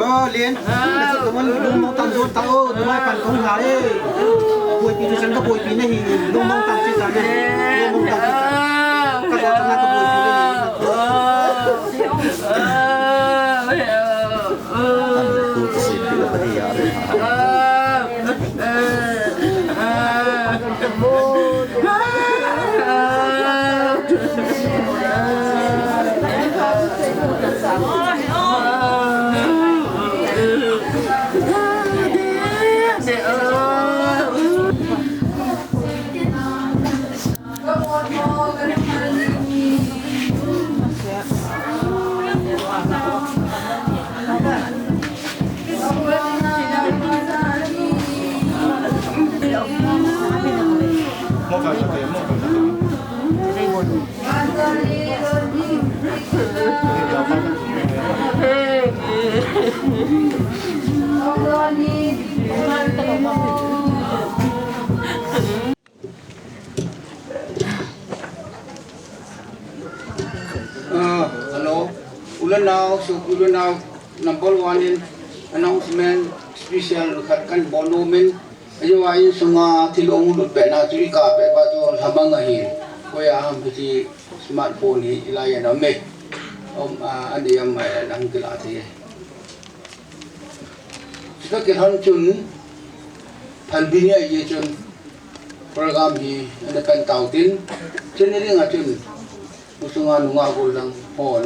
có liền cái món đúng món tàn rốt tao đúng ai phần không gái đấy buổi pin sẵn các buổi pin này đúng món tàn chết cả này đúng món tàn chết cả các bạn trong các buổi pin này tu sĩ thì là cái gì đấy Hello. Ulan now number one in announcement special kan bonomen ayo ay sunga tilong lut pe na churi ka pe ba jo hamang hi ko ya ham ti smartphone hi ilaya na me andi am mai nang tila thi sita ke han chun phalbinia ye chun program hi anda kan tautin chen ni nga chun musunga nunga ko lang hon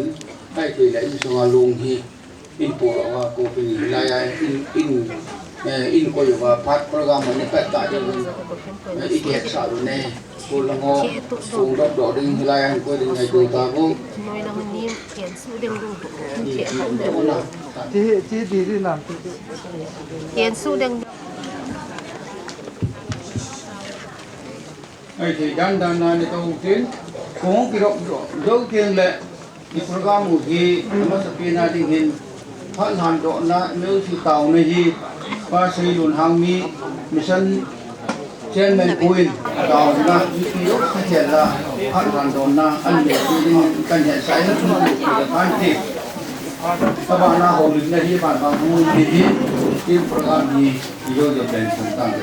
ai thì lại musunga lung hi in po wa ko pin ilaya in ko yo wa phat program ni ka ta jo i ke sa lu ne ko lang ho sung dot do ding ilaya ko ding ai ko ta ko nói năng niệm hiện su đừng đủ chỉ đi làm hiện su đừng ai thì dan ni to tin ko ki ro kieng le ni program mu hi ma sa pi na ding hin han han do na meu si tau ne hi pa sei lun hang mi mission chairman queen tau na ki yo sa chen la han han do na an me ti ding kan ya sai na tu ki han ti ta ba na ho lin na hi ba ba mu hi program hi yo yo ben sung tang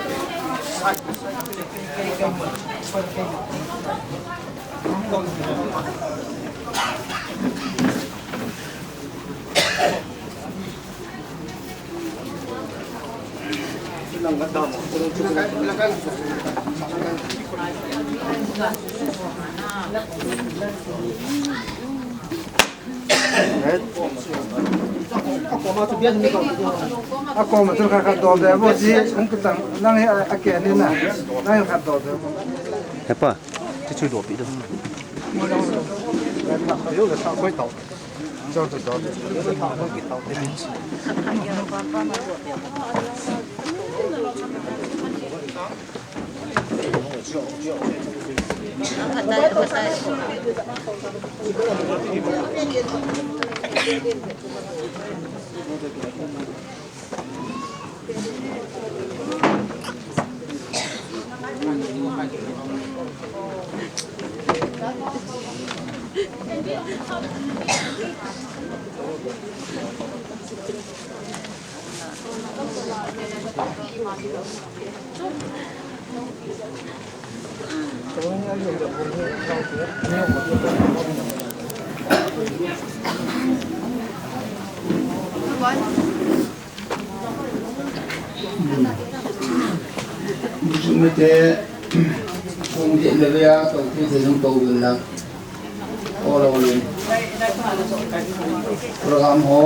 Ako mà tôi khát đồ đấy, vô gì cũng cứ tặng năng hệ cái này nè, năng khát đồ đấy. 해봐 대출 도 없이有的上会倒，叫着倒的，有的上会给倒的面子。chúng thế không diện về tổ chức thể dục tàu gần là ô lâu lên program ho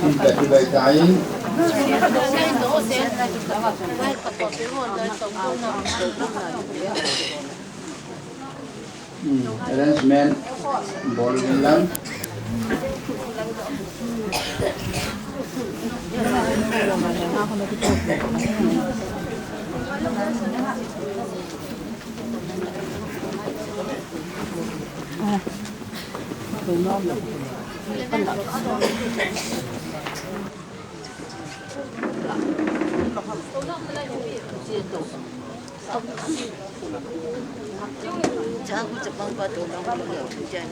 in cái bài trái arrangement ball bilang Aku cepang batu orang beliau hujan.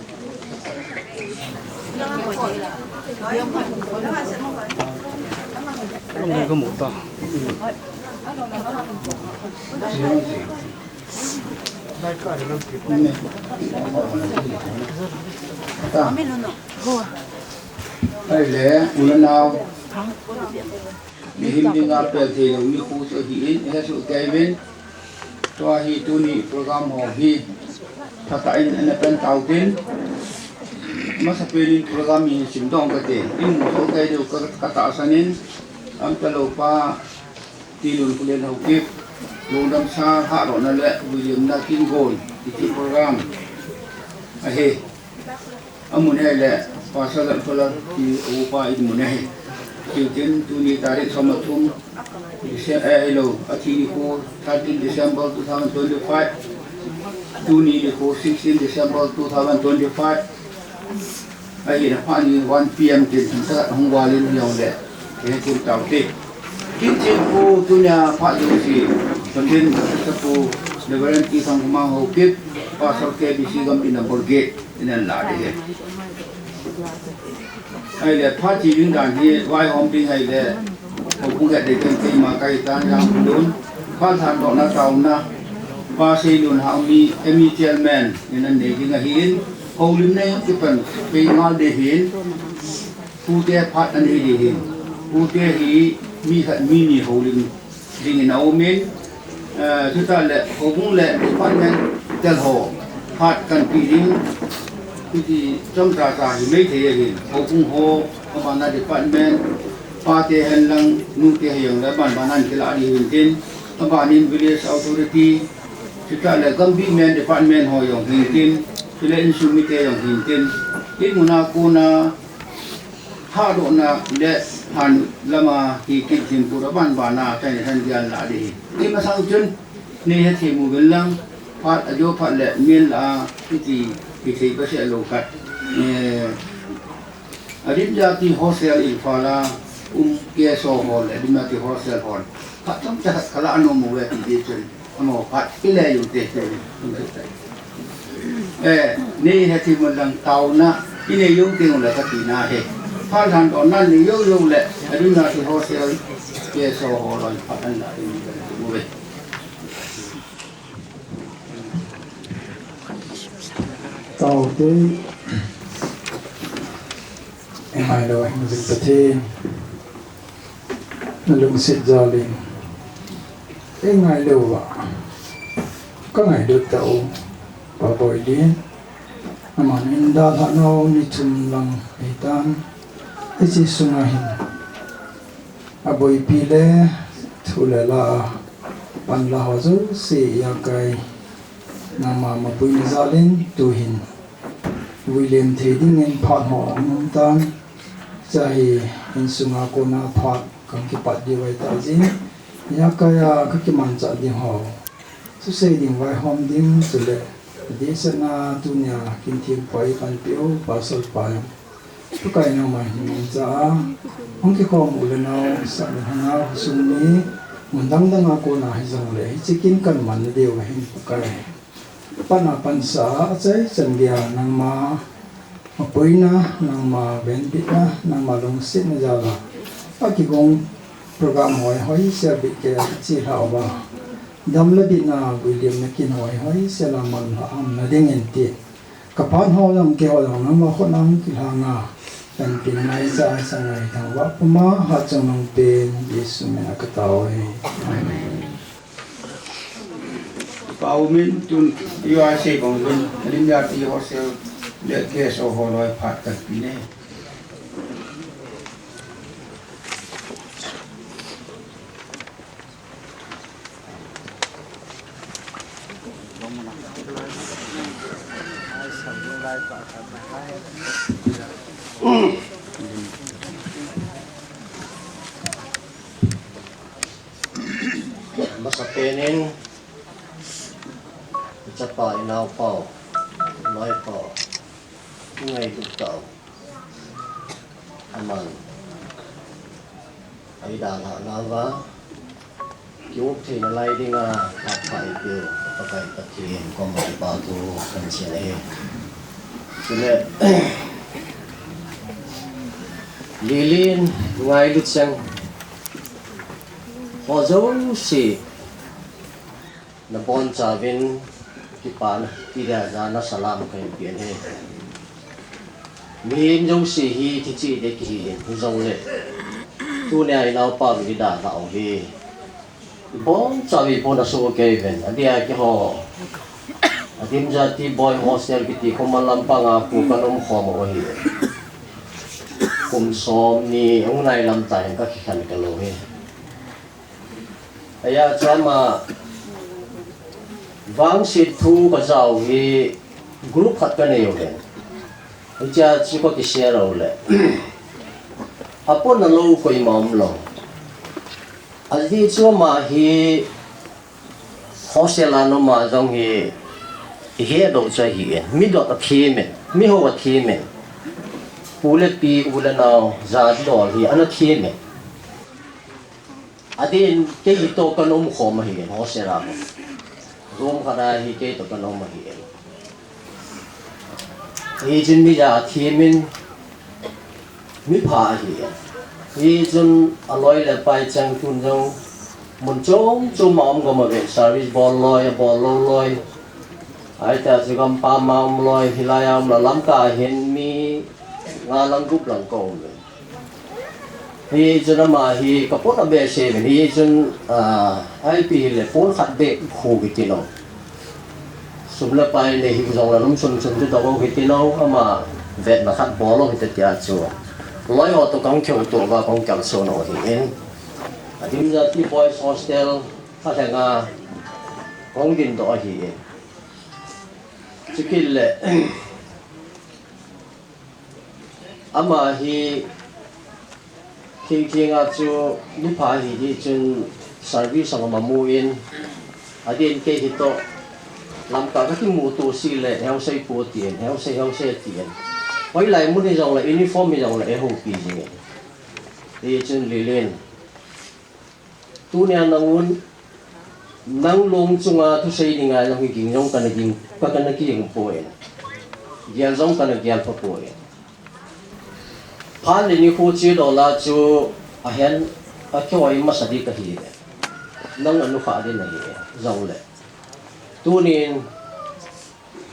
이거 못다. Đây lẽ ulan nào him ding apel thì đồng như khu sự hi hết sự Kevin cho hi tu ni program ho hi thata in an pen tau tin masa pelin program ini simdong kate in mo so kai do kata sanin am talo pa tilun kulen ho kip lodam sa ha ro na le William na kin gol ti program ahe amun hai le pasal pala ti upa in mun hai ti tin tu ni tarik samatum hello athi ko 13 December 2025 tu ni ko 16 December 2025 ai là pha ni 1 PM tin sa hong wa lin yong le ke tu tau ti kin chen ko tu nya pha du si tin sa ko lebaran ki sang ma ho kip pasal ke bi si gam in a borge in a la de ai là phát triển những đàn thì vai hôm đi hay là cũng gặp để công ty mà cây tan ra luôn phát thản độ na tàu na và xây luôn hậu mi chairman nên để cái ngày hiến hậu lim này cái phần về ngon để hiến phụ tế phát anh để hiến phụ tế hi mi thật mini hậu lim thì người nào men chúng ta lại hậu cũng lại phát men chân hồ phát cần kỳ riêng thì trong trà thì mấy thế thì hậu cũng hồ các bạn là department pa te han lang nu te hayong la ban banan kila di hintin các bạn in village authority kita la gambi men department ho yong hintin kila in sumite yong hintin in muna ko na ha do na le han lama hi kin tin pura ban bana tai han gian la di ni ma sang chun ni ha thi mu bil lang pat ajo phat le mil la ti thì ba sẽ lô cắt adim jati hostel infala kia so hol adim jati hostel hol pat tam cha kala anu mu we ti chen amo pat ile yu te ni ha ti mon lang tau na ine yu ting la ka ti na he pha han on nan ni yu le adim jati hostel kia so hol pat an la mu we tàu tới em ai đâu anh dịch tập thi nó lùng xịt ra liền cái ngày đâu vậy có ngày được tàu và bồi điên mà nên đa thọ nó như chum lăng hay tan cái gì sung ai à bồi pile thu lại là ban là họ giúp xì ya cái nama mapui nizalin tuhin William Theding en phat ho mum tan chai in sunga kona phat kam ki pat di wai ta jin ya kaya ka ki man cha ding ho su sei ding wai hom ding su le di sana dunya kin thim pai pan pio pasal pai tu kai no mai ni cha ong ki khom u le no sa le hanga sum ni mun dang dang ko na hi jong le chikin kan man de wa hin kai pana pansa chai changia nang ma poina nang ma benbita nang ma long sit na jala aki gong program hoi se bi ke chi hao ba damla bi na William nakin hoi se la man ha am na ding en ti ka pan ho lam ke ho lam ma kho nang ki ha nga tan pin mai sa sa ngai thang wa puma ha chang nang pen yesu me na ka taw he amen Bảo mình tụi yêu ai sẽ còn mình linh gia thì họ sẽ để kia số họ nói phạt thật bí này masa penin chapa inau pau nói pau ngày tục tàu aman ai đàn họ nào vá cứu thì nó lay đi nga học phải biểu và phải tập thì còn một bảo tu cần chia này cho nên Lilin ngay lúc sang họ dấu xì na bon cha vin ki pan ki ra ra na salam kai pian he mi dấu xì hi thì chỉ để ki dấu le tu ne nào pa mi da đạo hi bon cha vi bon da so ke ven adia ki ho adim ja ti boy hostel ki ti khomal lampang a pu kanom khom ho hi kum som ni ong nai lam tai ka khan ka lo he aya chama vang sit thu ka zau hi group khat ka nei le cha chi ko ki share ro le apon na lo ko imam lo alhi choma hi hostel ano ma jong hi he do cha hi mi do ta thi men mi ho wa thi men pule pi ula naw za do hi ana thi men adin ke hi to ka nom kho ma hi hostel a room khada hi ke to ka nom ma hi hi jin mi ja thi men mi pha hi jun aloi le pai chang tun jong mun chong chu mom go ma ve service bol loi ai ta si gam pa mam loi hilayam la lam ka hen mi nga lang gup lang ko hi jun ma hi ka pot a be se hi jun ai pi le pon khat be khu gi ti no sum la pai le hi jong la lum sun tu do gi ti no ama vet ma khat bol lo hi ta tia chu loi ho to kong kheu to ba kong kam so no hi en adim ja ti boys hostel kha ta nga kong din do hi chikil le ama hi khi nga chu ni pha hi chun service ang mamu in adin ke hi to lam ka ka ki mu tu si le heo sei pu tien heo sei tien quay lại muốn đi dòng là uniform đi dòng là hậu kỳ gì vậy đi trên lì lên tu nhà nang long chung à tu xây đi ngay trong cái kinh giống cái này kinh cái này kinh bồi gian giống cái này gian phải bồi phan đi như khu chế đó là chú hiện cái ai mà sẽ đi cái gì đấy nang anh phải đi này dòng lệ tu nên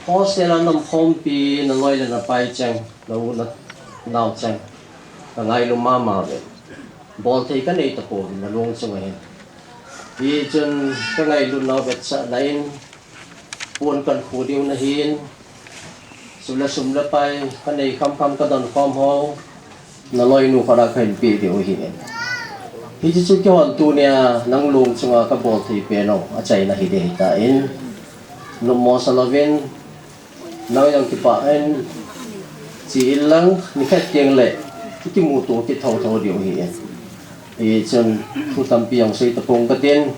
hostel an nam khom pi na loi le na pai chang lo na naw chang ka ngai lu ma ma ve bol thei ka nei ta ko na long chung he hi chun ka ngai lu na ve cha lain pon kan khu diu na hin sum la pai ka nei kham ka don khom ho na loi nu khara khain pi diu hi hi chu ke wan tu nia nang long chunga ka bol thei pe no a chai na hi de ta in no mo salovin nói rằng cái bạn chỉ lắng ni khách tiếng lệ cái mù tổ cái thầu điều hiện thì chân thu tâm biếng xây tập trung cái tiền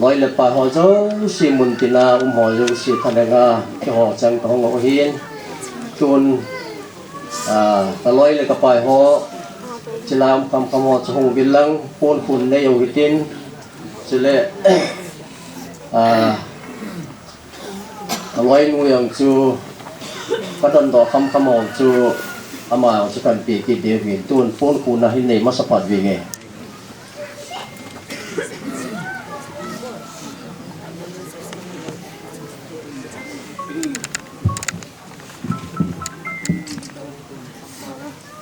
nói là bà họ cho xí muốn tiền nào họ cho xí thành ra cái họ chẳng có ngộ hiền chôn ta nói là cái bài họ chỉ làm cầm họ cho hùng viên lăng phun này nhiều cái tiền chỉ là nói nuôi ông chú bắt đầu đó khăm ông chú ama ông chú cần bị cái điều gì tuôn phun phun là hình này mất sắp vì nghe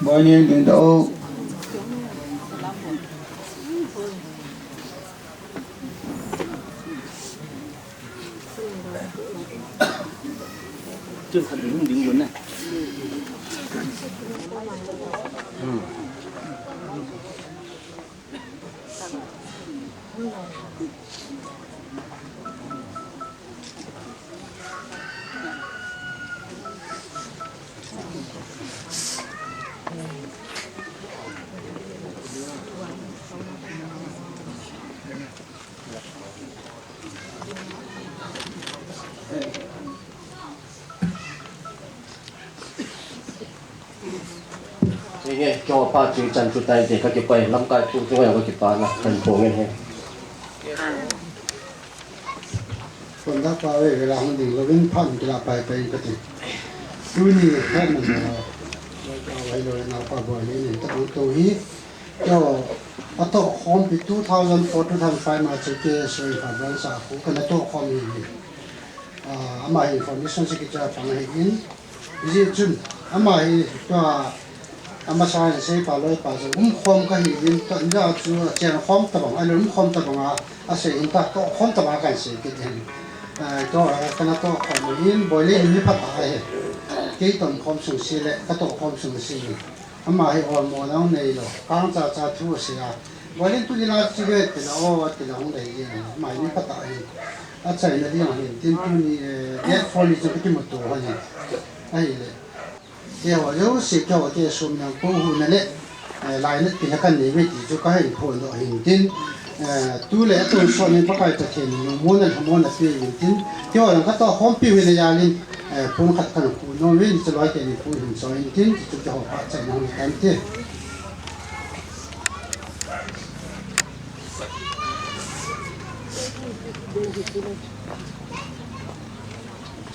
bao nhiêu đến đâu chưa thật đứng luôn này nghe cho ba chữ chân chữ tay để các cái bài lắm cái phụ chúng em có cái bài là thành phố nghe hếtคนถ้าไปเวลามันดิ่งเราเล่นพันกีฬาไปก็ติดดูนี่แค่มันเราไว้เลยเราปะบ่อยนี่ถ้าดูตัวนี้ก็ atau home pi 2004-2005 ma cheke soi fa bal sa ko kana to home ni ama information secretary panghin ji chun ama hi to ama sa se pa loi pa so home ka hi din to ja chu chen home ta bang alum home ta bang a se in ta to home ta ba kan se ke den to kana to home hin boiling ni phat ta he ke ton home su si le ka to home su si ama hi home mo nang nei lo kang cha cha thu se a boiling tu dina chi ge te la o te la hong dei ye ma ni phat ta hi a chai na dia hin tin tu ni get for ni chu ki mo to ha ni ai le ke ho yo se ke ho ke sum nang ko hu na le lai na tin kan ni we ti chu ka hin phon do hin tin tu le tu so ni pa kai ta ke ni mo na mo na se hin tin ke ho ka to hom pi we le ya lin phun khat kan ku no we ni chu lai ke ni pu hin so hin tin chu ke ho pa chai na ni kan te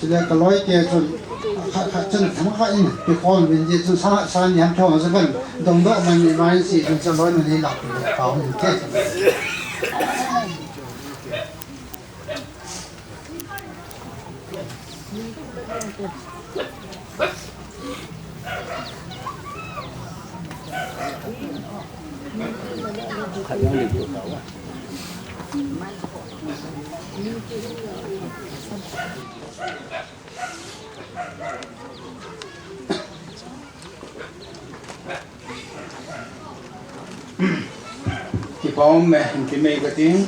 Sila kalau ke tu, chân thằng khác in, cái con mình chỉ tu sang nhà cho nó sẽ gần, đồng độ mình nói gì cũng sẽ nói mình đi làm bảo mình thế. Ki pom me ki me ka ting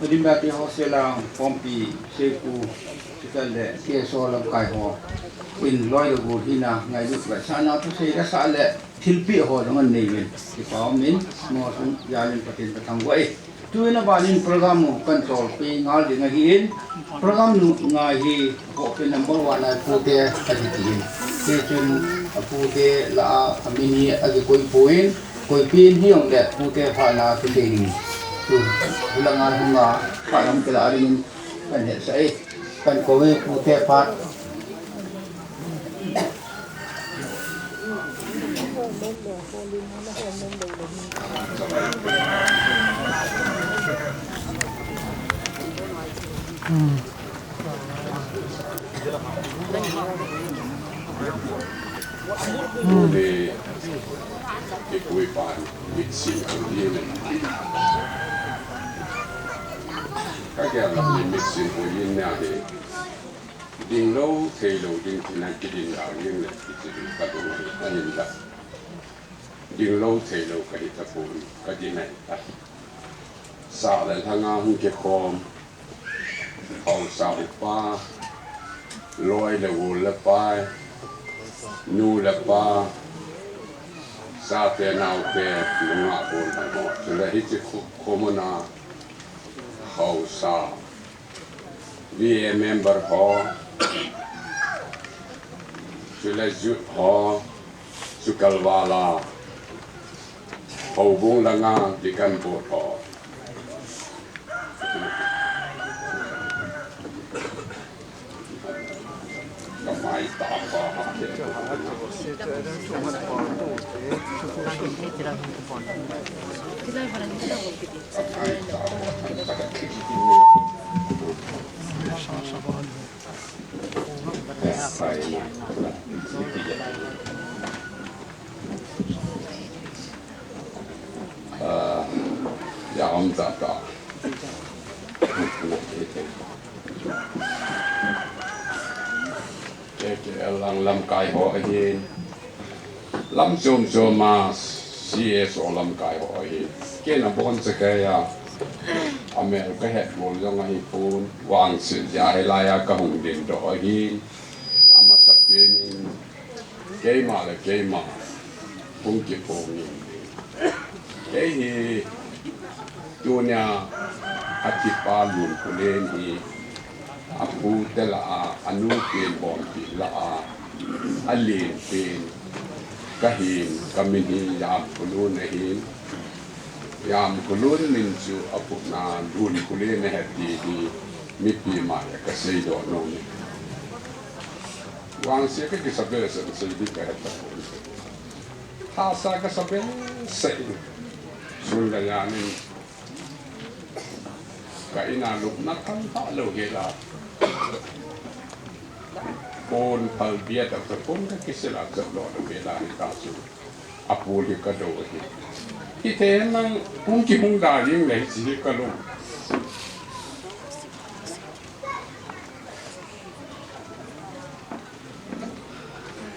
odi ba ti ho se la pom pi se ku ti ka le ke so la kai ho in loi lo go hina ngai lu ba sa na tu se da sa le thil pi ho lo ngan nei wen ki pom min mo sun ya len patin ta thang wai tu na ba lin program control pi ngal de ngai in program nu ngai hi ko pe number 1 na pu te ka di tin ke chun pu te la amini agi koi point koi pin hiong le pu te pha na tu te ni tu ulangan hunga pa lam ke la rin kan he sai kan ko we pu te pha de kui pan mitsin yin ka kya la mitsin ko yin na he ding lo thei lo ding tina ki ding la yin le ki ding ka do na yin la ding lo thei lo ka di ta pu ka di nai ta sa le thanga hu ke khom hong sa pa loi le wo le pa nu le pa sa te nau te lunga bon ta mo so le hi te komona hau sa vi member ho so le ju ho su kalwala ho bung langa di kan bo ho mai ta pa ha ke ya om ta ta lang lam kai ho hi lam zum zum ma cs o lam kai ho hi ke na bon se ka ya ame ka het mo long hi pun wang si ya he la ya ka hung din do hi ama sa pe ni ke ma pung ki po ni ke hi dunia ati pa lun ku len hi apu te la anu pin bon pi la alin pin kahin kamini yam kulun hin yam kulun min chu apu na lun kulen he ti di mi pi ma ka sei do no ni wang se ka ki sabe se di ka ta ha sa ka sabe sei xuân là nhà nên cái nào lúc nó không thọ lâu hết là con phật biết được cái con cái sự là rất lo được là cả sự áp dụng được cái đồ thì thế nó cũng chỉ không đa những này chỉ cái luôn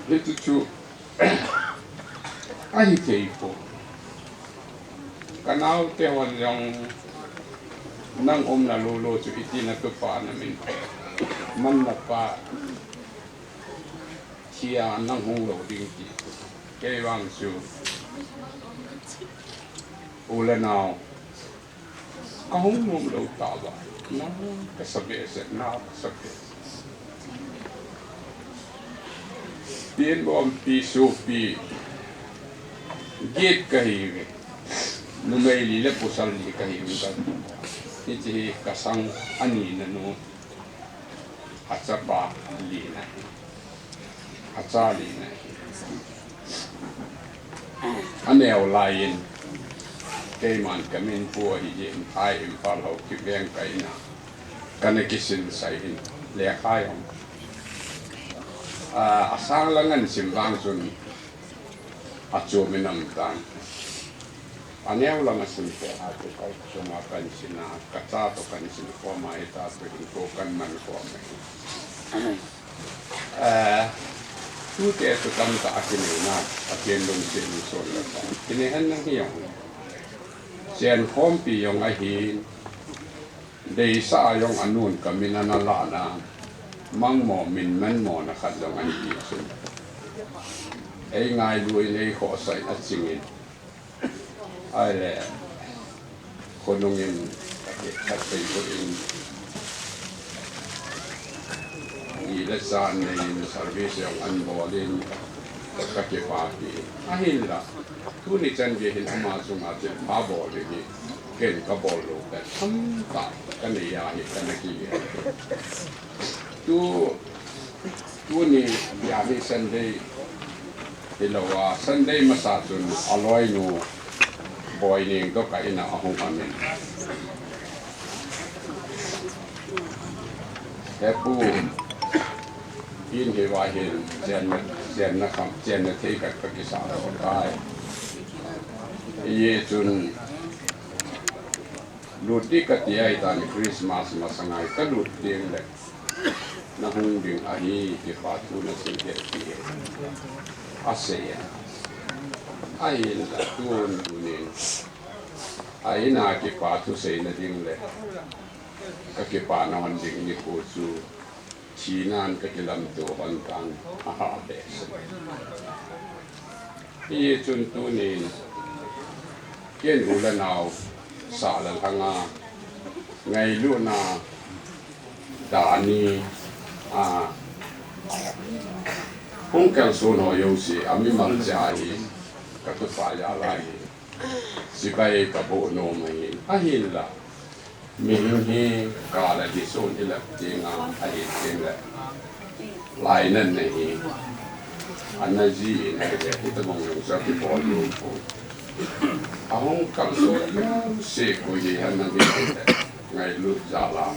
itu cu ai keipo kanau te wan yang nang na lolo cu iti na tu pa na min man na pa kia nang hong lo ding ti ke wang su ula nao ka hong mom lo ta ba na ka sabe se na sabe tiên bom pi su pi gate kahi nu mai li le pusal li kahi ka ti chi ka sang ani na no hacha ba li na hacha li na anel lain ke man kamin pu hi je ai im pal ho ki beng kai na kanekisin sai in le khai om asang langan simbang sun acu minam tan aneu lang asimpe atu kau cuma kan sina kata to kan sina koma ita tu ko kan man koma tu te tu kan ta akini na akin lung sin so la ta kini han nang hiong sian kompi yong ahin dei sa yong anun kamina na la na mang mò mình men mò na khát dòng anh chị xuống ấy ngài đuôi này khó sai ở chính in ai là con nông in khát phải có in ý là san này service yang anh bỏ lên các cái party ahin là tu ni chân về hình ama sung ở trên phá bỏ đi cái cái bỏ lô cái thấm tại cái này à cái này kia tu ni ya ni Sunday ilawa Sunday masatun aloy no boy ning to ka ina ahong amen hepu in he wa hin jen na kam jen na thei ka ka kisa ro kai ye chun luti ka ti ai ta ni Christmas masangai ka lut ding le na hung ding ahi ki patu na sin ke ti aseya ai la tun tunin ai na ki patu sei na ding le ka ki pa na han ding ni ko chu chinan ka ki lam to han tang aha be ye chun tunin ken u la naw sa la hanga ngai lu na da ni hong kang so no yo si ami mal ja hi ka tu fa ya lai si bai ka bo no mai a hin la mi hi ka la di so ni la ti nga a hi ti la lai nan ne hi an na ji ne ke ti ta mong yo sa ki bo lo ko a hong kang so yo se ko yi han na di ngai lu ja la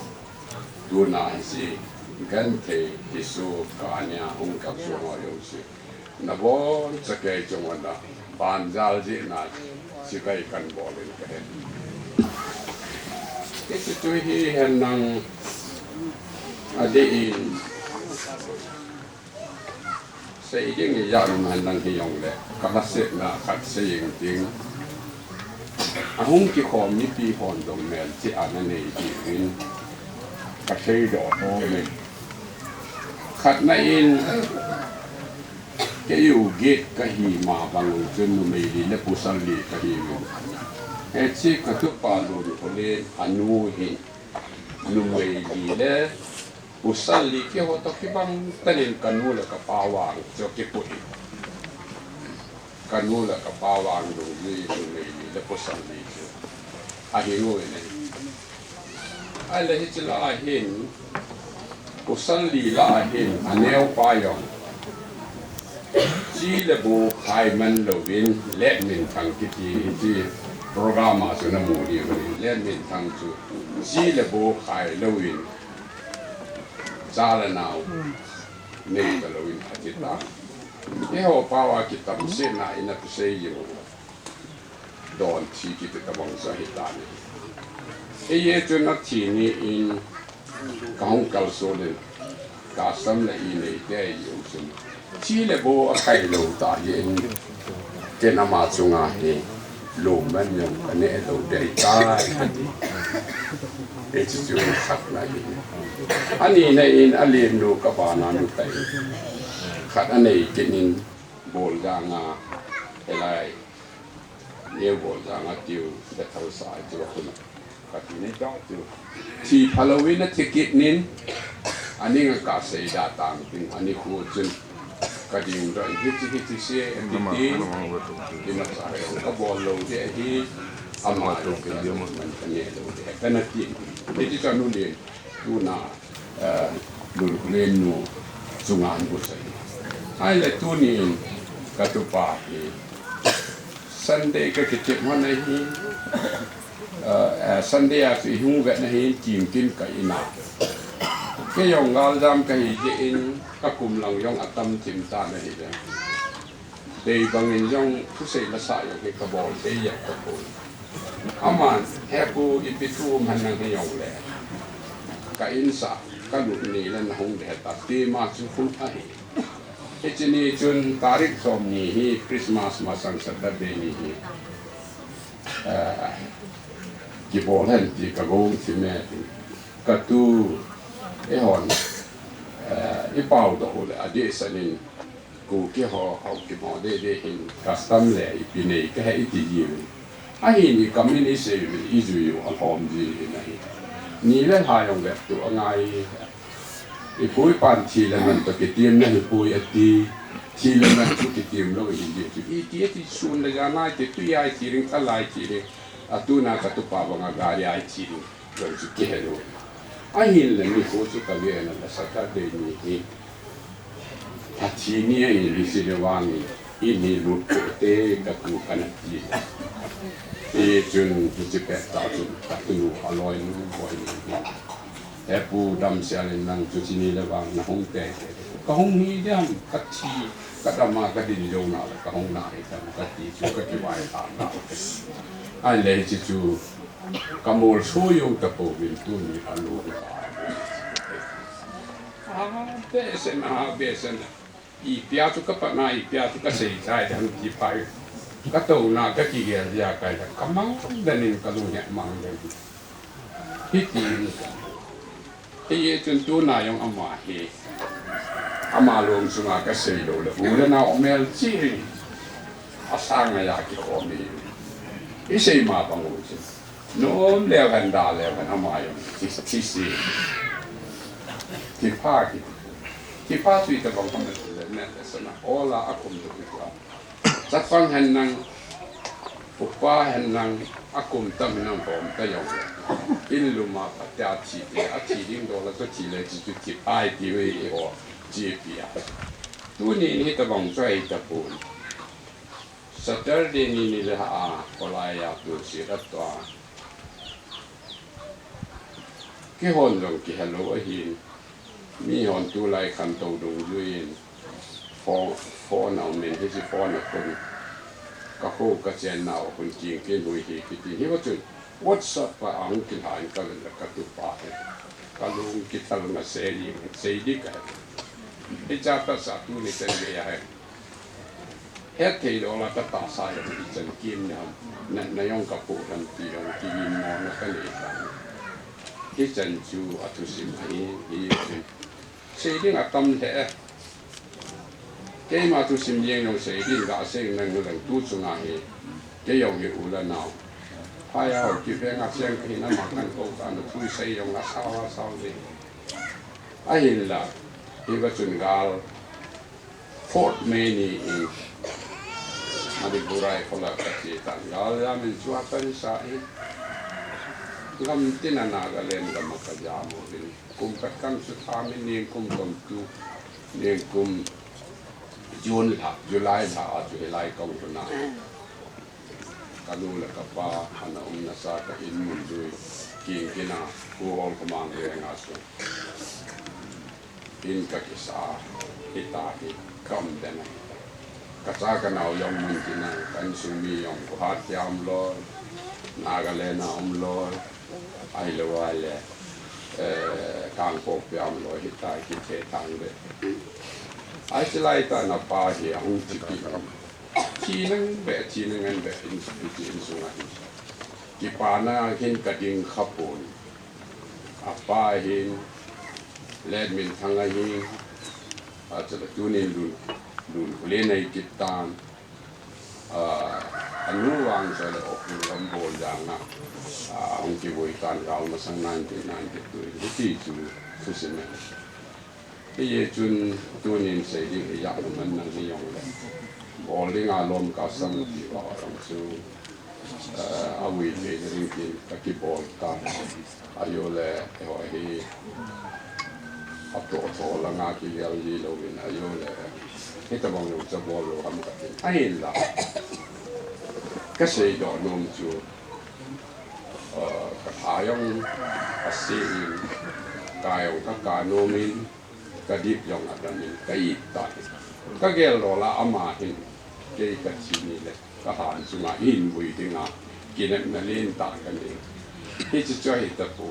tu na si gan te hisu ka anya hong kap so mo yo si na bo sa ke chong wala ban zal ji na si kai kan bo le ke ese tu hi han nang ade in sei ding ya han nang hi yong le ka la se na khat se ying ting a hong ki khom ni pi hon dong mel chi an nei ti in ka sei do ho le khát na in cái yêu ghét cái gì mà bằng chân nó mày đi lấy pusal đi cái gì hết chỉ cái thứ ba rồi thì có lẽ anu hi nó mày đi lấy pusal đi cái họ tao cái bằng tên canu là cái pawang cho cái bụi canu là cái pawang rồi đi nó mày đi lấy pusal đi à hiểu rồi này ai lấy chỉ là ai hiện pusal li la hin aneu pa yong chi le bu khai man lo win le min thang ki ti program mà cho nó mua đi rồi lên mình thằng chú chỉ là bố khai lâu in ra là nào nên là lâu in hạt chết ta cái họ bảo à kita mesti na ina tu sei yo don chi kita ka bang sa hitan e tu na chi ni in kaung kal so le ka sam le in le te yo sim chi le bo a khai lo ta ye ke na ma chunga he lo man yo ane lo de ta e chi chu sak na ani na in alien no ka ba na nu tai khát anh này cái nín bồn ra ngà cái này nhiều bồn ra ngà tiêu để thâu xài tiêu không cái này đó tiêu thì Halloween nó thiết kế nín anh ấy cả xây đa tăng tin anh ấy khu chân cái điều đó hít xe em đi thì nó sẽ có bồn lâu để đi âm mà rồi cái điều mình nhẹ lâu để cái này thì chỉ cho nuôi liền tu na nuôi lên nuôi dùng ăn của xây ai là tu niệm cái tu bà thì Sunday cái chuyện hôm nay hi Sunday à thì hung vậy này chìm kinh cái nào cái dòng gal jam cái gì các cùng lòng dòng tâm chìm ta này đấy để bằng những dòng thứ gì là sai cái cái bồn để dẹp cái bồn aman hebu itu manang cái dòng lệ cái insa cái lụt này là hung để ta tìm mà chú không ai cái này chun tarik som ni hi Christmas masang Saturday ni hi cái bộ hình thì cái gông thì mẹ cái tu cái hòn cái bao đồ là để sao nên cô cái họ cái mỏ để hình custom lệ cái này cái hay thì gì ai ni community Israel ở hòm gì này ni lên hai ông đẹp tụi ngay cái bối pan thì là mình tập cái tiêm này bối ở thì là mình chụp cái tiêm đó cái gì chứ cái xuân là ra ngay thì tụi ai thì riêng cả lại thì riêng tu na cái tụi bà bằng gari ai thì rồi chụp cái rồi ai hiện là mình có chụp cái này là sát cái đây này à thì ni ai đi xin vang ini lụt tê cái cụ cái này gì cái chuyện chụp cái tạo chụp cái tu alloy nu boy Epu dam sialin nang cuci ni lewang na hong teh. Kahong ni jam kati kata ma kati di jauh na kahong na ikan kati cuka kiwai ta na. Ai leh cicu kamul soyong tapo bintu ni alu. Besen. Ipia tu kapat na ipia tu kasih cai dan kipai. Katau na kaki dia kai kamang dan ni kalau nyak mang dan. Hiti cái chuyện tu này ông ama he ama luôn xuống cái xây đồ là u là nào ông mel chỉ sang ngày cái khó mi cái xây mà bằng ngũ chứ nó leo gần đà leo gần ama ông chỉ thì pha tùy tập bằng không được nên là sao na all là akum được cái chắc phăng hành năng upah hành năng akum tâm năng bom cái dòng in luma patia chi a chi ding do la to chi le chi chi ai ti we o chi pia tu ni ta bang chai ta pu Saturday ni le ha ko la ya tu si ra to cái hồn rồi cái hello ở hin mi hồn tu lại khăn tàu đồng duyên phò nào mình cái gì phò nào con các cô các chị nào con chiên cái nuôi thì cái gì hết chuyện WhatsApp và ang kinain ka lang katupahin. Kalung kita lang na seri ka. Ijata sa tuli tengayahin. Hết thì đó là cái tà sai là cái chân kim na yung kapuran ti yung kiin mo na kalitan. Cái chân chu atusim hi seri nga tâm thể. Cái mà atusim yeng yung seri nga seng nang lang tu sunga hi. Cái yung yu la nào. Hai ao kịp với ngạc sen thì nó mặc năng cầu cả nó thui xây dòng là sao gì ai hiện là khi mà chuẩn gal Fort Maine mà đi burai còn là cái gì tận gal ra mình chua tên sai ngắm tin là cái lên cái mặt cái giá một bên cùng các căn sự tham mình niệm cùng cầm tu niệm cùng July là July công cho nào kalu le kapa ana nasa ka in mun dui king kina ku ol kamang re ngaso in ka kisa kita ki kam dena kasa kana yong mun kina kan sumi yong ku hat yam lo nagalena lo ai lo wale kang pok yam lo hita ki te tang de ai silai ta na pa hi ang ti chi nang be chi nang an be in su na ki pa na hin ka ding khapon a pa hin led min thanga hi a cha tu ni lun le nei ki tan anu wang sa le ok lam bol jang na ang ki voi tan rao ma sang 1992 ti chu sin na ye chun tu ni se di ya man nang ni yong le Boling alom kasam di orang su awi le ringkin kaki bol ka ayo le hi apto to la nga ki le li lo win ayo le kita bang lu cha bol lo ham ka ai la ka sei do nom chu ka thayong asin kayong ka nomin ka dip yong adamin ka ita ka gel lo la ama hin cái cái gì này cái hàng chung à in vui đi ngà kia nó lên tạ cái này cái chỉ cho hết tập bộ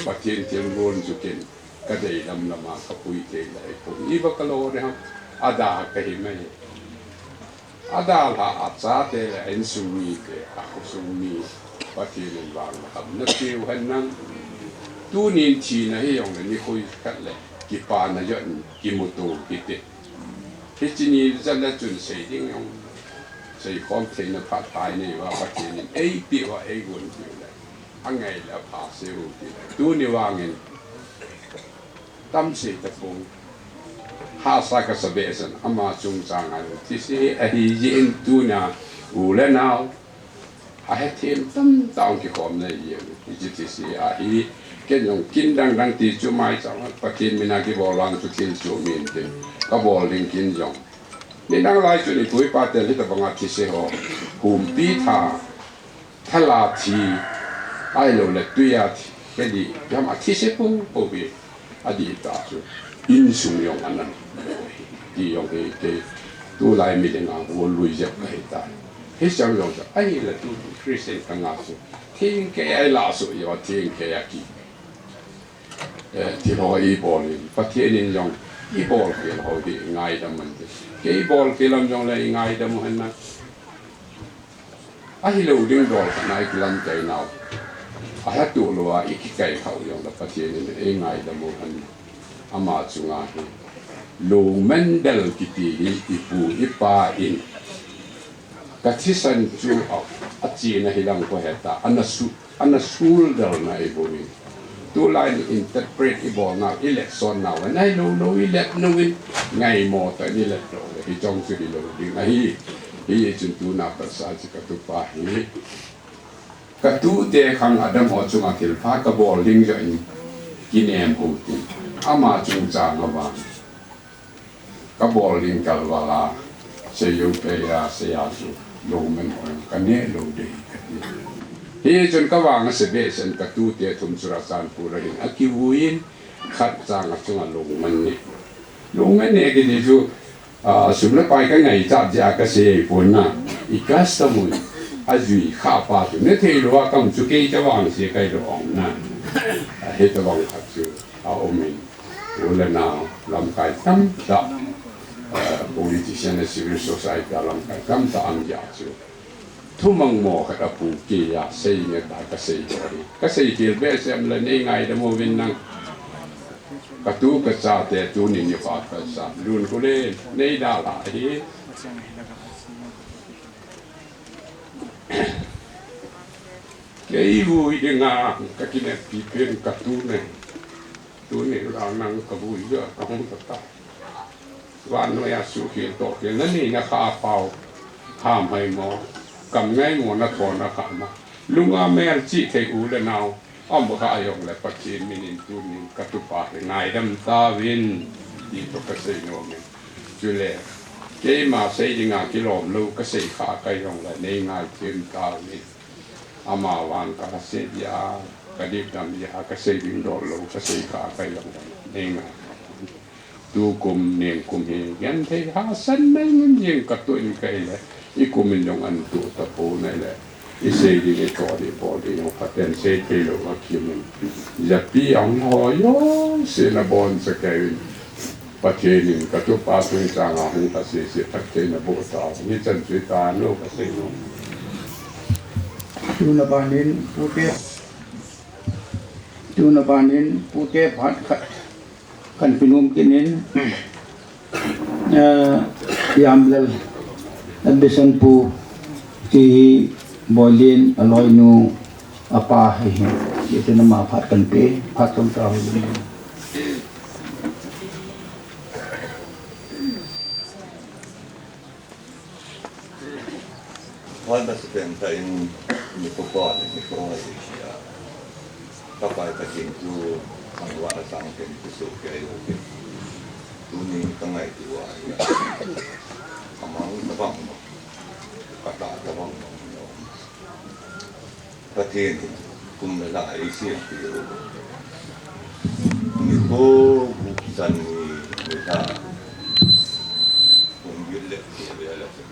và thiên luôn cho kiến cái đấy làm mà cái vui thế này cũng như vậy cái lô đấy không ada cái gì mấy ada là giá thế là anh sumi thế aku sumi và thiên lên vàng là nó kêu hắn năng tu niên chi này dùng để đi khôi cắt lại cái bàn này dẫn cái mô tô cái tết cái chuyện này rất là chuẩn xác đấy không xây con thiên là phát tài này và phát triển này ấy bị và ấy nguồn nhiều này hàng ngày là phá siêu thì tu ni vàng này tâm sự tập trung hạ sa cái sự việc sen ama chung sang anh thì sẽ ấy diễn tu nhà u lên nào ai thêm tâm tạo cái con này nhiều thì sẽ ấy cái những kinh đang thì chú mai sang phát triển mình cái bộ lang chú kinh chú mình thì cái bộ linh kinh dùng nên đang lại cho nên tuổi ba tuổi thì tập bằng cái gì họ hùm bí thà là thì ai lâu là tuổi à cái gì nhưng mà thì sẽ không phổ biến đi ta chứ in sung用anh em đi用cái tu lại mình đang ngồi vô lùi dẹp cái ta hết想用就哎了tu Christian cái ngã số thiên cái ai là số yêu thiên cái gì thì họ ý bảo liền bắt thiên nên dùng ý bảo cái họ thì ngay đó mình cái bol cái làm trong này ngay đó mà anh ai lâu đến rồi cái này cái làm cái nào ai hát tụ lo ai cái khẩu dùng là phát hiện nên ngay đó mà anh ama chung ai lo mendel kiti ipu ipa in katisan chu a chi na hilang ko heta anasul dal na ibuin tu line interpret ibol na election now and I no elect no win ngay mo ta ni let ro hi chong su di lo ding na hi chun tu na pa sa chi ka tu pa hi ka tu te khang adam ho chung a thil pha ka bol ling jo in kinem ho ti ama chung cha nga ba ka bol ling kal wala se yu pe ya se ya su lo men ho ka ne lo de ka ti hi chun ka wang se be sen ka tu te thum sura san pu ra ring a ki wuin khat chang a chung a lo man ni lo men ne ki ni chu sum la pai ka ngai cha ja ka se pon na I kas ta mu a zui kha pa tu ne thei lo a kam chu ke cha wang se kai ro ong na a he ta wang khat chu a o min o le na lam kai tam da politician civil society lam kai tam ta am ja chu thu mong mò cái đập phủ kỳ à xây người ta cái xây kiểu bé xem là nay ngày đó mua viên năng cái tu cái sao thì tu nhìn như vậy cái sao luôn có lên nay đã lại hết cái vui đi ngang cái này bị biến cái tu này là năng cái vui nữa không được taวันนี้สุขีโตเกี่ยนั่นนี่นะข้าเป่าห้ามให้หมอกำไงหมอนักคนนะข้ามาลุงอาแม่จีเทอูเลยนาวอ้อมบ่ข้ายงเลยปัจจิมินินตุนินกัตุปะไงดำตาวินดีตกเสยโนมิจุเล cái mà xây đi ngã cái lồng lâu cái xây khá cái dòng lại này ngài thêm cao này ama wan cái xây ya cái đi làm ya cái xây đi độ lâu cái xây khá cái dòng lại này ngài tu cùng niệm cùng hiền gắn thấy ha sanh mấy nhân viên cả tuổi cái này ý cùng mình dùng ăn tu tập bổ này là ý xây đi cái chỗ đi bỏ đi用phát triển xây cái lồng mà kia mình giờ bị ông họ yo xây là bon sẽ cáiประเทศนี้ก็ทุกประเทศต่างๆให้ประเทศประเทศนั้นโบราณนี่จันทร์ตาโลกประเทศนู้น tu na banin pute phat kan pinum kinin yamlal ambition pu ti bolin aloi nu apa he itu nama phat kan pe phat tom ta ho Why must spend time in the ball in the Croatia? Papa, I think to what a something to so gay. To me, come I do among the bum. Kata the bum. Patin, cum the lie, see you. You go, Sunny, with her. When you left the elephant.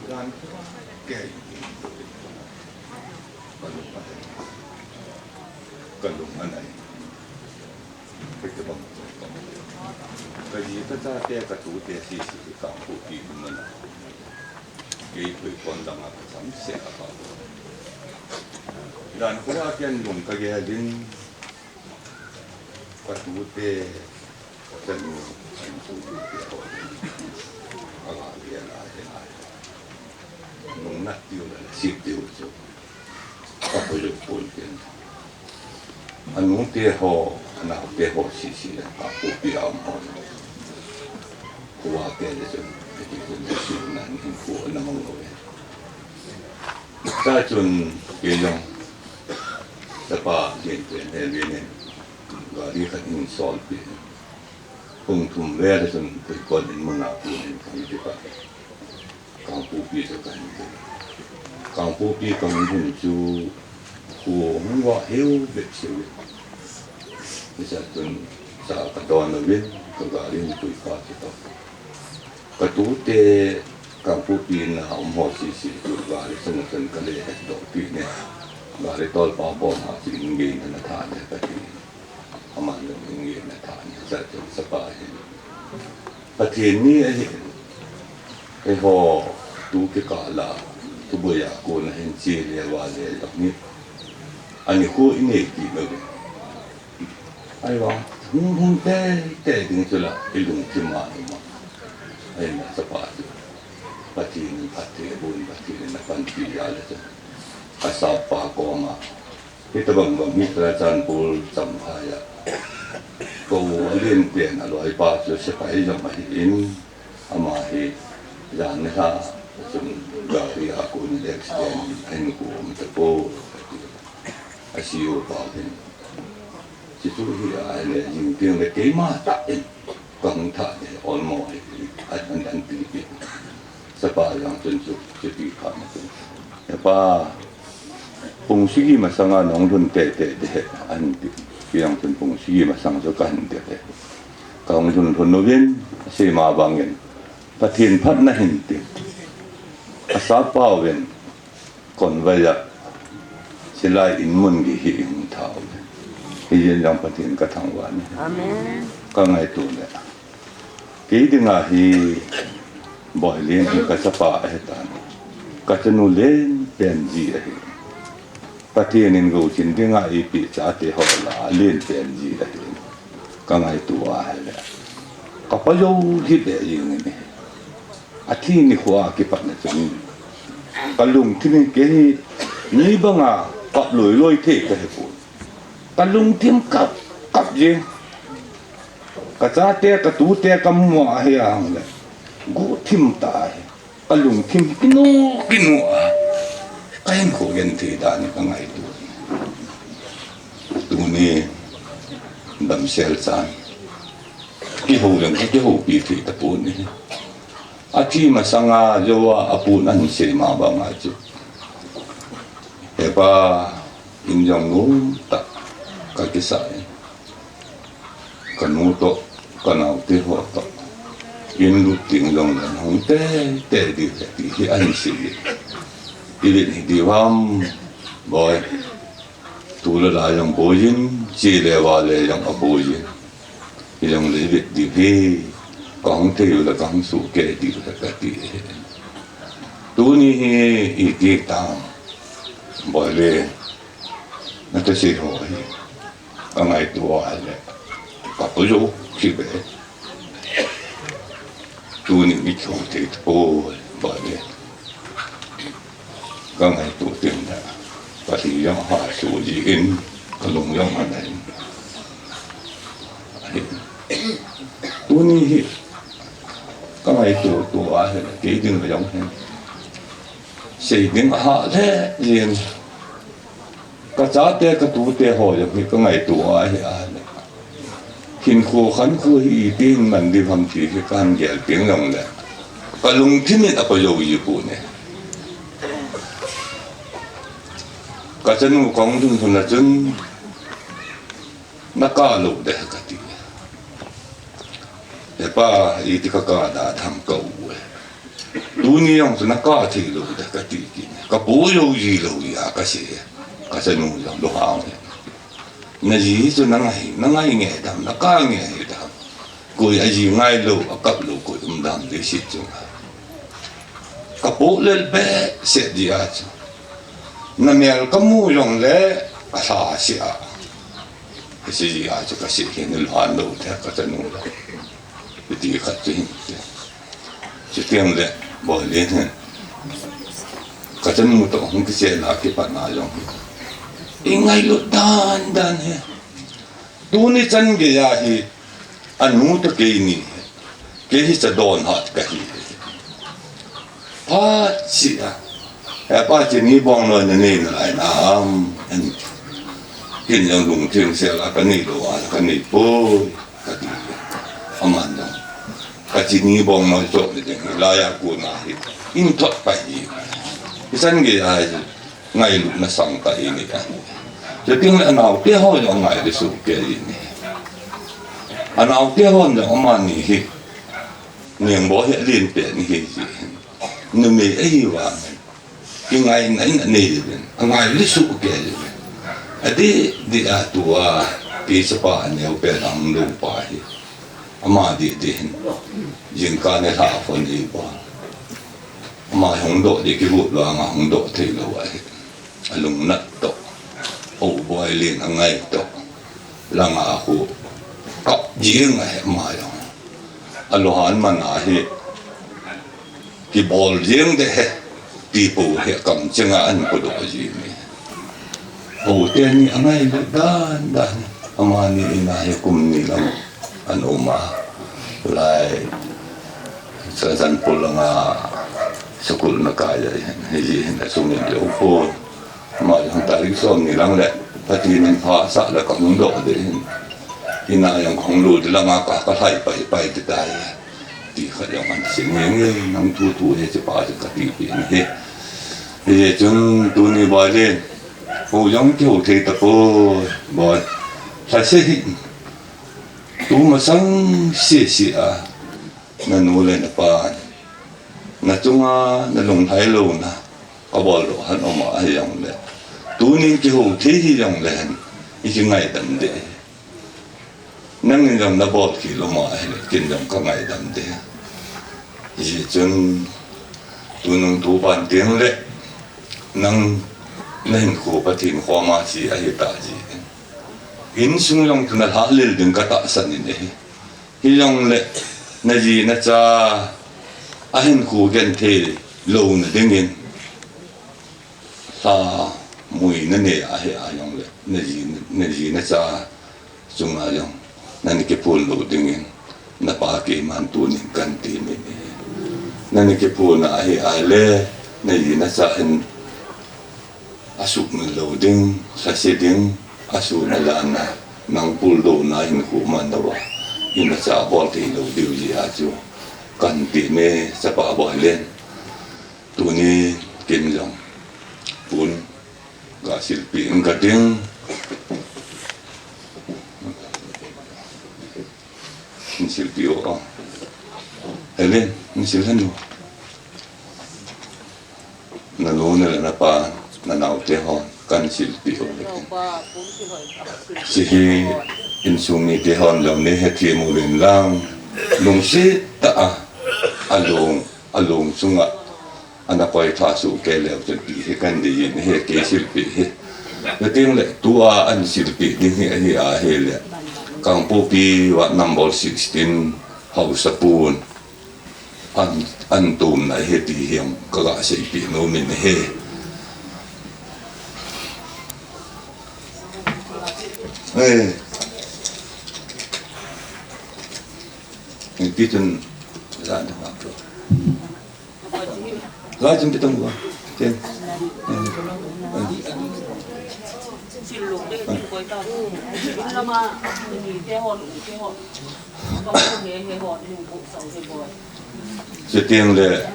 Dan gay kalung anay pagkabang kaya ta te ka tu te si ka pu ki man gay pui pondang at samse ka dan kula kyan lung kaya din ka tu te kan nung nát tiêu là xịt tiêu rồi, các cái lực bồi tiền, anh muốn tiêu họ, anh nào tiêu họ xịt là các cụ biểu họ, qua cái đấy rồi, cái chuyện xịt là những cụ nó mong rồi, ta chọn cái dòng, ta ba hiện tiền hay viên này, và đi khắc in sol tiền, cùng thùng ve là chọn cái con đến mông nào tiền cái gì vậy. Càng phổ biến cho cái này, càng phổ biến càng dùng chú của những người hiểu biết sự việc, bây giờ tuần sau cái đoàn nó biết cái cái liên tuổi phá thì đó, cái tú tê càng phổ biến là ông họ xí tuổi phá thì xong rồi cái này hết đầu tiên này, và để tôi bảo bọn họ chỉ nghĩ là thà này cái gì, mà nó nghĩ là thà này, giờ tuần sắp tới, và thì ní ấy cái họ tu cái cả là tu bây giờ cô là hiện chỉ là vào để đọc nhất anh ấy cô ini gì nữa ai bảo không té tiếng cho là cái lùng chim mà ai mà sắp tới bắt thì bốn bắt thì là ban chỉ ra là chứ cái sao pa có mà cái tờ bằng mít ra chân bùn chấm hai à cô liên tiền là loại ba cho sẽ phải dùng mà in ama hi yang ha chúng dari aku ni accident anh của mình po ICU bảo thế chỉ tôi hi ai là những tiếng về cái mà tại căng thẳng để ổn mọi anh bị sắp yang chân chụp chỉ bị khám chứ ba bông sĩ mà sang anh ông luôn tệ anh bị yang chân bông sĩ mà sang cho cái tệ cái ông luôn thôn nội viên xem mà bằng nhânประเทศพัฒนาหินติอาสาเป้าเป็นคนวัยสิลายอินมุนกิหิงเท้าที่ยังยังประเทศกระทั่งวันก็ไงตัวเนี่ยกี่ดึงอาฮีบ่อยเลี้ยงก็สปาเหตุการณ์ก็จะนู่นเล่นเป็นจีอะไรประเทศนึงกูชินดึงอาฮีปีศาจที่เขาละเล่นเป็นจีอะไรก็ไงตัวอะไรก็พยายามที่จะอย่างนี้อาทิตย์นี้ขวากี่ปัจจุบันกลุงที่นี่เกี่ยนี่บ้างอ่ะกับลอยเทกให้พูดกลุงที่มันกับยังกระจาเตะกระตูเตะกำมัวเฮียงเลยกูทิมตายกลุงทิมกินัวใครเขาเห็นที่ด้านนี้ก็ไงตัวนี้ดำเซลซัน ki ho yang ki ho pi thi ta pu ni athi ma sanga jowa apu nan se ma ba ma chu e ba in jong nu ta ka ki sa ka nu to ka na ti ho to in lu ting long na hong te di hi an si di di wam boy tu la yang boyin chi le wa le yang aboyin yang le di hi kong te yu la kong su ke di la ka ti tu ni hi ki ta boy le na te si ho hi angai tu wa le ka pu yo ki be tu ni mi chong te po boy le ka ngai tu tin da pa ti yang ha su ji in ka long yang ma nai tu ni hi ka ngai tu a he ke ding ba yong he sei ding ha le yin ka cha te ka tu te ho ya ka ngai tu a he a le hin khu khan khu hi tin man di pham chi ke kan gel tiếng long le ka lung thi ni a pa yo yi pu ne ka chen mu kong dung thun na chen na ka lu de ka ti e pa i ti ka da tham ko tu ni yong na ka thi lu de ka ti ki ka pu yo yi lu ya ka se ka chen mu yong lo ha na ji su na ngai nge dam na ka nge dam ko ya ji ngai lu a kap lu ko dam de si chu ka pu le be se di a chu na mel kamu yong le ka sa sia ke si ji a chu ka si ke ni han lo ta ka ta nu la ti ka ti chi tiang le bo le ne ka ta nu to hong ke se la ke pa na yong ingai lo dan he tu ni chan ge ya hi anu to ke ni ke hi cha don hat ka hi pa chi a pa chi ni bong lo ne lai na an kin yang lung thing se la ka ni lo a ka ni po ka ti aman da ka chi ni bong lo so de la ya ku na hi in thot pa hi san ge ya ngai lu na sang ta ini kan jadi anau dia ho yang ngai de su ke ini anau dia ho yang aman ni hi niang bo he lin pe ni hi ni me ai wa ki ngai nai na ni ngai li su ke adi di atua ti sapa ne o pe ang lu pa hi ama di jin ka ne ha fo ni ba mà hồng độ thì cái vụ là mà hồng độ thì là vậy lùng nát độ ổ bòi liền hàng ngày độ là ngã khu cọp giếng ngày mà rồi alohan mà nãy thì cái bò giếng đấy đi bộ hệ cầm chân ăn của độ gì này ổ tên như hàng ngày đan ama ni ina hệ cùng ni làm ăn ôm mà lại sẽ dần phụ là ngã sekolah nak kaya, jadi nak sumber dia upon, macam tarik som ni lang le, pasti ni bahasa le kong do de, ina yang kong do de lang apa hai pai de dai, di kaya man sini ni nang tu he cepat kati ni he, jung tu ni boleh, yang kau thấy tập boleh, saya sih, tu masang sia na nulen apa. Na chunga na lung thai lo na ka bol lo han oma ai yang le tu ni ki ho thi hi yang le i ki ngai dan de nang ni yang na bol ki lo ma ai le kin yang ka ngai dan de i chun tu nung tu ban tiang le nang nen ko pa tin kho ma chi ai ta ji in sung long tu na ha le ding ka ta san ni hi yang le na ji na cha ahin khu gen the lo na dingin sa mui na ne a he a yong le na ji na cha chung a yong na ni ke pul lo dingin na pa ke man tu ni kan ti ni na ni ke pul na a he a le na ji na cha in asuk ni lo ding sa se ding asu na la na nang pul lo na hin khu man da wa in cha bol ti lo diu ji a chu kan ti me sa pa boy len tu ni kim jong pun ga sil pi ga ding sil pi o Helen sil han lu na lo na pa na nau te hon kan sil pi o si hi in sung ni te hon lam ne he thi mu len lang lung si ta alung sunga ana koi tha su ke le chen pi he kan di ne he ke sil pi he na ting le tua an sil pi ding he a he le kang po pi wa number 16 house sapun an tum na he ti hiam ka ga sei pi no min he Ini pitun zan de mak tu. Lajim pitun gua. Ten. Siluk deh koi tahu. Ini nama ini tehon. Kalau ni hehon ni buat sauce boy. Setiang le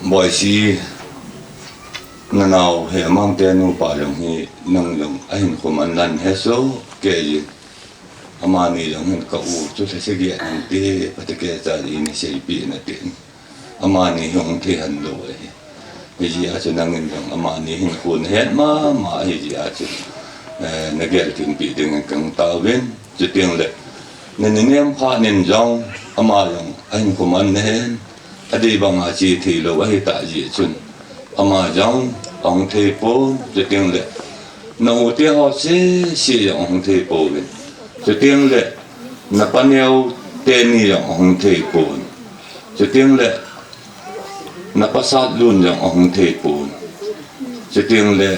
boy si nanau he mang te nu pa long hi nang long ahin ko man lan he so ke yi amani long hin ka u chu se ge an te patike ta ni se pi na tin amani hong te han lo e ji a chu nang long amani hin kun het ma hi ji a chu na ge tin pi ding kang ta wen chu tiang le nên nem pha nên jong ama long ahin ko man hen adi bang a chi thi lo hi ta ji chun ama jong ông thầy bố cho tiếng lệ nấu tiếng họ sẽ sử dụng ông thầy bố bên cho tiếng lệ là bao nhiêu tên gì ông thầy bố cho tiếng lệ là bao sát luôn giống ông thầy bố cho tiếng lệ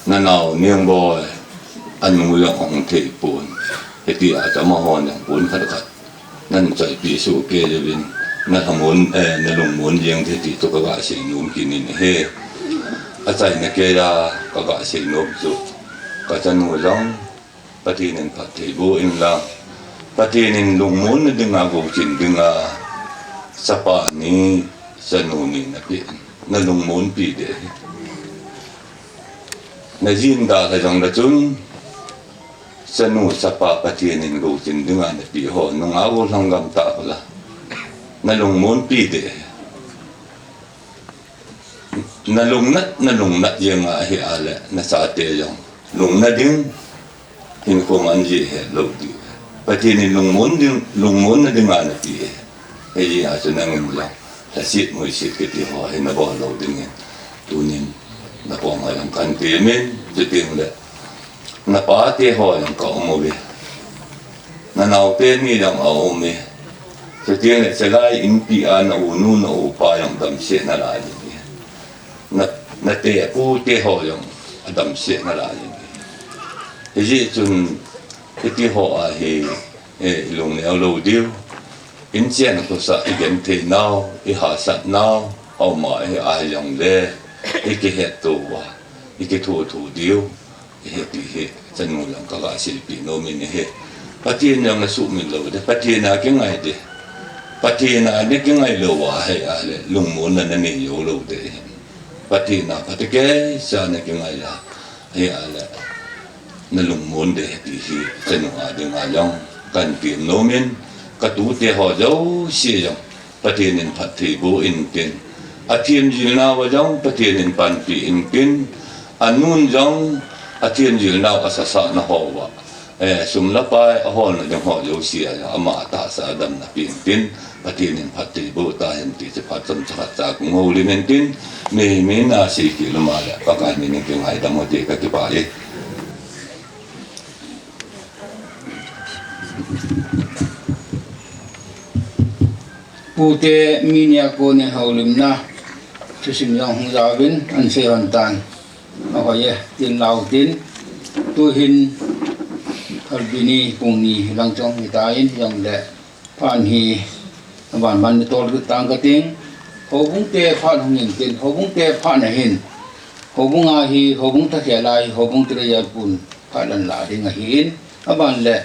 là nào niềm bò anh mua giống ông thầy bố thì ở trong mà hòn giống bún khát khát nên chạy bị số kia cho bên na hamun na lung mun yang the ti to ka se num kinin he a chai na ke ya ka se num chu ka chan nu long pati nen phat thei bo in la pati nen lung mun na dinga go chin dinga sapa ni sanu ni na pi na lung mun pi de na jin da ka jong da chun sanu sapa pati nen go chin dinga na pi ho no nga go lang gam ta la na lung muốn pi de na lung nat yang a hi ale na sa te yang lung na ding in ko man ji he lo di pati ni lung muốn na ding ana pi e ji a chu nang ngam la ta sit mo sit ke ti ho he na bo lo ding tu nin na ko ma yang kan ti men je ting le na pa te ho yang ko mo be na nau te ni yang au me cho tiếng này sẽ lại in pi an u nu na u pa yang dam se na la ni na te pu te ho yang dam se na la ni ji chun cái ti ho a he long ne lo diu in chen ko sa igen te nao I ha sat nao au ma he a yang le cái het to wa cái thu diu he ti he chen mu yang ka ga si pi no min he patien yang na su min lo de patien na ke ngai de patina ni ke ngai lo wa he a le lung mun na ni yo lo de patina patike sa na ke ngai la he a le na lung mun de ti hi chen wa de ma long kan ti no min ka tu te ho zo si yong patinin phat thi bu in tin a thien jil na wa jong patinin pan pi in pin anun jong a thien jil na a sa sa na ho wa sum la pai a hon na ho yo si ama ta sa dam na pin tin patinin phat thi bu ta hen ti se phat sam cha cha ku ngo li nen tin me na si ki lo ma la pa ka ni ni ke ngai da mo te ka ki pa e pute minia ko ni haulim na chusim yang hung zawin an se han tan a ho ye tin lau tin tu hin albini pungni lang chong hi ta in yang le phan hi ban ban tol ku tang ka ting ho bung te phan hung yin tin ho bung te phan na hin ho bung a hi ho bung ta khe lai ho bung tre ya pun phan lan la ding a hin aban le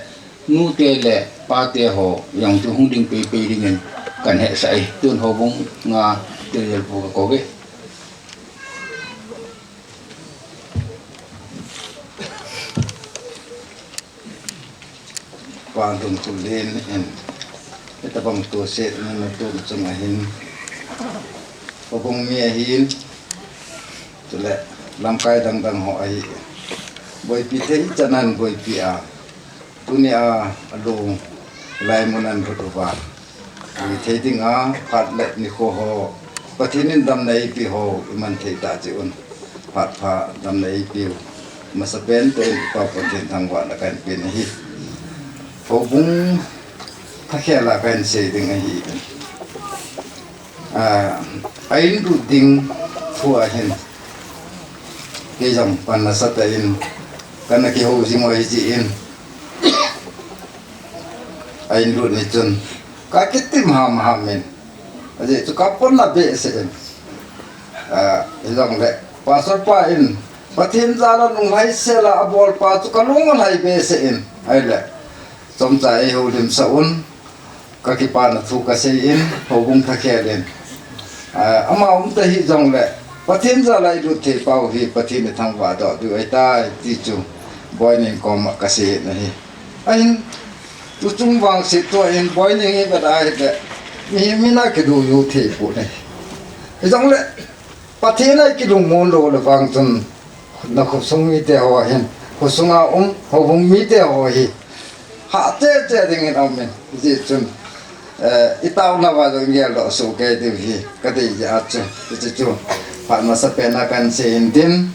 nu te le pa te ho yang tu hung ding pe ding kan he sai tun ho bung nga te le pu ko ge pa dum tu len en eta bang tu se na tu chung a hin ho bung mi a hin tu le lam kai dang dang ho ai boy pi te chanan boy pi a tunia alo lai munan ro ba ni the ding a phat le ni kho ho pathinin dam nei pi ho iman the ta chi un phat pha dam nei pi masapen te pa pathin thang wa la kan pin hi ho bung tha khela kan se ding hi ain ru ding thua hen ke jam pan na sa ta in kana ki ho jing oi ji in ain ru ni chun ka kitim ha men aje chu ka pon na be se jong le pa so pa in pathin za la nung hai se la abol pa chu ka lung lai be se in ai le som cha ai ho lim sa un ka ki pa na thu ka se in ho bung tha khe len ama ta hi jong le pathin za lai ru the pau hi pathin thang wa do du ai ta ti chu boy ning kom ka se na hi ain tu chung wang se to in boy ning hi ba dai de mi na ke du yu the pu ne jong le pathin ai ki lu mon lo le wang chun na khu sung mi te ho hin khu sung a ho bung mi te ho hi ha te ding in amen ji chun itau na wa dong ye lo so ke ti hi ka ti ya chu ti chu pa ma sa pe na kan se in din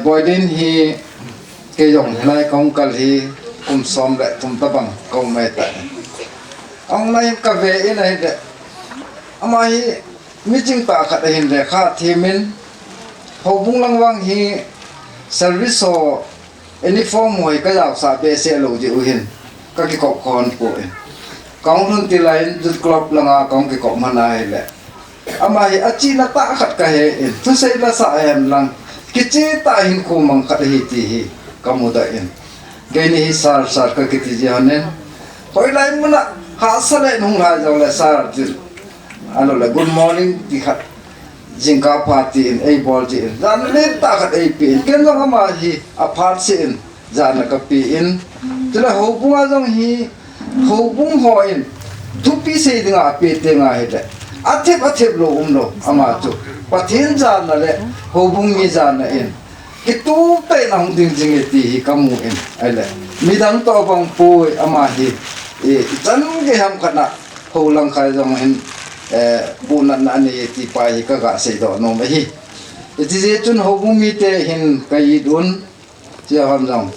boy din hi ke yong lai kong kal hi som le tum ta bang ko me ta ong nai ka ve in ai de ama hi mi jing pa kha hin le kha thi min ho bung lang wang hi service so any form hoi ka yaw sa be se lo ji u hin ka ki ko kon pu kong hun ti lain jut klop langa kong ki ko manai le ama hi achi na ta khat ka he in tu sei la sa hem lang ki chi ta hin ko mang khat hi ti hi kamu da in ge ni hi sar ka ki ti ji hanen hoi lai muna ha sa le nung ha jaw le sar ti alo le good morning ti khat jingka party in a ball ji in dan le ta khat a pi in ken jong ma hi a phat si in jan ka pi in tla ho bunga jong hi ho bung ho in tu pi se dinga pe te nga he de athep lo lo ama chu pathin jan na le ho bung mi jan na in ki tu te nang ding jing e ti hi kamu in ai le mi dang to bang pu ama hi e chan ge ham khana ho lang khai jong in bu nan na ni ti pa hi ka ga se do no me hi ti je chun ho bung mi te hin kai dun chia ham jong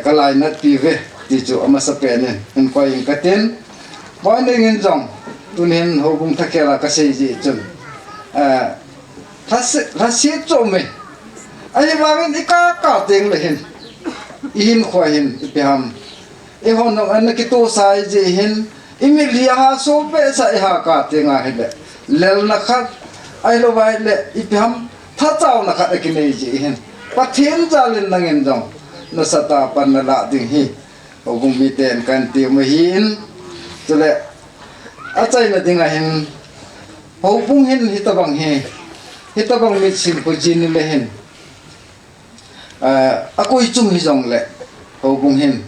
kalai na pi ve ti chu ama sa pe ne en ko in ka ten boy ne ngin jong tunin ho bung thakela ka sei ji chun thas si cho me ai wangin ka teng le hin in khwa hin pe ham e hon no an ki to sai je hin imilia ha so pe sa ha ka tenga hele lel na khat ai lo vai le i pe ham tha chau na khat ki nei ji hin pathin jalin nangin jong na sata pan na la ding hi ho bung mi ten kan ti ma hin chule a chai na dinga hin ho bung hin hitabang mi sim pu jin le hin akoi chung hi jong le ho bung hin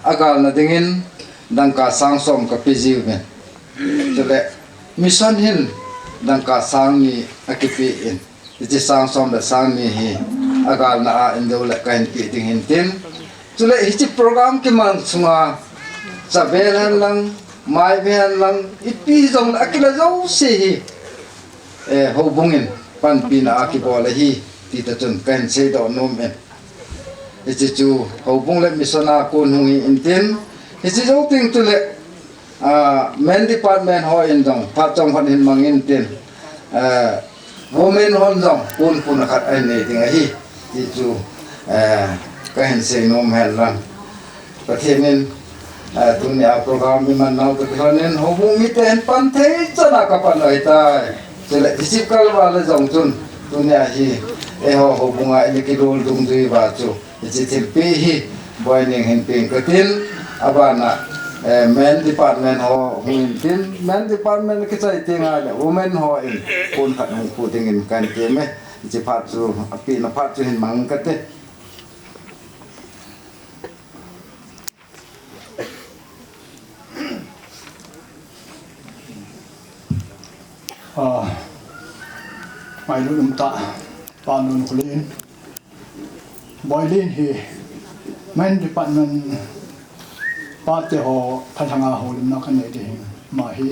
agal na dingin dang ka sang som ka pijiu me chule mission hin dang ka sang ni akipi in ti sang som da sang ni hi agal na a indo le ka hin pi ding hin tin chule hi chi program ki man sunga sa belan lang mai belan lang ipi jong akila zo si hi ho bungin pan pina akibole hi ti ta chun kan se do nom en ichi chu ho bung le misona ko nungi intin ichi zo ting tu le men department ho in dong pa chong han hin mangin tin women hon dong kun khat ai ne ting hi ti chu kan se nom hel lang pathemin dunia program mi man nau kehanen ho bung mi ten pan thei chana ka pan ai tai chele isip kal wala jong chun dunia hi e ho bunga ni ki dul dung dui ba chu chi thil pi hi boy ning hen ping katin abana men department ho hin tin men department ke chai tinga le women ho in kun khat hung pu ting in kan ke me chi phat chu api na phat chu hin mang ka te mai lu ta pa nun kulin boy lin hi men department pa te ho phathanga ho lim na kan ne de ma hi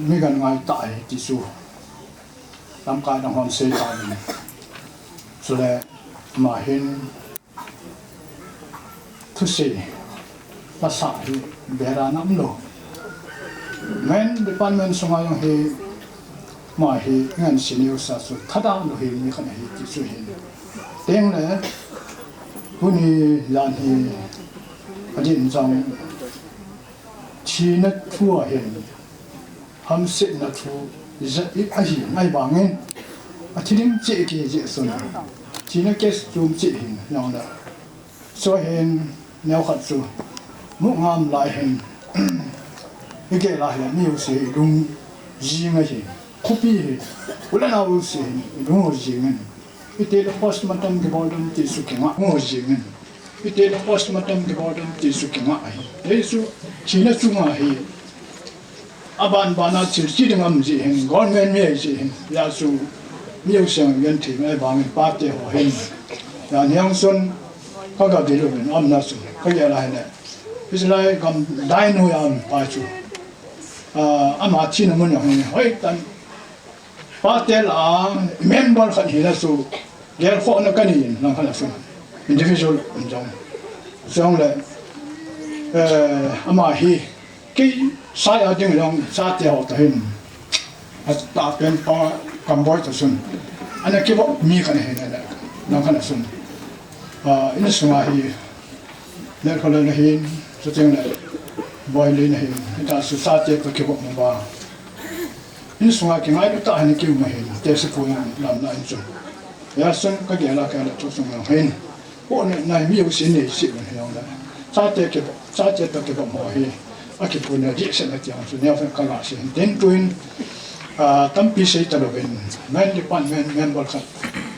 mi gan ngai tai ti su lam ka dang hom se ta ni so le ma hin thu se pa sa hi bera nam lo men department songa yong hi ma hi ngan senior sa su thada no hi ni kan hi ti su hi teng le huni lan hi adin jang chi na thua hin ham sit na thu za I a hi ngai ba ngen a thilim che ki je sun chi na kes tum chi hin yang da so hin neo khat su mu ngam lai hin 이게 라해 미우시 롱 지ing하시 코피 올라나우시 롱오지는 이때의 포스트마텀 기본은 뒤수경아 롱오지는 이때의 포스트마텀 기본은 뒤수경아 예수 지나 중아히 아반바나 질지링 암지 행 건면 미에지 야수 미우성 연팀의 방에 빠때 호행 야냥선 가가 되려면 암나수 그게 라해네 이슬라이 감 다이노야 빠주 아마 치는 문요 일단 파텔아 멤버 한이라서 ger phone cái nó là sao individual trong xong là ama hi cái sai ở trên lòng sa tiêu tới hình ta bên pa cầm bói tới xuân anh ấy cái bộ mi cái này là nó cái là xuân ini semua hi nên kalau là hin cho nên là bói lên hin ta sự sa tiêu tới cái bộ mà ba ini semua cái ngay ta hình kêu mà hin để sự phun làm lại xuân ya xuân cái gì là cái là cho xuân mà hin bộ này mi有心理性的样的，啥子都给我摸去，啊，给不呢，热身的这样子，你要分干哪些？等对，当比赛的那边，每一班每个看，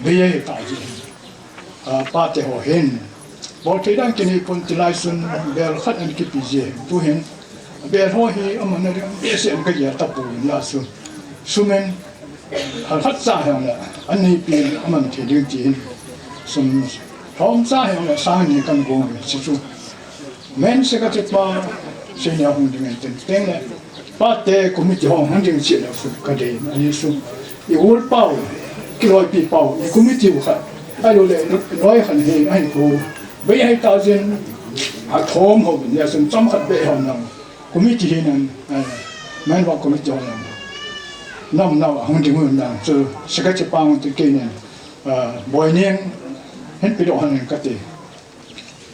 没有大事，把这好hen，我这样给你分起来算，别看人去比赛，都hen，别好去，我们那个比赛个也大不一样算，说明，很咋样的，安尼边我们提溜钱，算。hôm sau hôm sáng ni kan go si chu men se ka chpa se nya hung ding ten teng le pa te committee hong hung ding chi la fu ka de ni su I ul pau ki loi pi pau I committee u kha ai lo le loi khan he ai ko be hai ta jin a thom ho ya sun cham khat be hon nang committee he nan men wa committee hong nam hung ding un nang so se ka chpa hung te ke ne boy ning hết bị độ hành cái gì,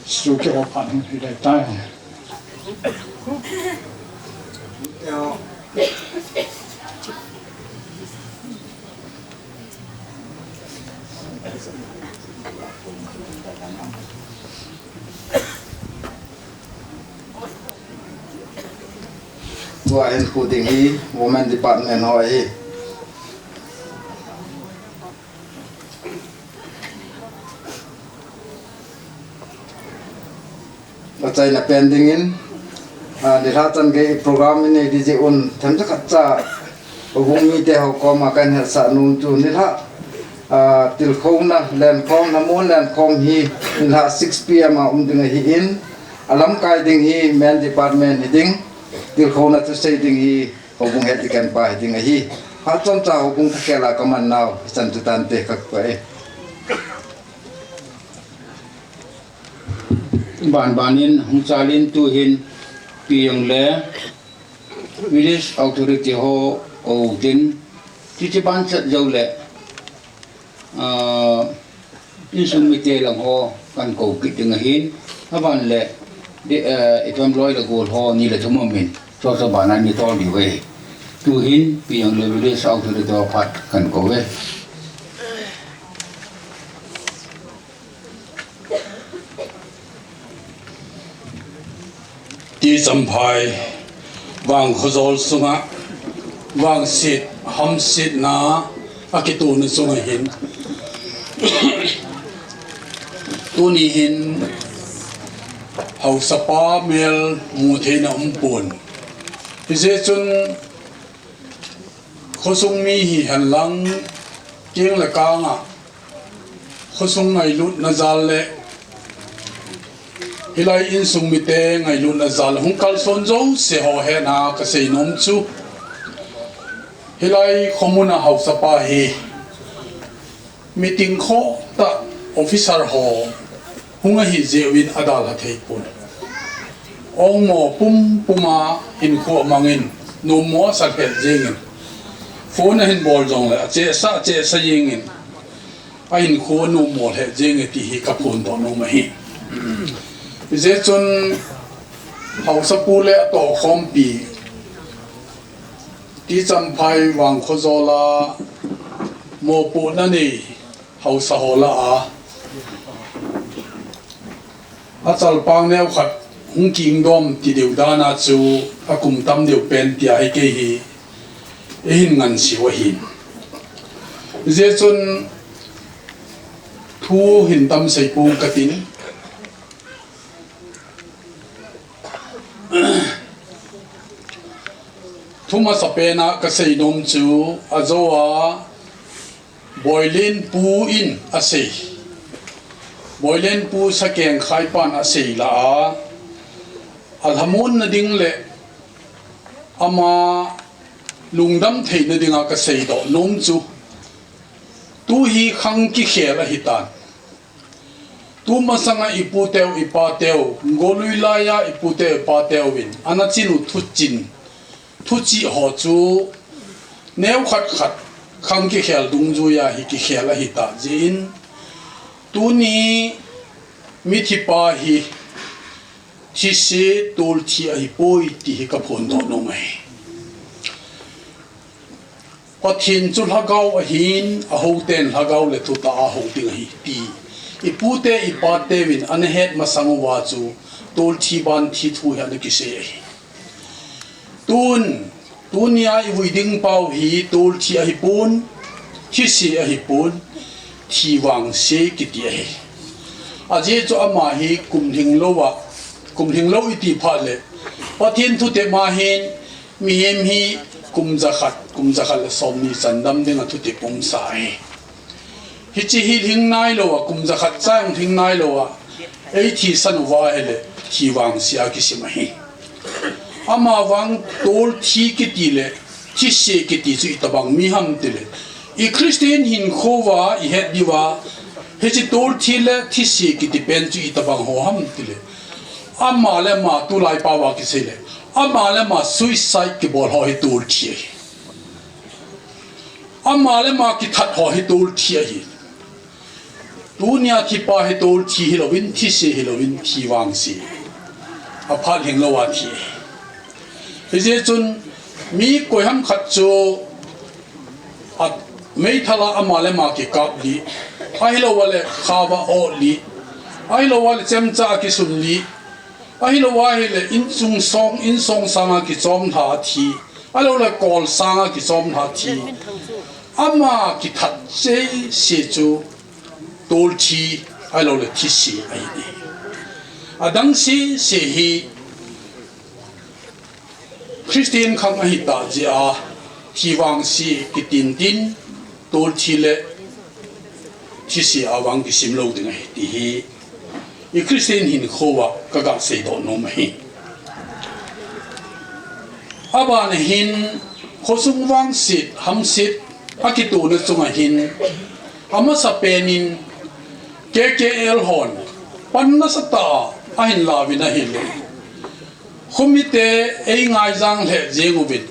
số cái họ phản thì đại tai. Và anh cụ tình hi, women department hỏi hi. Tại là pending in, để ra chân cái program này đi dễ ôn thấm chắc chặt vùng mi để học có mà cái hệ sản nung chu nên ha til không na lên không na muốn lên không hi nên ha 6 p.m. mà đừng hi in alam kai ding hi men department hi ding til không na tu say ding hi vùng hết đi kan pa ding hi ha chon cha vùng cái là cái man nào chân tu tan te các vậy banin hung chalin tu hin piang le village authority ho o din ti ban chat jo le in sum mi te lang ho kan ko ki ting hin haban le de etom loi le gol ho ni le thum min so so banan ni to di we tu hin piang le village authority ho phat kan ko we ti champhai wang khozol sunga wang sit ham sit na akitu na sunga hin tuni hin hau sapa mel mu the na umpun pise chun khosung mi hi han lang keng la ka nga khosung ngai lut na zal le hilai in sung mi te ngai lut na zal hung kal son zo se ho he na ka sei nom chu hilai khomuna hau sapa hi meeting kho ta officer ho hunga hi zewin adal ha thei pun ong mo puma in kho mangin no mo sa phet jengin phone hin bol jong la che sa yengin a in kho no mo he jeng ti hi ka phun do no ma hi je chun hau sa pu le to khom pi ti cham phai wang kho zola mo pu na ni hau sa hola a chal pang neu khat hung king dom ti deu dana chu a kum tam deu pen tia hi ke hi hin ngan si wa hin je chun thu hin tam sei pu katin thuma sapena ka sei nom chu azowa boilin pu in a sei boilen pu sa keng khai pan a sei la alhamun na ding le ama lungdam thei na dinga ka sei do nom chu tu hi khang ki khela hitan tu masanga ipu teu ipa teu ngolui la ya ipu te pa teu win anachinu thu chi ho chu neu khat khat khang ki khel dung ju ya hi ki khela hita jin tu ni mi thi pa hi thi se tol thi a hi poi ti hi ka phon do no mai pathin chu lagau a hin a ho ten lagau le thu ta a ho ting hi ti ipu te ipa te win an het ma sangu wa chu tol thi ban thi thu ya ne ki se hi tunia i huiding pau hi tol thi a hi pun thi se a hi pun thi wang se ki ti hi a je cho ama hi kum hing lo iti pha le pathin thu te ma hin mi hem hi kum zakhat le som ni sandam ding a thu te pum sai hi chi hi hing nai lo wa kum zakhat chang hing nai lo wa ei thi san wa hele thi wang sia ki si ma hi ama wang tol thi ki ti le thi se ki ti chu itabang mi ham te le i christian hin khowa i het diwa he chi tol thi le thi se ki ti pen chu itabang ho ham te le ama le ma tu lai pa wa ki se le ama le ma suicide ki bol ho hi tol thi ama le ma ki that ho hi tol thi hi dunia ki pa hi tol thi hi lo win thi se hi lo win thi wang si a phat hing lo wa thi he je chun mi koi ham khat chu at mei thala amale ma ki kap li ai lo wale khawa o li ai lo wale chem cha ki sun li ai lo wa hele in song sanga ki chom tha thi ai lo le kol sanga ki chom tha thi ama ki that che se chu tol thi ai lo le thi si ai ni adang si se hi Christian khang a hi ta ji a thi wang si ki tin tol thi le thi si a wang ki sim lo ding ai ti hi i Christian hin khowa ka ga se do no mai aban hin khosung wang sit ham sit akitu na chunga hin ama sa penin KKL hon panna sa ta a hin lawina hi le khumite ei ngai jang le jengubit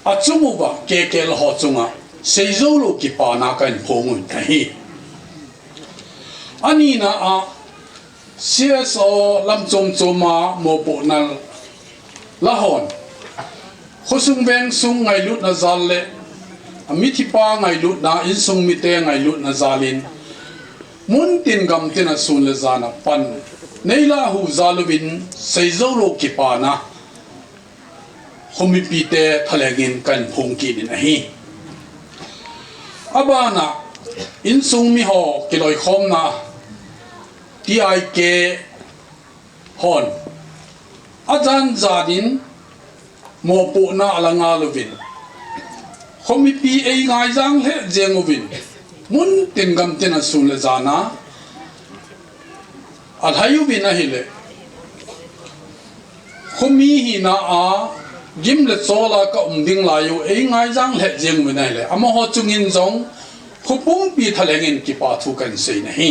achungu ba KKL ho chunga seizolo ki pa na kan phongun tahi ani na a CSO lam choma mo po na lahon khosung beng sung ngai lut na zal le amithi pa ngai lut na in sung mi te ngai lut na zalin mun tin gam tin a sun le zana pan nei la hu zalubin seizolo kipana homipite thalengin kan phongki din ahi abana insung mi ho kiloi khomna ti ai ke hon ajan zadin mo pu na alanga lovin homipi ei ngai jang he jengovin mun tin gam tin asul le jana alhayu bina hile homi hi na a gim le chola ka umding la yu ei ngai jang le jeng bina hile ama ho chungin jong khupum pi thalengin ki pa thu kan sei na hi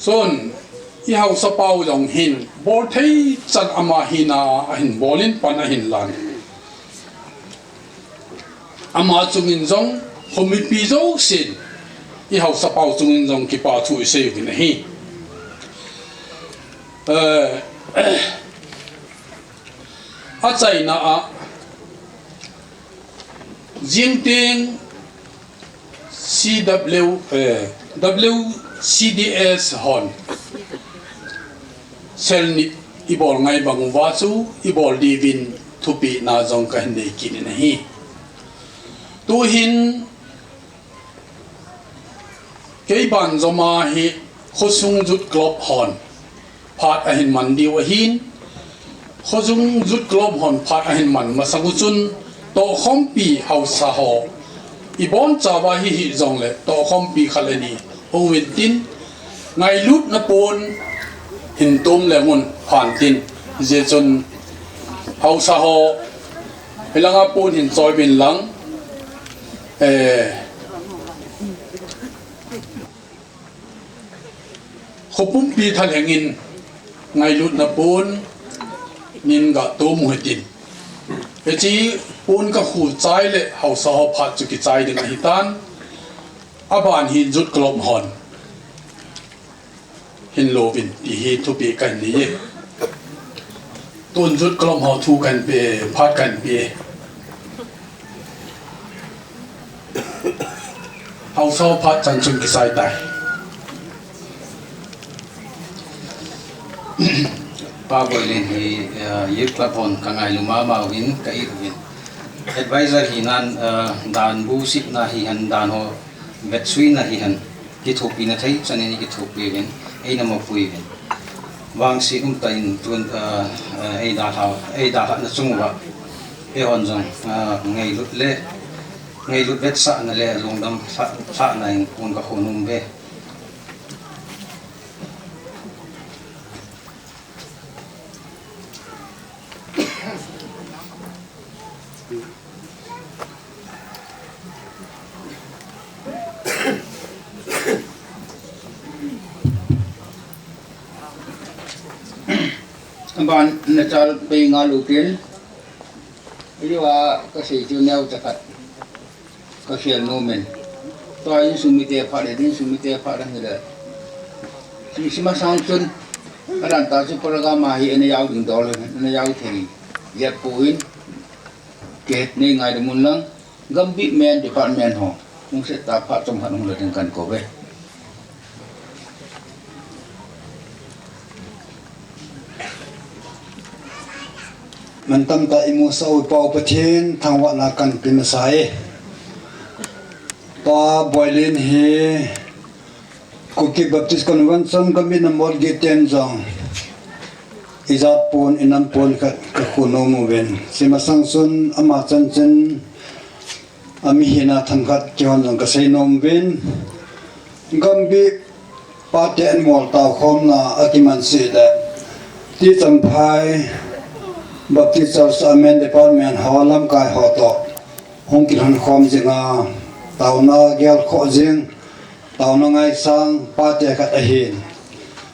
son i hau sa pau jong hin bol thei chan ama hi na hin bolin pan hin lan ama chungin jong homi pi zo sin i hau sa pau chungin jong ki pa thu sei kin hi a chai na a jingting WCDS hon selni ibol ngai bang wachu ibol divin thupi na jong ka hindi kin na hi tu hin kei ban zoma hi khosung jut klop hon phat a hin man diwa hin khosung jut klop hon phat a hin man masanguchun to khompi hausa ho ibon chawa hi jong le to khompi khaleni howin tin ngai lut na pon hin tom le ngun phan tin je chun hausa ho helanga pon hin choi bin lang khopum pi thalengin ngai lut na pon nin ga tom huitin echi pon ka khu chai le hausa ho phat chu ki chai ding hi tan aban hi jut klom hon hin lovin ti hi thu pi kan ni ye ton jut klom ho thu kan pe phat kan pe hausa ho phat chan chung ki sai tai pa bolin hi yip klapon kangai luma mawin kai ruin advisor hi nan dan bu sip na hi han dan ho vetsui na hi han ki thopi na thai chaneni ki thopi ven ei na mo pui ven wang si tain tun ei da na chungwa e hon jong ngai lut vet sa na le longdam sa na in kun ka khonum be ban na chal pe nga lutin iliwa kasi tu neu takat ka khial no men to ai sumite pha de din sumite pha dang de sima sang chun adan ta chu program ma hi ene yau ding dol ene yau thei yat puin ke ne ngai de mun lang gambi men department ho mung se ta pha chom hanung le kan ko beมันตั้งแต่อิมุสาวปาวประเทศทางวัดนากันเป็นสายต่อบอยลินเฮกุกิบัพติสคอนเวนชั่นก็มีน้ำมอลเกตเทนจงอิจัดปูนอินันปูนกับคุณโนมูเวนสิมาสังสุนอามาจันจันอามีหินาทังกัดเกี่ยวกับเกษตรนมเวนกัมบีปาเตนมอลตาคอมนาอากิมันสีเดที่จำพายบัพติสต์อาเมนเดปาร์เมนฮาลัมกายฮอตฮงกิลันคอมจิงาตาวนาเกลโคจิงตาวนาไงสังปาเตกัดอหิน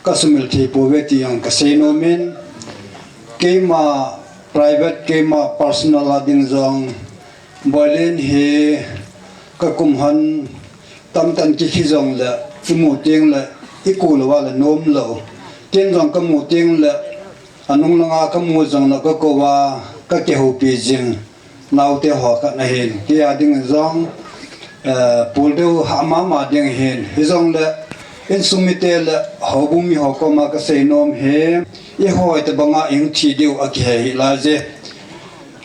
ก็สมิลทีปูเวติยังกษโนเมนเกมา private เกมา personal ดิงจงบอยเลนเฮก็กุมหันตั้มตันกิขิจงละอิมูเตียงละอิกูละว่าละโนมละเตียงจงก็มูเตียงละอันนุ่งลงอาก็มูจงแล้วก็กว่าก็เกี่ยวปีจิงนาวเตหอกันเห็นที่อาดิ้งจงปูเดียวหามาดิ่งเห็นฮิจงเลย in sumite le hobumi hokoma ka seinom he e hoi te banga ing thi diu akhe la je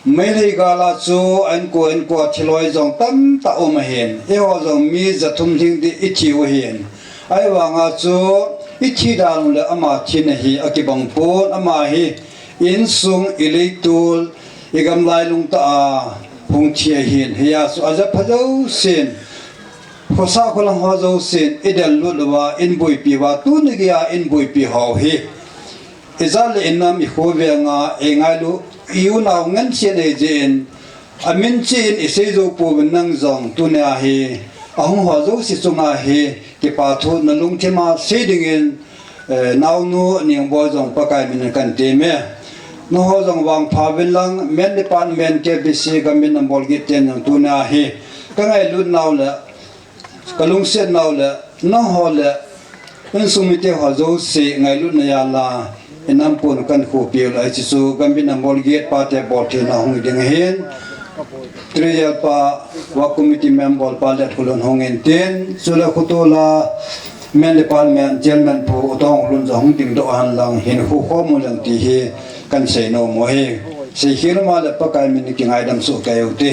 mai le gala chu an ko thiloi jong tam ta om hen e ho jong mi zathum ding di ichi wo hen ai wanga chu ichi dal le ama thin hi akibang pon ama hi in sung ileitul igam lai lung ta hung thia hin hiya su aja phajau sin khosa kholang ho zo sin idel lulwa in boi pi wa tu ni ya in boi pi ho hi izal innam i khovenga engailu iu naw ngan chen e jen amin chin isei zo pu nang zong tu ne a hi ahung ho zo si chunga hi ki pa tho na lung thema se dingin naw nu ning bo zong pakai min kan te me no ho jong wang pha bin lang men department ke bc gamin nam bol gi ten tu na hi ka ngai lu naw la kalung se naw la no ho la en sumite ho zo se ngai lu na ya la enam pun kan khu pi la chi su gamin nam bol gi pa te bol the na hung ding hen triya pa wa committee member pa le khulon hong en ten sula khutola men department chairman pu otong lun jong ting do han lang hin khu kho mu lang ti hi kan sei no mo he sei hir ma la pakai min ki ngai dam su ka yu te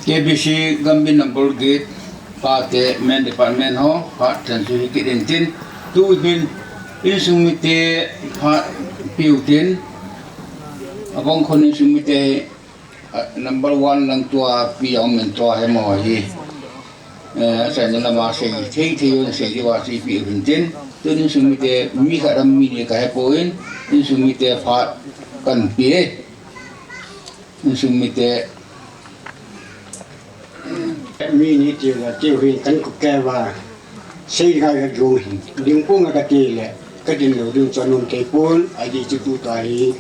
KBC Gambin number gate pate men department ho pat tan su ki den tin tu bin in sumite pa piutin abong khon in sumite number 1 lang tua pi ong men to he mo hi sa na ma se thei thei se di wa si pi tin tu in sumite mi ka ram mi ne ka he poin in sumite pa kan pi in sumite mi ni tiêu hin kan ku ke wa sei ga ga go hin ding pung ga ti le ka din lo ding cho non ke pon a ji chu tu ta hi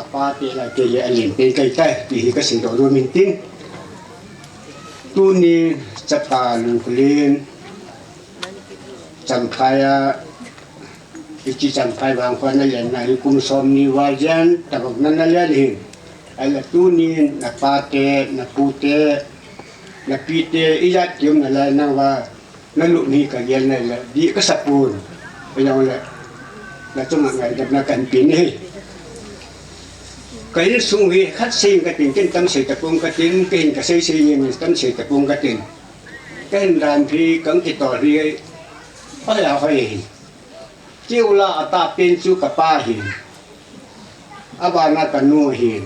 apa te la ke ye alin pe kai tai ti ka sin do ro min tin tu ni chapa lu kulin cham khaya ichi cham khai wang kwan na len na kum som ni wa jan ta bok nan na le hin ala tu ni na pa te na pu te na pite iyat yung na na wa nalu ni ka gel na la di ka sapun ayaw la na chung ngai dab na kan pin hi kai sung hi khat sing ka tin ken tam se ta pung ka tin ken ka sei sei ni tam se ta pung ka tin ken ran phi kang ki to ri ai ya hai chiu la ata pin chu ka pa hi abana ka nu hi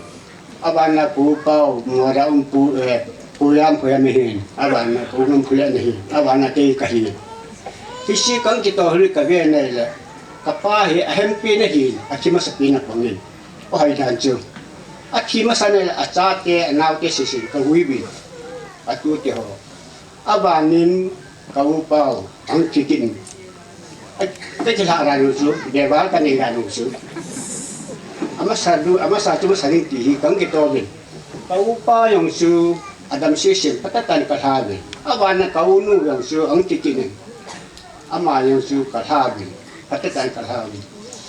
abana pu pau mo ra pu pulang pulang mihin, awan na pulang pulang mihin, awan na tei kahin. Isi kang kita huli kagen na ila, kapahi ahempi na hin, at himasapi na pangin. O hay nandiyo. At himasa na ila atsate, anaute sisin, kawibin, at kuti ho. Awanin, kawupaw, ang chikin. At katilaran uso, debal kanilan uso. Amasado masaling tihi, kang kitogin. Kawupaw yung su, Adam sisim patatan kalhabi awana kaunu yang su ang tikinin ama yang su kalhabi patatan kalhabi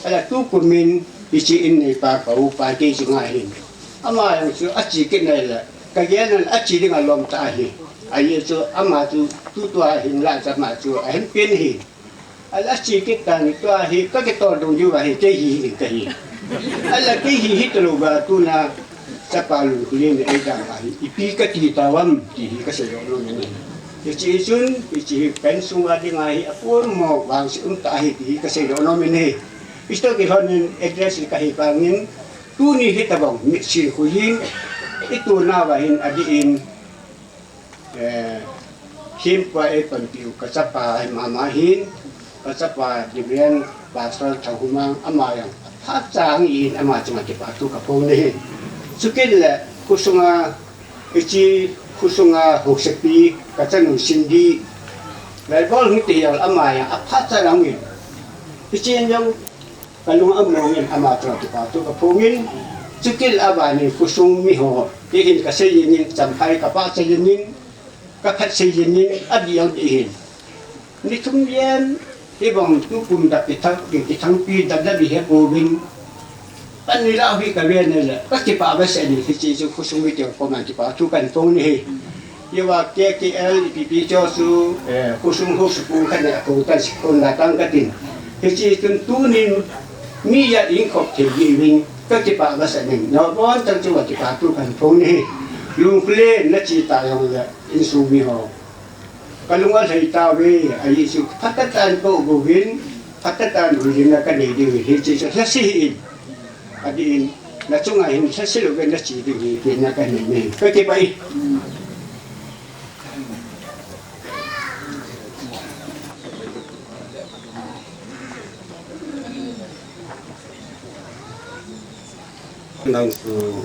ala tu kumin isiin ni pa kau pa ke sungahin ama yang su aci kinela kagianan aci dengan lom tahi aye su ama tu tuahin la sama su ahin pinhi ala aci kita ni tuahi ka kita dong juga hi tehi tehi ala tehi hitlu ba tuna Sapalu kulin ni edang ahi ipi ka ti tawam ti ka se lo ni ichi sun ichi pensung adi ngai apun mo bang si tahi ti ka se lo ni isto ki honin address ka hi pangin tu ni hitabang mi si kuyin itu na wahin adiin himpa e pantiu ka sapa mamahin ka sapa dibian pasal thahumang amayang hachang in ama chuma ki patu ka pon ni Sukil kusunga ichi kusunga hoksepi kacang sindi level ngiti yang amaya apa cara ngin ichi yang kalung amongin amatra tipatu kapungin sukil abani kusung miho dihin kasi yinin sampai kapa sayinin các khách xây dựng những áp dụng để hiện ni thung viên hy vọng tu cùng đặt cái thằng pi đặt ra bị hết vô bình anh ni là vì cái viên này là các chị bà sẽ đi thì chỉ dùng số người tiểu công an chị bà tu cần phong này nhưว่าKKL PP cho su kusung ho su ku kan ya ko ta ko na tang ka tin he chi tun tu ni mi ya in khop the yi wing ka ti pa ba sa ni no bon tang chu wa ti pa tu kan phong ni lu ple na chi ta yong ya in su mi ho ka lu wa thai ta we ai su phat ta tan ko go win phat ta tan ru yin na ka ni di he chi sa si in adin na chung ai hin sa si lu ga na chi di ni na ka ni ka ti pa nang su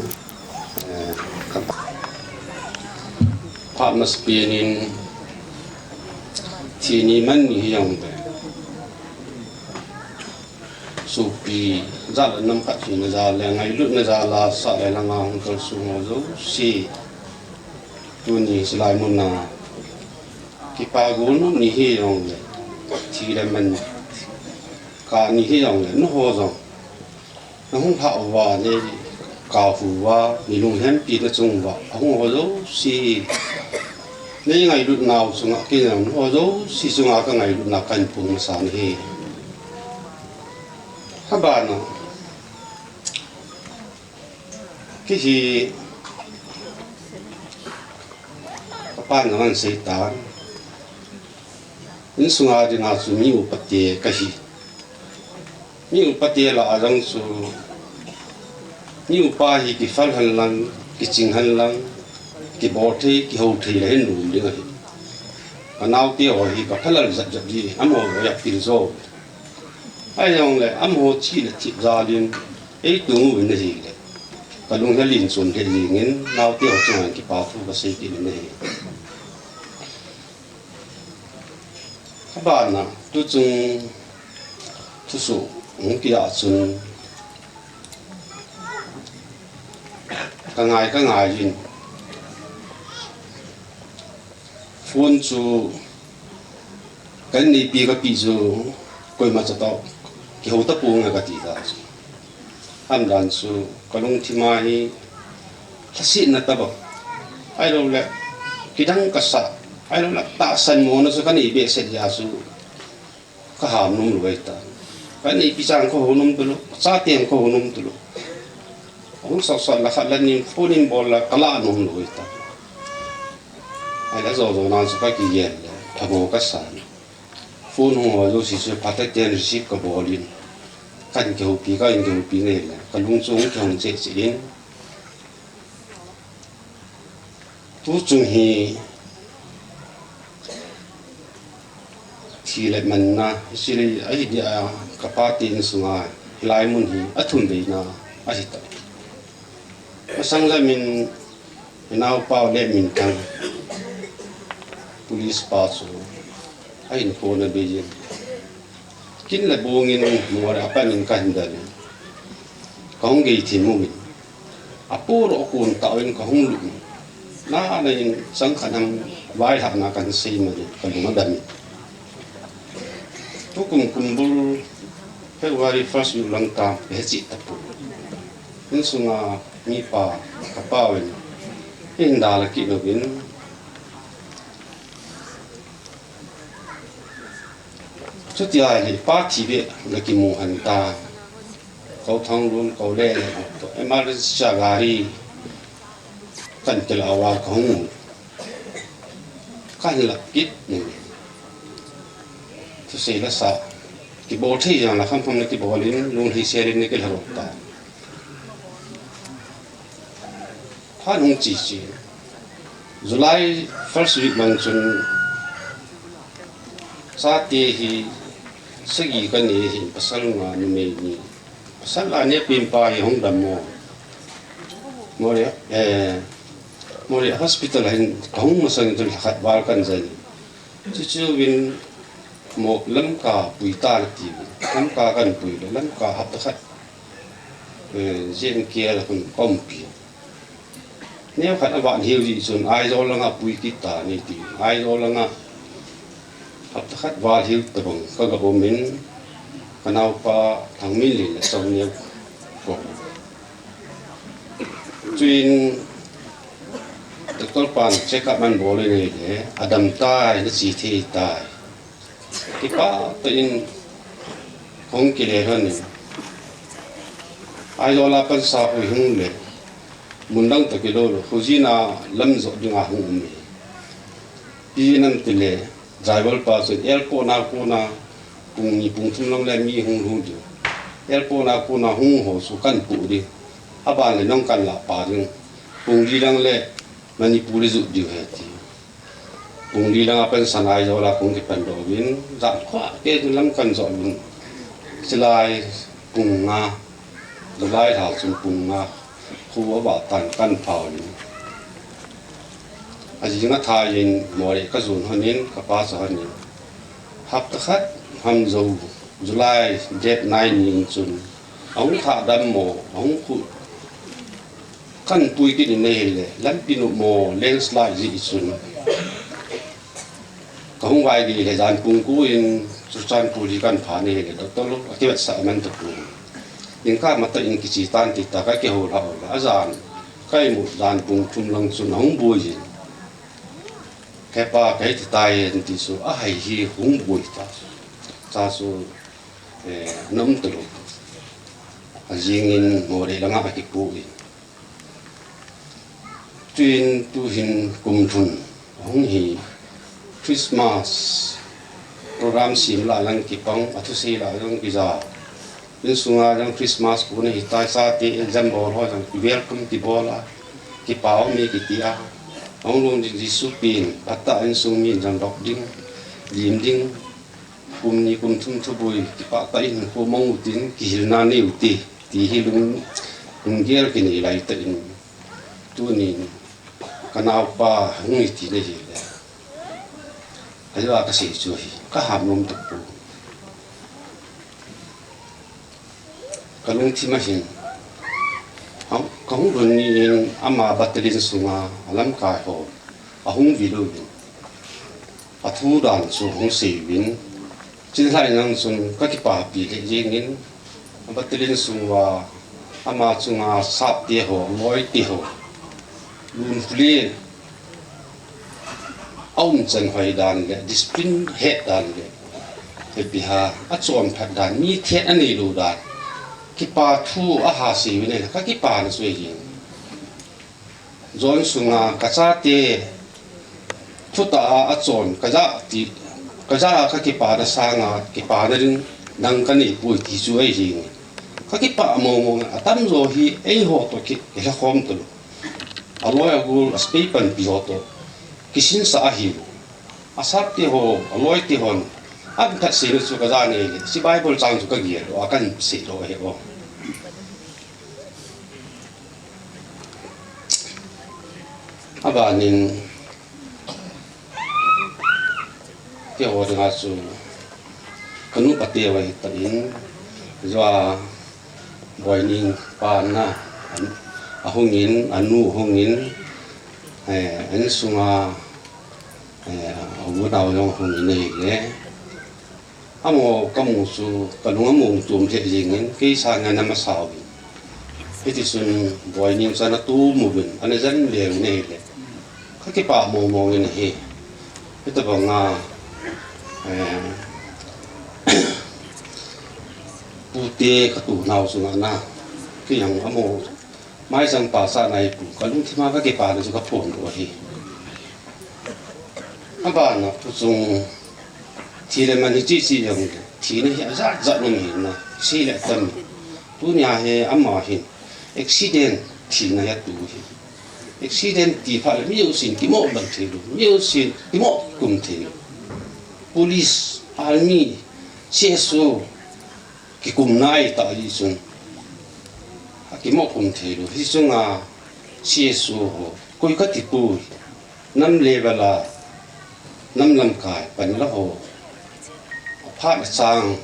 partners pinin tini man ni yang de su pi za la nam khat ni za le ngai lut na za la sa le la ngang ko su ngo zo si tu ni slai mun na ki pa gu no ni hi yang de ti le man ka ni hi yang le no ho zo nó không thạo và nên cào phủ và ni lùng hen pi nó chung và không có dấu si nên ngày lúc nào xuống ngã kia nào nó có dấu si xuống ngã các ngày lúc nào cần phun mà sáng thì các bạn nó cái gì các bạn nó ăn xây ta những xuống ngã thì nào xuống nhiều bát tiền cái gì nhiều bát tiền là rằng số nhiều ba thì cái phật hành lang cái chính hành lang cái bảo thế cái hậu thế là hết nổi đi rồi và nào tiêu thì có phải là giật giật gì ám hồ có nhập tiền rồi ai rằng là ám hồ chỉ là chịu ra liền ấy tưởng vấn đề gì đấy và luôn cái liền xuân thế gì nên nào tiêu cho cái bảo thủ và xây cái này các bạn nào tôi chung tôi số những cái áo xuân cái ngày gì phun chú cái này bị cái bị chú coi mà cho tao cái hậu tập buông cái gì đó anh làm chú cái lông thì mai cái gì nữa tao ai đâu lại cái đăng cái sa ai đâu lại ta sanh môn nó cái này bị sệt giá chú cái hàm nung rồi ta cái này bị sang có hồn nung tụi sa tiền có hồn nung tụi ông sắp sửa là khát lên niệm phun niệm bol là cả lạ nung rồi ta ai đã rồi nói số cái gì vậy thằng ngô cái sản phun hồ rồi chỉ phát tới tiền ship cái bol in cái kiểu pi cái kiểu pi này là cái lung chung trong chế chế tu chung hi thì lại mình na chỉ là ấy đi à cái party sung à lại muốn hi ở thùng đấy na ấy ta sang là mình nào bao để mình tăng police pass rồi ai phone là bây giờ kín là buông in mua ra apa mình cần đấy không gì thì mua mình apo rồi cuốn tạo in không lụm na này sang khả năng vài hạt na cần xây mà cần nó đầm tu cùng bul February 1st yung lang ta hesi tapu in sunga mi pa kapawin in dala ki no bin chút giờ thì ba chỉ biết là cái mù hành ta cầu thang luôn cầu lê em ăn chả gari cần cái là vào không cái là ít này tôi sẽ là sao cái bộ thi rằng là không phong cái bộ lên luôn thì xe lên cái là rộng ta phát không chỉ July first week mang chun sa thì segi kan ni pasal nga ni ni pasal ane pimpa yung damo mori hospital hin kong masang tul khat bal kan zani chu win mo lam ka puita ti lam ka kan pui lam ka hap khat jen kia la kun kompi nếu khát bạn hiểu gì xuân ai rồi là ngã bùi kít ta này thì ai rồi là ngã hấp khát vào hiểu tập bằng các cái bộ mình cái nào pa thằng mình liền là xong nhiều của chuyên tất cả pan check up man bole này để Adam tai nó chỉ thi tai cái pa tên không kể lệ hơn này ai rồi là pan sa hồi hung lệ muốn đăng tới cái đó rồi hồi gì na lâm dọn đi ngang hung mình đi nằm tới lệ giải bal pa rồi elpo na cùng nhị cùng thung long lên mi hung hung được elpo na hung hồ su căn phụ đi bạn lại nông căn là bà dương cùng đi đang lệ Manipuri giúp điều hết thì cùng đi đang upon sanai rồi là cùng cái phần đồ biến giảm khóa cái lắm cần dọn mình sẽ lại cùng nga rồi lại thảo chung cùng nga khu ở bảo tàng căn phào đi à chỉ ngắt thay in mọi cái dồn hơn nín cái ba số hơn nín hấp tất hết ham dầu July date 9 nhìn chung ông thả đâm mồ ông cụ căn bùi cái này là lắm pin mồ landslide gì xuân không vài gì là dàn cung cú in chuan bùi căn phá này là đó lúc cái vật sợ mình tập trung những cái mà tự in cái chỉ tan thì ta cái hồ hậu là dàn cái một dàn cung chung lăng xuân không bùi gì cái ba cái thì tai thì số ai hi không bùi ta số nấm từ riêng in mồ đây là ngã cái bùi tuyên tu hình cùng thun hong hi Christmas program sim la lang ki pang athu si la lang ki za in sunga lang Christmas ko ne hitai sa ti exam bol ho jang welcome ti bola ki pao mi ki tia hong lung di su pin ata in sung min jang dok ding lim ding kum ni kum thum thu bui ki pa ta in ko mong tin ki hil na ni uti ti hi lung gel ki ni lai ta in tu ni kanau pa hung ti ne hi le ai wa ka si chu hi ka ham nom tak pu ka lung thi ma hin hong kong run ni ama batlin sunga alam kai ho a hung vi lo bin a thu dan su hung si bin chin lai nang sun ka ki pa pi le jing in batlin sunga ama chunga sap ti ho moi ti ho luôn fli ông chân hoài đàn lệ discipline hết đàn lệ thì bị hà ắt chọn thật đàn mi thiết anh ấy đủ đàn cái pa thu à hà sĩ này là các cái pa nó suy gì rồi xuống à cái啥thì thu ta ắt chọn cái啥các cái pa nó sang à cái pa nó đừng năng cái này bùi thì suy gì các cái pa mong tâm rồi thì ấy họ tôi cái là không tôi aloi agul aspe pan pihoto kisin sa ahiu asap ti ho aloi ti hon ab khat sin su ka jani si bible chang su ka gi ro akan si ro he o abanin ti ho de su kanu pate wa tarin zwa boining pan na hongin anu hongin anh sunga ở đâu trong hongin này le amo kamu su kalunga mong tum the jingin ki sa nga na masaw iti sun boy nim sana tu mubin ana jan le ne le ka ki pa mo mo ne he ito ba nga puti ka tu naw su na ki yang amo mai sang pa sa nai pu ka lung thima ka ke pa na ka pon ro hi aba na pu sung thi le man chi chi yang thi ne ya za za no mi na si le tam tu nya he amma hi accident thi na ya tu hi accident ti pha le mi u sin ki mo ban thi lu mi u sin ki mo kum thi police army cso ki kum nai ta li sung cái mốc cũng thế rồi, ví dụ là xia số coi cái tiệp bùi năm level là năm năm cái bản là hồ phát sang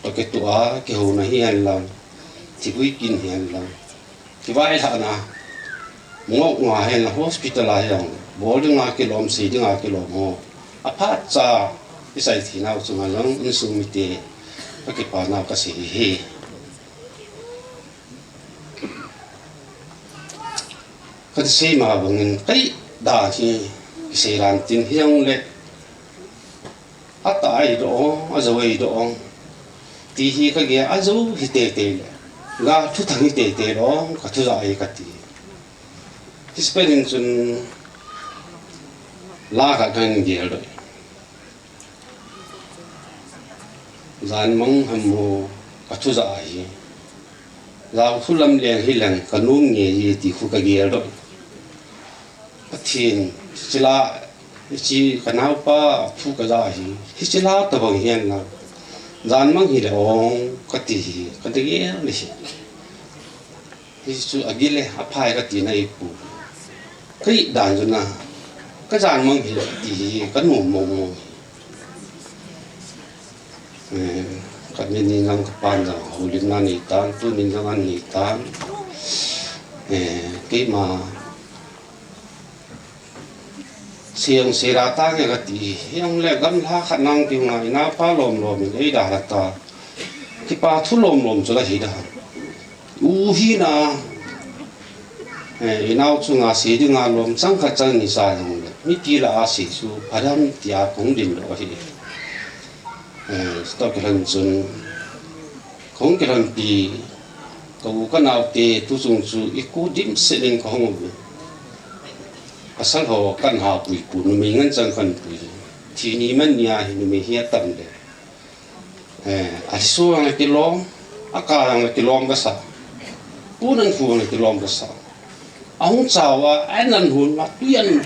rồi cái tuổi cái hồ này hiền lòng thì quý kinh hiền lòng thì vai thà na ngọc ngà hay là hospital là yang bol đi ngà cái lom xì đi ngà cái lom ho à phát cha cái sai thì nào chung là lăng in sung mi te cái pa nào cái gì he cái gì mà bằng cái đa thì cái gì làm tin hiang lệ à tại đó à rồi đó thì hi cái gì à rồi hi tê tê lệ gà thu thằng hi tê tê đó cả thu dài cái gì thì spending chun la cả cái gì rồi dàn mong hầm mồ cả thu dài lao thu lâm liền hi lần cả nung nhẹ gì thì khu cái gì rồi cái thiên chỉ là chỉ cái nào pa thu cái gì chỉ là tập bằng hiền là dàn mong hi là ông cái gì này thì chú agile áp hai cái gì này phụ cái đàn cho na cái dàn mong hi thì cái mồm mồm cái mình năng cái pan rằng hồi lên nan nhị tan tôi mình năng ăn nhị tan cái mà siang sera ta cái gì yang lẽ gam la khả năng tiếng này na pa lom mình ấy đã là ta cái pa thu lom cho là gì đó u hi na nào chung à sĩ đi ngà lom sang khát chân ni sai không mi ti là à sĩ su padam tia cũng định đó thì stop cái lần chun không cái lần pi cầu cái nào tê tu chung chu ít cú dim sẽ lên không asal ho kan ha pui pu nu mi ngan chang kan pui thi ni man nia hi nu mi hi tam de a su ang ki lom aka ang ki lom ka sa pu nan fu ang ki lom ka sa ang chawa anan hun ma tuyan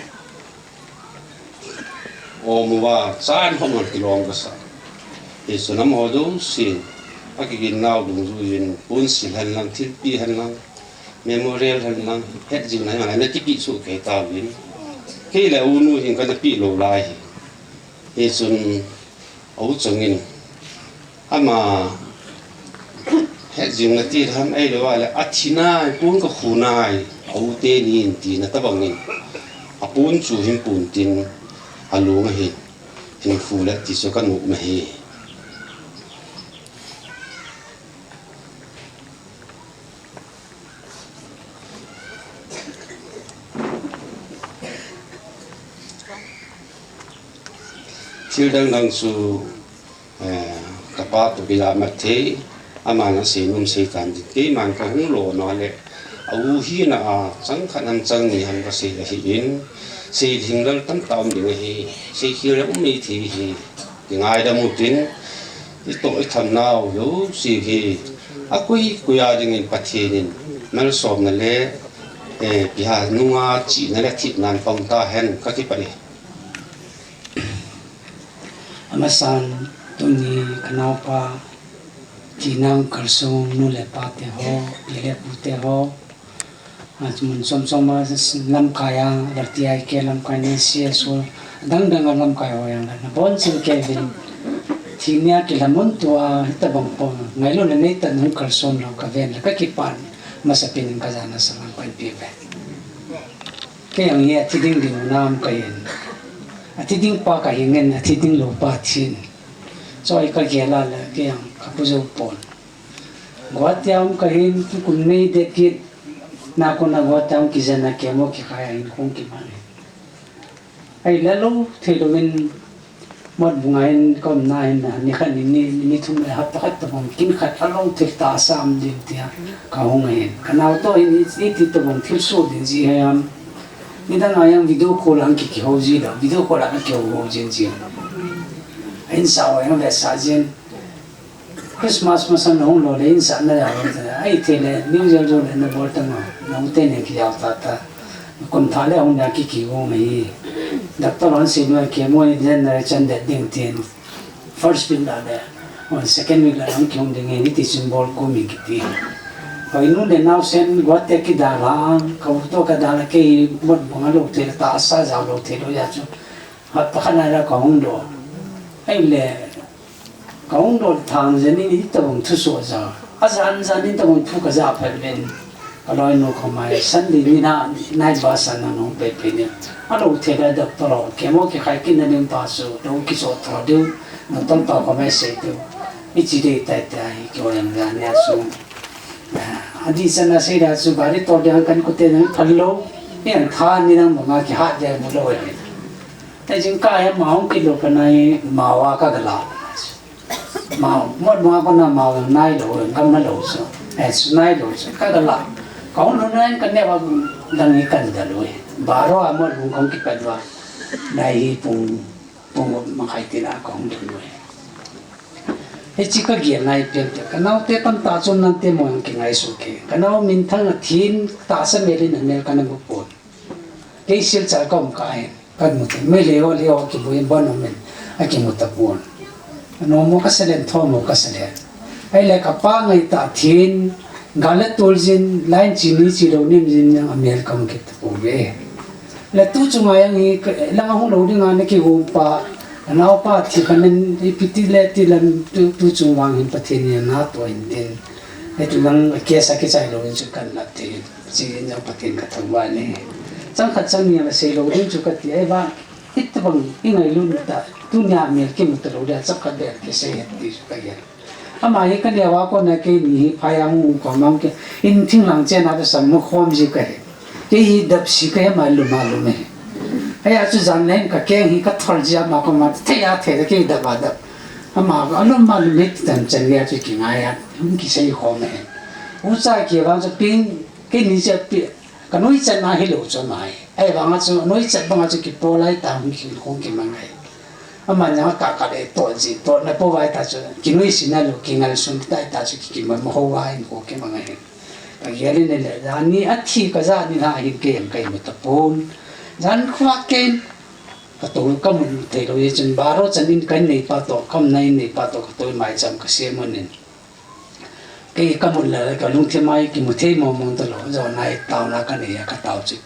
o mu wa san hom ang ki lom ka sa e so nam ho do sin a ki gin naw dung zu yin pun sil han lang thil pi han lang memorial han lang het jing na na ki pi su ke ta win khi là u nu hình cái pi lo lai he chun au chungin ama het jing na ti han ai lo wala athina pun ka khunai au te ni ti na ta bangin apun chu him pun tin alu nga hi hin fu la ti so kan mu ma hi chiêu đang đang su các bạn tụi bây giờ mặt thế ama nó sẽ nôm sẽ cản cái màn cái hung lộ nó lệ au hi na chẳng khả năng chẳng ni han có sẽ là hiện sẽ hình lên tấm tàu để hi sẽ khi là mi thì hi cái ngày đó một tin cái tội thầm nào yếu gì hi à quý à những cái thi nên nó sớm nó lệ bây giờ nung chỉ nó là thịt nan phong ta hen các cái bài amasan tuni kanapa tinang kalsong nu le pa te ho pile pu te ho mun som ma lam kaya larti ai ke lam kai ne sia so dang lam kai ho yang na bon sil ke vin thinia ke lamon to a ta bang po ngai lo ne ta nu kalsong lo ka ven ka ki pan masapin ka jana sa lam kai pi ve ke yang ye tiding din nam kai atiding pa ka hingen atiding lo pa thin so ai ka gela la ke yang ka puzo pon gwatiam ka hin kun nei de kit na ko na gwatiam ki jana ke mo ki kaya in kong ki mane ai la lo thelo men mod bungain kom na hin na ni khan ni thum le hat ta bom kin khat along thil ta sam din tia ka hongai kanaw to in ti to bom thil so din ji hayam ni dan ayang video call ang ki hoji da video call ang ki hoji ji in sa wa yang le sa jin Christmas masan hong lo le in sa na ya ai the le New Year jo le na bol ta ma na te ne ki ya ta ta kon tha le hong na ki ho mai doctor on se no ke mo ni den na chan de ding tin first week la le on second week la ang ki hong de ni ti symbol ko mi ki ti Kau inu de nau sen gua te ki dalang kau to ka dalang ke mot bunga lo te ta asa za lo te lo ya chu hat pa khana ra kaung do ai le kaung do thang je ni to bong thu so za azan za ni to bong thu ka za phal ben aloi no khomai san di mina nai ba san no pe pe ni alo the da da to kemo ke khai kin ne pa so do ki so tho de no ton pa khomai se de ichi de tai tai ki orang ga ne so adi sana se da su bari to de kan ko te ne phalo ni tha ni nang ma ki ha je mo lo ni tai jing ka ya ma ki lo ka nai ma wa ka ga la ma mo ma ko na ma nai lo kam na lo so es nai lo so ka ga la kau nunai kan ne ba dangi kan da lo baro amor bung kong ki padwa nai pung makai tina kong lo he chika gi nai pe te kanau te pan ta chon nan te mo ki ngai su ke kanau min thang thin ta sa me rin ne kan bu po ke sil cha kom kai kan mu te me le o ki bu bon no men a ki mu ta pon no mo ka selen tho mo ka selen ai le ka pa ngai ta thin galat tolzin line chini chilo nim jin yang amel kam ke to be la tu chunga yang hi la hu lo ding an ki hu pa na pa thi kanen ipiti le ti lan tu chungwang hin pathin ya na to in din e tu lang ke sa ke chai lo chu kan la te chi yang pathin ka thwa ne chang khat chang ni la sei lo ding chu ka ti ai ba hit bang ingai lu ta tu nya mel ke mut lo da chak ka de ke sei ti ka ya ama hi kan ya wa ko na ke ni phayang ko mang ke in thing lang chen na sam no khom ji ka ke hi dap si ka ma lu me ai a chu zan len ka ke hi ka thol ji ma ko ma the ya the ke da ba da ama a lo ma lu me tan chen ya chi ki nga ya ki sei khom me u sa ke wa chu pin ke ni se pi ka noi chen na hi lo chu mai ai wa nga chu noi chen ba nga chu ki po lai ta hung ki khong ki mang ai ama nya ka ka de to ji to na po vai ta chu ki noi sin na lo ki ngal sun ta ta chu ki ma mo ho wa in ko ke ma ngai ka yeli ne le da ni a thi ka za ni na hi ke kai mo ta pon jan khwa ken ka to ka mun te lo ye chen ba ro chen in kan nei pa to kam nai nei pa to ka to mai cham ka se mon nin ke ka mun la ka lung the mai ki mu the mo mo to lo zo nai tao na ka ne ya ka tao chi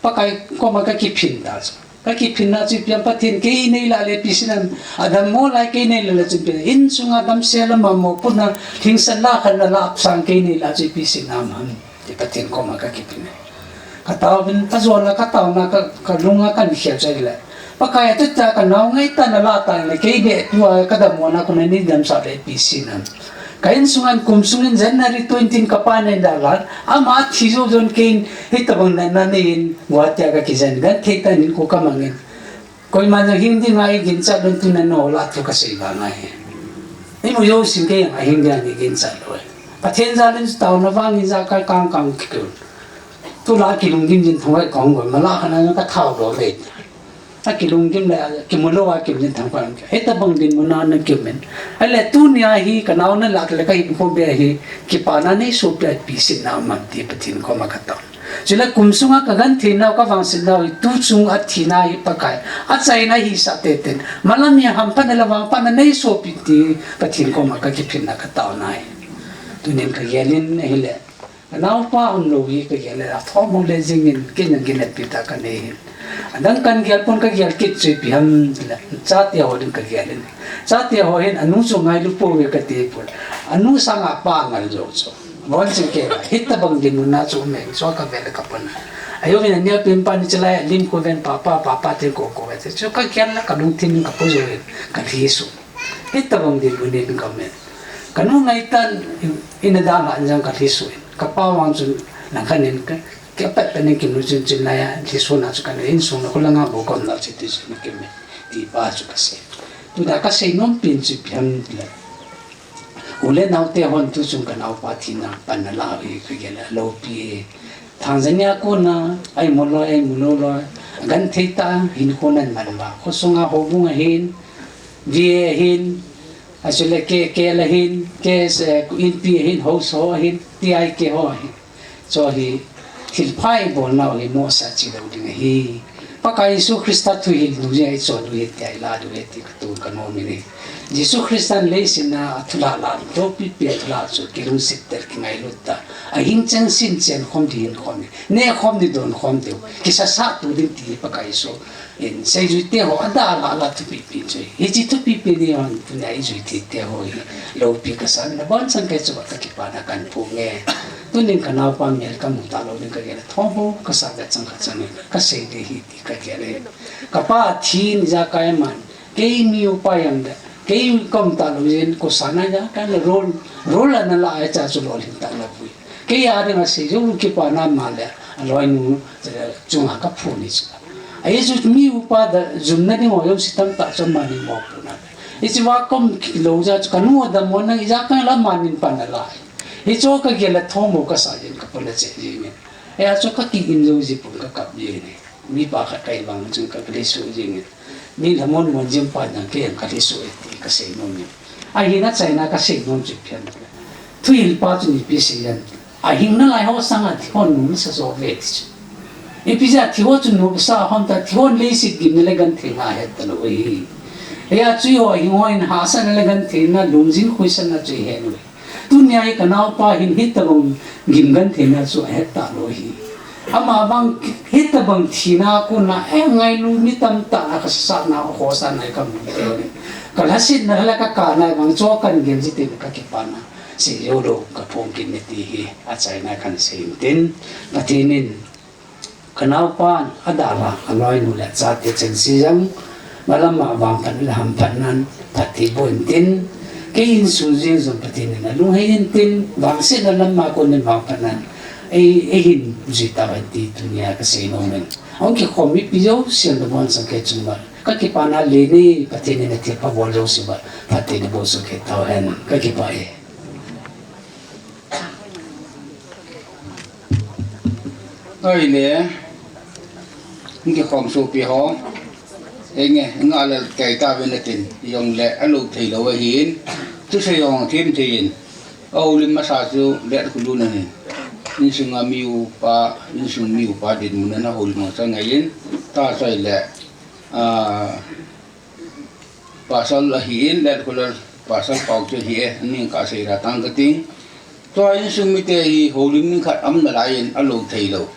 pa kai ko ma ka ki phin da ka ki phin na chi piam pathin ke nei la le pisinan adam mo lai ke nei la chi piam in sunga dam se la ma mo puna thing san la khan la sang ke nei la chi pisin na man ti pathin ko ma ka ki phin ka taw bin ta zo la ka taw na ka lunga kan khia chai la pa kai ta ta ka naw ngai ta na la ta le ke be tu ka da mo na ko ni dam sa le pisinan kain sungan kum sungin January 20 kapanen dalan ama thizo jon kein hitabang na nin watia ka kisan gan theta nin ko kamangin koi man hindi ngai ginsa don tu na no la tu ka sei ba ngai ni mo yo sin ke ngai hindi ani ginsa lo pathen jalin taw na wang in za ka kang kang ki tu la ki lung din jin thoi kong go mala khana ka thau do le ta ki lung kim la ki mo lo wa ki jin thang pang heta bang din mo na na ki men ale tu nya hi ka naw na la ka hi ko be hi ki pa na nei so pe pi sin na ma ti pathin ko ma ka ta jila kum sunga ka gan thi na ka wang sin na tu chung a thi na hi pa kai a chai na hi sa te ten malam ya ham pa na la wang pa na nei so pi ti pathin ko ma ka ki phin na ka ta na tu nen ka yelin hi le naw pa on lo hi ka yele a tho mo le jing in kin ngin le pi ta ka nei adang kan gyal pon ka gyal kit chui pi ham la chat ya hodin ka gyal ni chat ya ho hin anu so ngai lu po we ka te pon anu sanga pa ngal jo so bon sin ke hit ta bang din na so me so ka bel ka pon ayo min nya pin pa ni chala lim ko ven papa te ko we te so ka gyal la ka dung tin ka po jo ka thi su hit ta bang din ni ka me kanu ngai tan ina da ma anjang ka thi su ka pa wang chu na khanin ka ke pat pe ne ki nu chin chin la ya thi so na chu ka ne in so na ko la nga bo kon na chi ti ni ke me ti pa chu ka se tu da ka se nom pin chi pian la ule nau te hon tu chung ka nau pa thi na pan na la hi ke ge la lo pi Tanzania ko na ai mo lo gan theta hin ko nan man ba ko sunga ho bunga hin vie hin asule ke la hin ke se in pi hin ho so hin ti ai ke ho hin so hi til pai bol na hi mo sa chi lo ding hi pa kai su Krista thu hi lu je ai so lu he ti ai la du he ti tu ka no mi ni Jesu Kristan le sin na thula la do pi pe thula so ki ru sit ter ki ngai lu ta a hin chen sin chen khom di hin khom ne khom di don khom de ki sa tu din ti pa kai so in sei ju te ho ada la tu pi pi je hi ji tu pi pi ni on tu nai ju ti te ho lo pi ka san na bon san ke chu ta ki pa na kan pu nge tunin kanau pa mel ka muta lo din ka gele thobo ka sa da chang ka chani ka sei de hi ti ka gele ka pa thin ja kai man ke mi upayam da ke kom ta lo yin ko sana ja ka le rol na la ai cha su lo lin ta la pui ke ya de ma se ju ki pa na ma le aloi nu chung ha ka phu ni cha ai ju mi upa da zum na ni mo yo sitam ta cha ma ni mo pu na ichi wa kom lo ja ka nu da mo na ja ka la ma nin pa na la hi cho ka gela thomo ka sa yin ka pala che ji ni e a cho ka ki in zo ji pu ka kap ji ni mi pa ka kai bang chung ka le su ji ni ni la mon mon jim pa na ke ka le su ti ka sei no ni a hi na chai na ka sei no ji phen tu il pa chu ni pi se yan a hi na lai ho sang a thi hon nu sa zo ve ti e pi ja thi ho chu nu sa hon ta thi hon le si gi ne le gan thi na he ta lo e e a chu ho hi ho in ha sa ne le gan thi na lum jin khoi san na chi he no dunia hi kanau pa hin hitabang gimgan thena so heta lo hi ama bang hitabang thina ko na ngai lu ni tam ta ka sa na ho sa na ka mu ka lasit na hala ka na bang cho kan gem ji te ka ki pa na si yo do ka phong kin ni ti hi a chai na kan se tin na tinin kanau pa adara aloi nu la cha te chen si jang malama bang kan la ham pan nan thati bon tin cái in su riêng rồi cái tin này luôn hay in tin vàng sẽ là năm mà con nên vàng phần này ai in gì ta phải đi dunia cái gì nó mình ông cái không biết bây giờ xem được bao nhiêu cái chung mà các cái pana lê này cái tin này thì phải bao nhiêu sự mà cái tin này bao nhiêu cái tao hen cái bài ơi nè cái không số bị họ nghe ngã là cái ta bên tin dùng lệ alo thì lâu hiến tu sử dụng thêm tiền âu lim massage lệ cũng luôn này nhưng sung miu pa đến muốn nó hồi mà sang ngày yên ta sai lệ pasal hiến lệ cũng là pasal bảo cho hiến nhưng cả sai ra tăng cái tiếng tôi nhưng sung mi te hồi lim nhưng khát ấm là lại alo thì lâu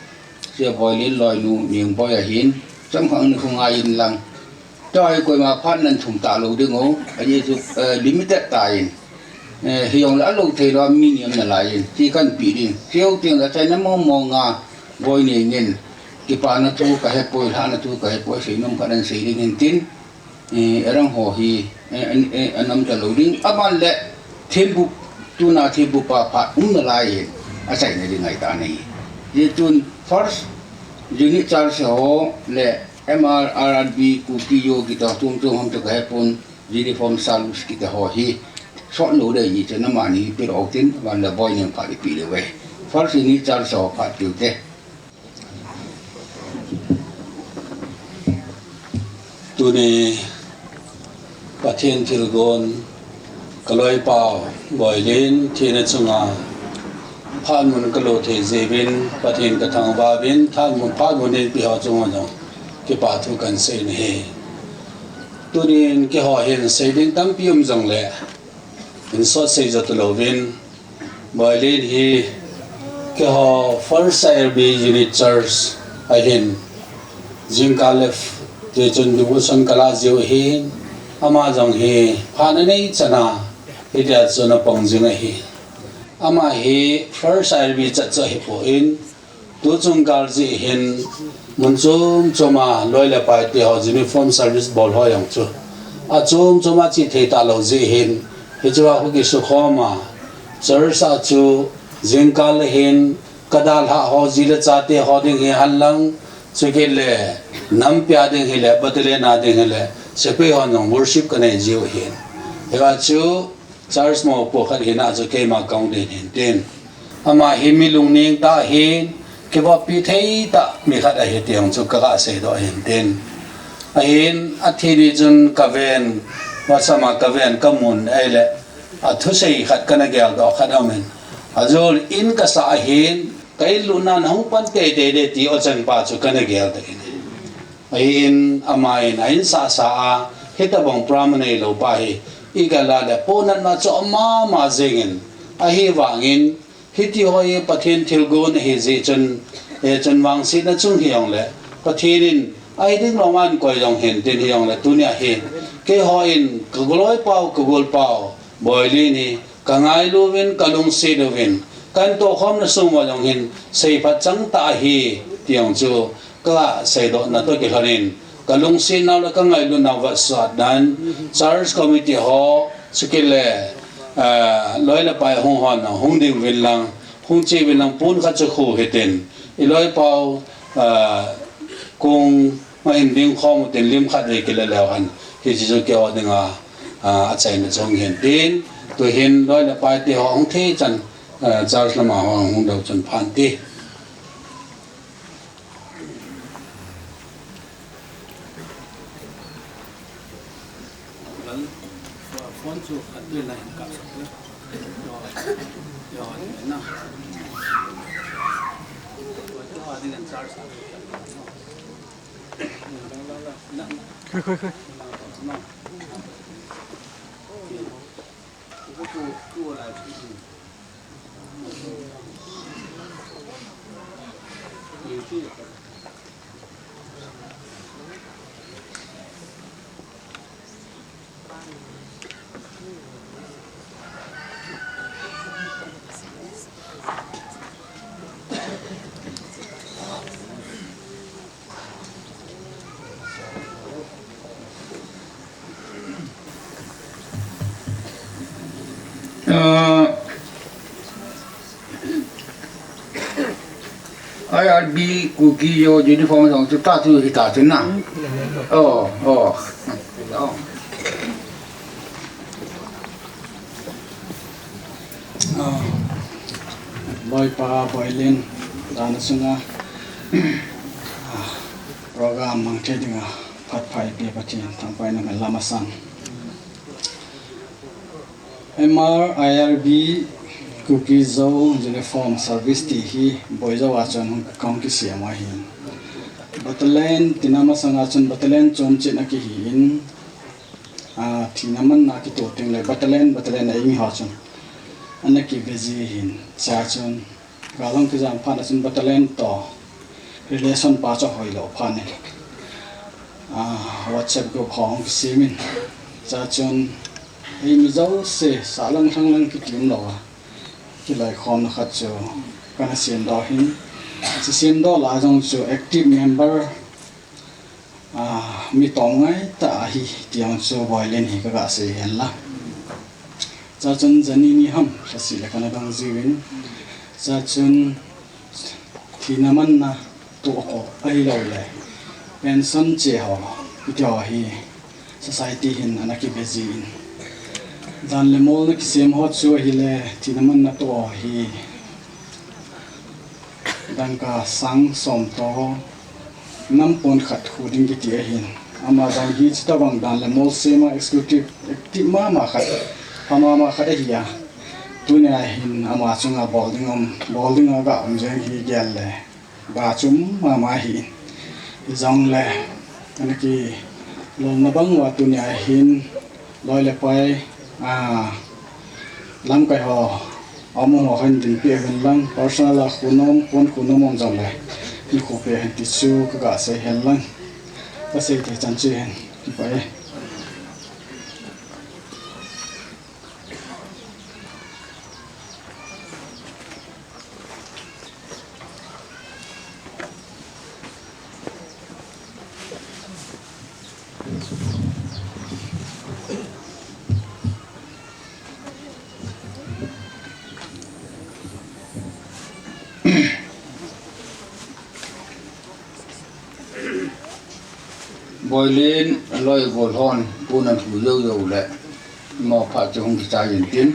sẽ voi lên lòi nu miệng voi hiến trong khoảng không ai yên lặng tôi coi mà phát nên thùng tạ lô đừng ngô anh ấy chụp limited tài hiện là lô thì là minimum là lại chỉ cần bị đi theo tiền là chạy nó mong ngà voi này nhìn cái pan nó thu cái hết bồi hà nó thu cái hết bồi xây nông cái này xây đến tin ở trong hồ thì anh nằm tại lô đinh bạn lệ thêm bút tu na thêm bút pa là lại chạy này đi ngày ta này vậy tuần first unit charge ho lệ MRRB kukiyo kita tung ham to kai pon uniform salus kita ho hi so no de yi chen ma ni pi ro tin wan la boy nem pa pi le we first ni char so pa tu te tu ni pathian thilgon kaloi pao boy len thina chunga phan mun kalo the zevin pathian ka thang ba bin than mun phan mun ni pi ho chunga no cái bà thu cần xây này, tôi nên cái họ hiện xây đến tấm pium rồng lệ, hiện xuất xây ra từ lâu bên, bởi lên thì cái họ first RB unit church ở hiện, riêng cả lef, để chọn đúng son cả là diệu hiện, ama rồng hiện, phan này chana, cái đẹp cho nó bằng riêng này, ama hiện first RB chặt cho hiệp hội in, tôi chung cả gì hiện muốn chôm mà lôi lại bài thì họ uniform service ball họ yang chu à chôm mà chỉ thấy ta lâu gì hin thì chú họ cái số khó mà chở sa chu riêng cả là hin kadal họ gì là cha thì họ đi hành lang chú cái lệ nắm pia đi cái lệ bắt lệ na đi cái lệ sẽ phải họ nông worship cái này nhiều hin thì là chú church mà bộ khát hin à chú cái mà công đến hin tên ama hin mi lung ning ta hin cái bộ pi thấy ta mi khát ai tiếng cho các sẽ đó hiện tên hiện thì đi chân kaven và sama kaven kamun ai lệ thu sei khát cái này gel đó khát ông mình rồi in cái sa hiện cái luna không pan cái để ti ở chân pa cho cái này gel đấy hiện amain in sa hết ta bong pramane lo pa hi igala le ponan ma cho ma zengin hi wangin hiti hoi pathian thilgon he je chân wang si na chung hiong le pathianin ai ding lo man koi jong hen tin hiong le tunia hen ke hoin kagoloi pau boili ni kangai lovin kalung si lovin กันตัวคอมนะส่งมาอย่างเห็นใส่พัดจังตาฮีเตียงจูก็ใส่ดอกนั่นตัวเกี่ยวกับก็ลงเส้นเอาแล้วก็ไงลุนเอาวัดสวดนั้น Church Committee ฮอสกิลเล่ลอยละไปห้องหอนห้องดิ่งเวลังห้องเจเวลังปูนขัดจะคู่เหตุนอีลอยเปล่ากงมาเห็นดิ่งข้อมเต็นลิมขัดเลยกิเลแล้วหันที่จะเกี่ยวกับอาจารย์จงเห็นดินตัวเห็นลอยละไปที่ห้องเทจันChurch ละมาห้องเดียวจนผ่านที่คนสุขด้วยแรงกับยอดนะค่อยIRB cookie yo uniform dong tu tak tu kita tu na. Oh. บอยปาบอยเล่นดานสุงาโปรแกรมมังเทดิงาพัดไฟเปียปจีนทำไปนั่นลามาสัน MRIRB cookies zo uniform service ti hi boizo wa chon kaung ki sia ma hin batalen tinama sanga chon batalen chom che na ki hin thinaman na ki to ting le batalen ai mi ha chon anaki bezi hin cha chon galong ki jam phana chon batalen to relation pa cho hoilo phane WhatsApp group hong ki simin cha chon ei mi zo se salang thanglang ki tim lo ki lai khom na khat cho kana sian do hin si sian do la jong cho active member mi tong ngai ta hi tiang cho violin hi ka se hen la cha chun jani ni ham sa si la kana dang jiwin cha chun thinaman na to ko ai lo le pension che ho ito hi society hin anaki bezin dan le mol na kisem hot chu hi le thinaman na to hi dan ka sang som to nam pon khat khuding ki ti hin ama dan hi chita bang dan le mol sema executive active ma khat ma khat hi ya tu ne hin ama chunga bolding ga je hi gel le ba chum ma hi zong le anaki lom na bang wa tu ne hin loi le pai lam kai ho amu ho han din pe gan lang personal la khunom om jam le ni ko pe han ti chu ka ga se hen lang ta se te chan che hen ki pai boilin loi bol hon punan hu yo le mo pha chung ki cha yin tin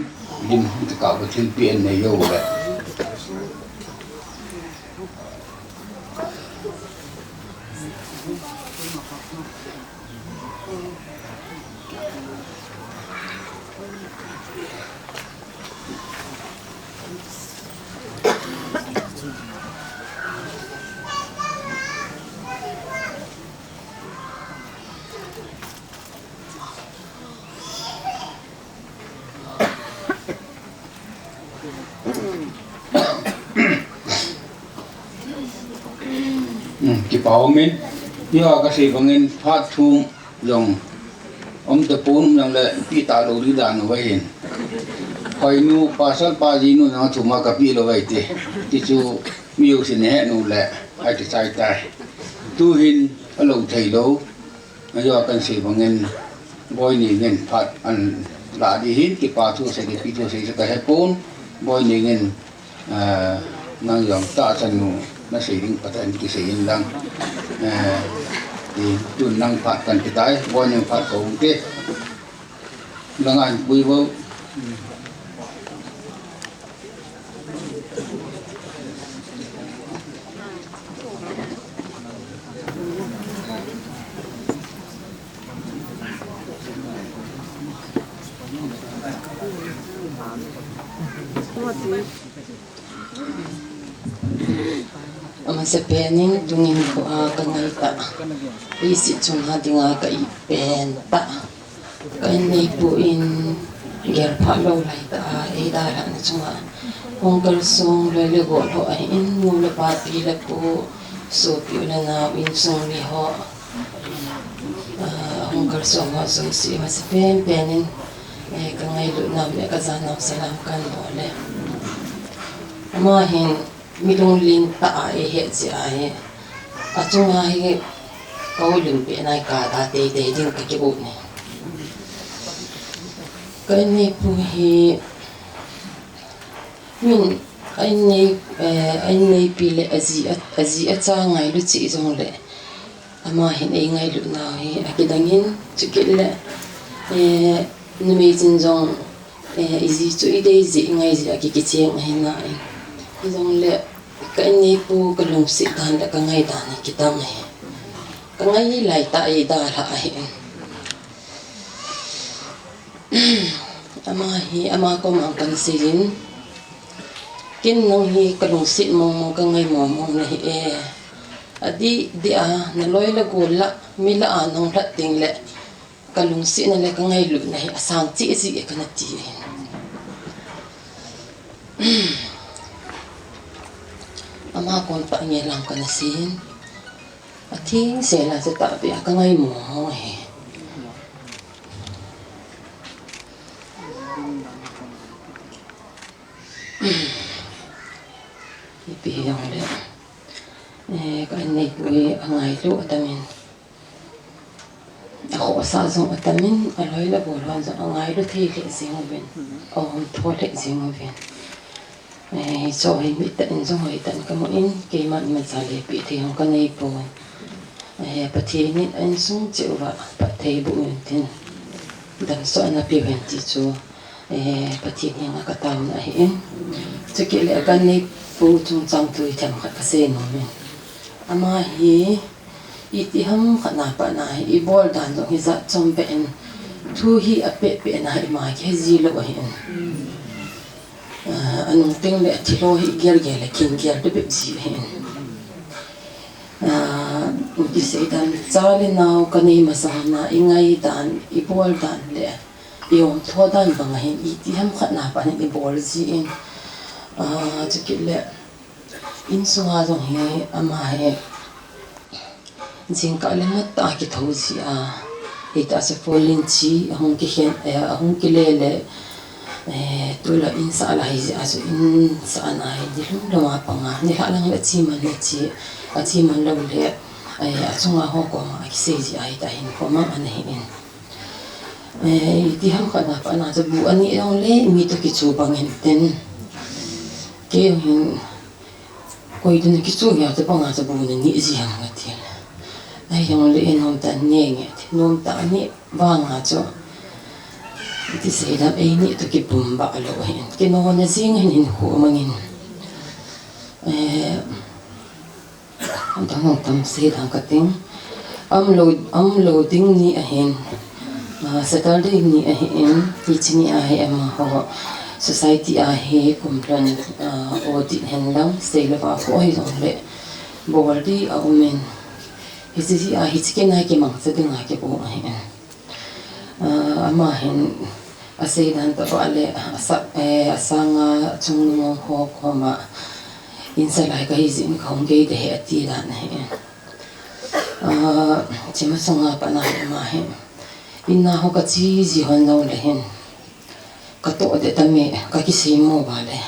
dim ti ka ko thil pien ne yo le ki pau min ya ka si bangin phat thum yong om te pum yang le pi ta lo ri dan wa hin khoi nu pasal pa ji nu na chuma ka pi lo vai te ti chu miu sin he nu le ai ti sai tai tu hin alo thei lo ayo kan si bangen boy ni ngen phat an la di hin ki pa thu se di pi thu se ka he pon boy ni ngen nang yong ta chan nu na se ding patan ki se in lang thì tuần năng phạt cần cái tái voi năng phạt cầu cái năng anh vui vô Masa pening tungin ko kangai ta isi chung ha dinga ka ipen ta kan nei pu in ger pha lo lai ta e da la na chunga ongkar song le le go lo ai in mu le pa pi le pu so pi na na win song ni ho ongkar song ha so si masa pening kangai lu na me ka za na salam kan bo le ma hin milong lin ta ai he chi ai a chunga hi ko lim pe nai ka ta te te ding ka ki bu ne kai ni pu hi min ai nei pi le azi a cha ngai lu chi jong le ama hin ei ngai lu na hi a ki dangin chu ki le nu me jin jong izi chu i dei zi ngai zi a ki ki cheng hi na ai jong le ka ni pu ka lung si dan da ka ngai da ni ki tam he ka ngai lai ta e da la he ama ko mang kan sirin kin nang hi ka lung si mong ka ngai mong na hi adi di a na loi la go la mi la anong hlat ting le ka lung si na le ka ngai lu na hi asang chi chi e ka na ti ama kon pa nge lang ka na sin ating se la sa ta bi ka ngai mo he ipi yang le ka nei we angai lu atamin ako sa zong atamin aloi la bo lan za angai lu thei le zing ben om tho le zing ben so hi mi ta in zong hi tan ka mo in ke man ma cha le pi the hong ka nei po pa thi ni an sung che wa pa thei bu tin dan so na pi ven ti chu pa thi ni nga ka tam na hi chu ke le ka nei pu chung chang tu i tham ka se no me ama hi iti ham khana pa na hi bol dan zo hi za chom pe en thu hi a pe pe na hi ma ke ji lo hi anong ting le thilo hi ger ge le king ger de be ji hen ki se dan chale naw ka nei ma sa na ingai dan I bol dan le yom tho dan bang hen iti ham khana pa ni bol ji in chukile in sunga jong he ama he jing ka le mat ta ki tho ji ita se folin chi hong ki hen hong ki le le tula in sa la hi aso in sa na hi di lum lama panga ni ha lang la chi man le chi a chi man lo le a chunga ho ko ma ki se ji ai ta hin ko ma an hi in di ham kha na pa na zo bu ani ong le mi to ki chu bang hen ten ke hin koi dun ki chu ya te panga zo bu ni ji ham ga ti ai ong le nom ta ne nge nom ta ni ba nga cho ti se da e ni to ki pumba lo hen ke no na sing hin ho mangin am tam se da ka ting am lo ding ni a hen Saturday ni a hen ti chini a he am ho society a he complan audit hen lang se le ba ko hi dong le boldi a umen hisi a hitke na ke mang se ding a ke bo a hen ama hen ase dan to ale asanga chung mo ho khoma insa lai ka hizin khong ge de ati dan he chima songa pa na ma he inna ho ka chi ji hon lo le hen kato de tami kakisimo bale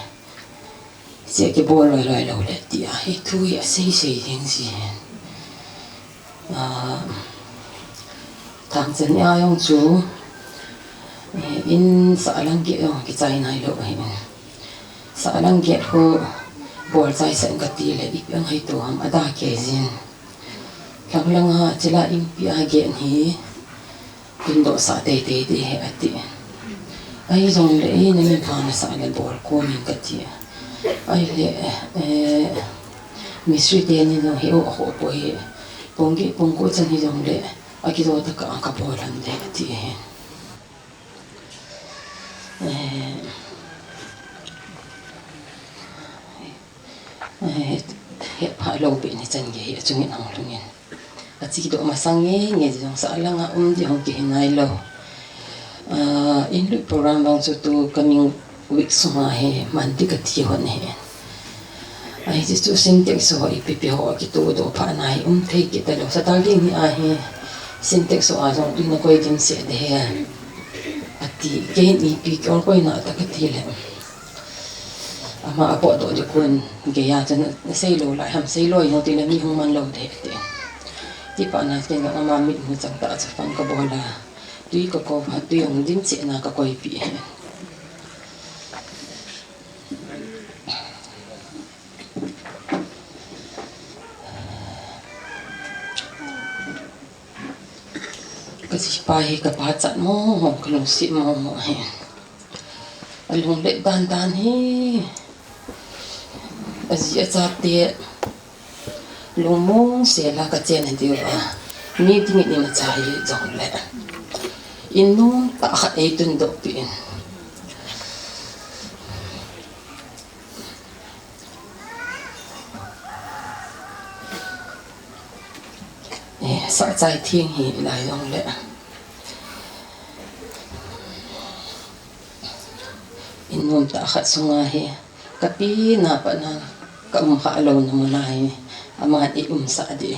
sia ke bol lo le tia itu ya sei ding si Tanzania yung chu in sa alangge ki chai nai lo hin sa alangge ko bol chai san ka ti le ip ang hai to ham ada ke jin lang ha chila impi age ni pindo sa te he ati ai zong le ni min phana sa le bol ko min ka ti ai le misri te ni no he o ho po he pongko chan ni zong le aki do ta ka bolan de ti he pa lo be ni chan ge chungin ang lungin ati do masange nge jong sa langa di hong ki nai lo in lu program bang so to coming week suma he man ti ka ti hon he ai ji tu syntax so ipp ho ki to do pa nai thei ki ta lo sa ta li ni a he syntax so a jong tu na ko din se de he ati ke ni pi ko ko na ta ka ti le ama apo do ju kun ge ya chen sei lo lai ham sei lo yo ti le mi hong man lo de te ti pa na ke nga ma mi mu chang ta cha fan ka bola tui ko ko ha tu yong din che na ka koi pi ka si pa he ka pa chat mo ka lo si mo he alung le dan he azia cha te lungmong se la ka chen ndi wa ni ting ni na chai jong le inung ta kha e tun do pin sa chai thing hi lai jong le inung ta kha sunga he kapi na pa na ka kha lo na mo lai ama i sa di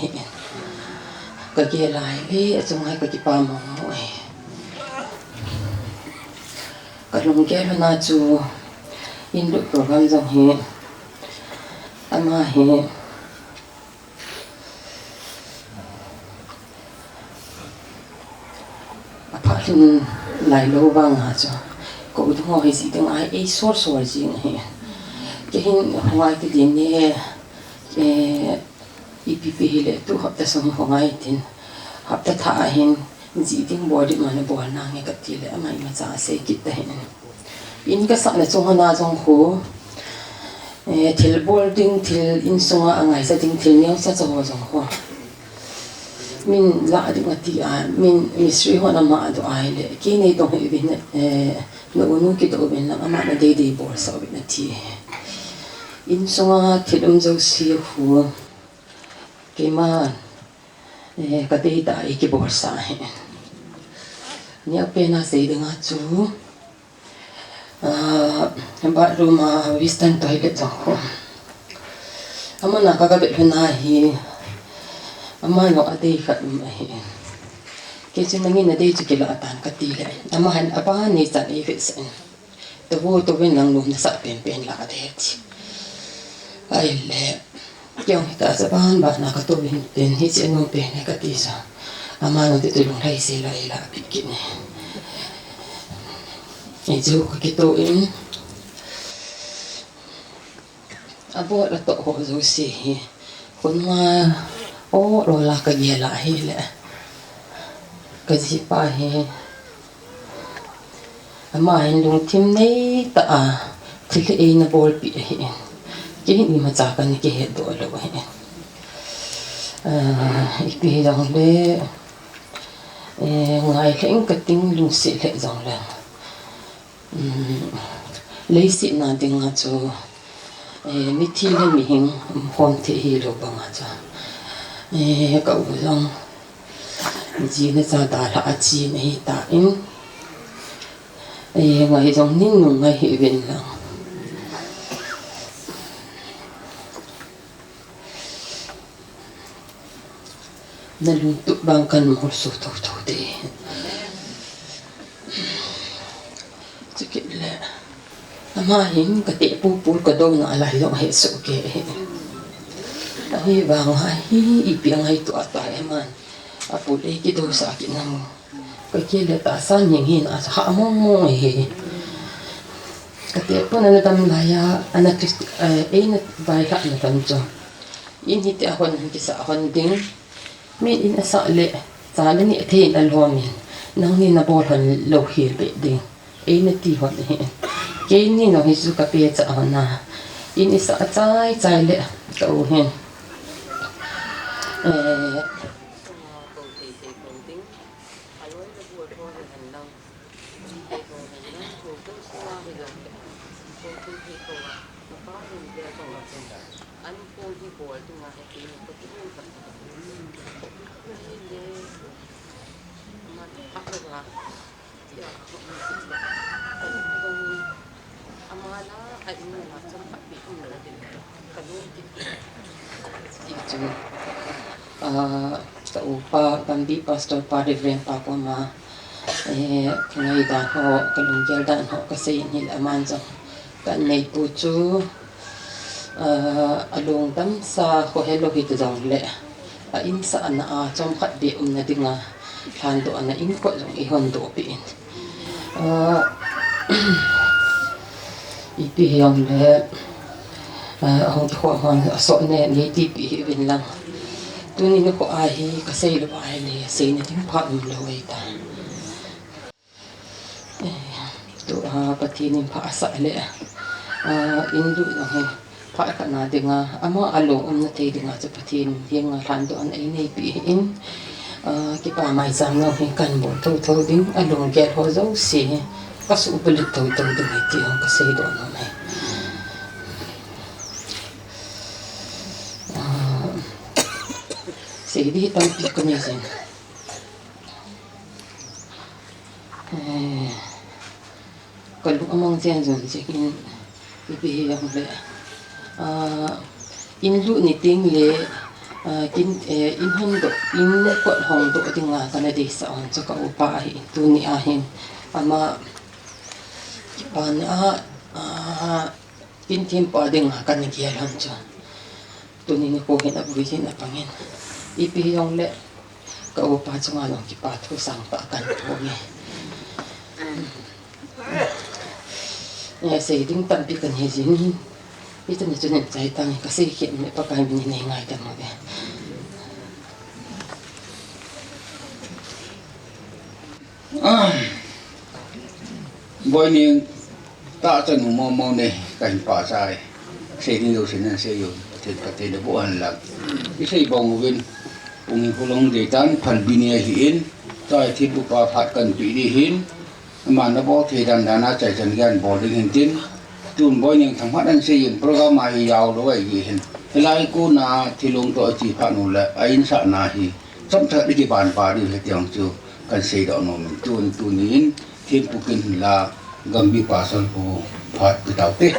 ka ge lai le chung hai ka ki pa mo ai ka lung ge na chu in lu program jong he ama he apa lun lai lo wang ha chu ko du ho he si ding ai e so jing he ke hin hoi ti din ne ipp hele tu hap ta som hongai tin hap ta tha hin ji ding body man bo na nge ka ti le amai ma cha se ki ta hin in ka sa na chung na jong ho thil boarding thil in songa angai sa ding thil ne sa chaw jong ho min la ding ati a min misri ho na ma do ai le ki nei dong he bin no nu ki do bin na ama na de bor sa bin ati in songa thilum jo si hu ke ma ka te ta i ki bor sa he ni a pe na se de nga chu ba ruma western toilet jo ko ama na ka be na hi ama no ate khat ma he ke chu mangi na de chu ke la tan ka ti le ama han apa ni cha ni fe sen to wo to ben nang lu na sa pen la de ti ai le kyong ta sa ban ba na ka to bin ten hi chen no pe ne ka ti sa ama no te lu lai se la ila pi ki ne e ju ka ki to in abo la to ho zo si kun ma o lo la ka ye la hi le ka ji pa he ama hin lung tim nei ta a thil e na bol pi he ki ni ma cha kan ki he do lo he ipi dang le ngai leng ka ting lung si le jong la le si na ding a chu mi thi le mi hing hom the hi lo ba nga cha ka u jong ji na cha da la a chi nei ta in ngai jong ning nung ngai hi ben la na lung tu bang kan mo so to de chike le ama hin ka te pu pu ka do na la lo he so ke ai bang hai ipiang hai tu ata eman apu le ki do sa ki nam ka ke le ta san ning hin a ha mo mo he ka te pu na tam la ya ana krist na vai ka na tam cho in hi te hon ki sa hon ding min in sa le sa le ni the na lo min nang ni na bol hon lo hi be ding na ti hon he ke ni no hi su ka pe cha na in isa chai chai le ka u hen sa upa pambi pastor pa reverend pa ko ma ngai da ho kalungyal dan ho kasi nil aman so kan nei pu chu alung tam sa ho hello hit jong le a in sa ana a chom khat be na dinga than do ana in ko jong i hon do pi in ipi yong le hong ko hon so ne ni ti pi win lang tuni no ko ai ka sei lo ai ne sei ne ting pha lu lo ai ta to patinin pha sa le in lu no he pha ka na dinga ama alo na te dinga cha patin yang ran do an ai nei pi in ki pa mai sam no he kan bo to ding along get ho zo si ka su ulit to ding ti ang ka sei do no mai Jadi tampil ko niya sin. Kalau among siya zon sikin ibihiyang le. Inlu ni ting le inhondo kot hondo tinga kana desa on sa kaupa itu ni ahin ama pana pintim pa ding kan giyalan so. Tunin ko hina buhin na pangin. Ipihiyong le kaupa sa nga nung kipatro sang paakan po niya. Sa iding tampi ka niya sin, ito na ito na tang kasi may pagkain biningay ka mo. Boy niya ta chan mo mo ne kain pa sai. Sa iding daw sinan sa iyo. Pati na buwan lang. Isa ibang uwin. Ungin kulong detan pal biniyahiin tay thibu pa phat kan pilihin mana bo thedan dana chai chan gan boarding hintin tun boy ning thang phat an sei program mai yaw lo ai gi hin lai ku na thilong to chi pha nu la ain sa na hi cham tha di ban pa di he tiang chu kan sei do no min tun tunin thiên pu kin la gam bi pa sol pu phat ti tau te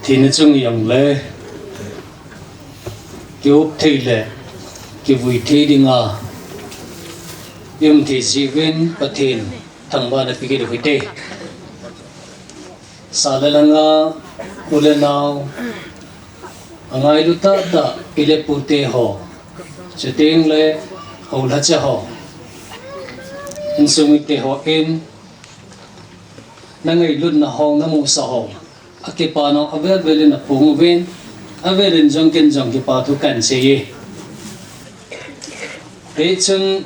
thì nó chung dùng lệ kiểu thi lệ kiểu vui thi đi ngờ thì dị viên bất thiền thằng ba đã bị được với tê sao lại là ngờ u lên nào ngay lúc ta đã bị lệ bù tê họ cho tiếng lệ hầu là cho họ anh sung tê họ em ngay lúc nào họ nó mua sao họ akipano avel na punguvin avelin jongkin jong kipatu kan siye e chun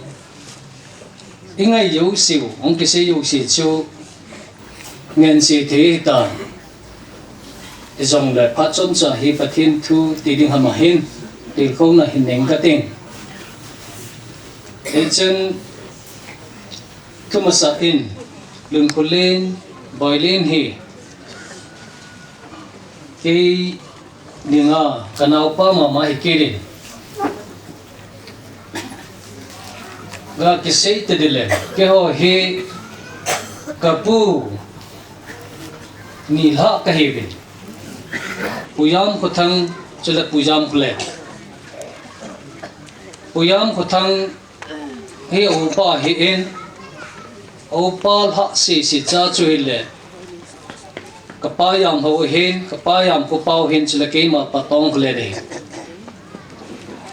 ingai yu siu ong kise yu si chu ngen si the ta jong le pha chon cha hi pathin thu ti ding hama hin ti ko na hin neng ka ting e chun kumasa in lun kulin boilin hi cái ninga kanau pa mama ikirin ga kisay tedile ke ho he kapu nilha kahibin puyam kuthang chula pujam kule puyam kuthang he upa he in opal ha si cha chuile kapayam ho hin kapayam ko pau hin chila ke ma patong le de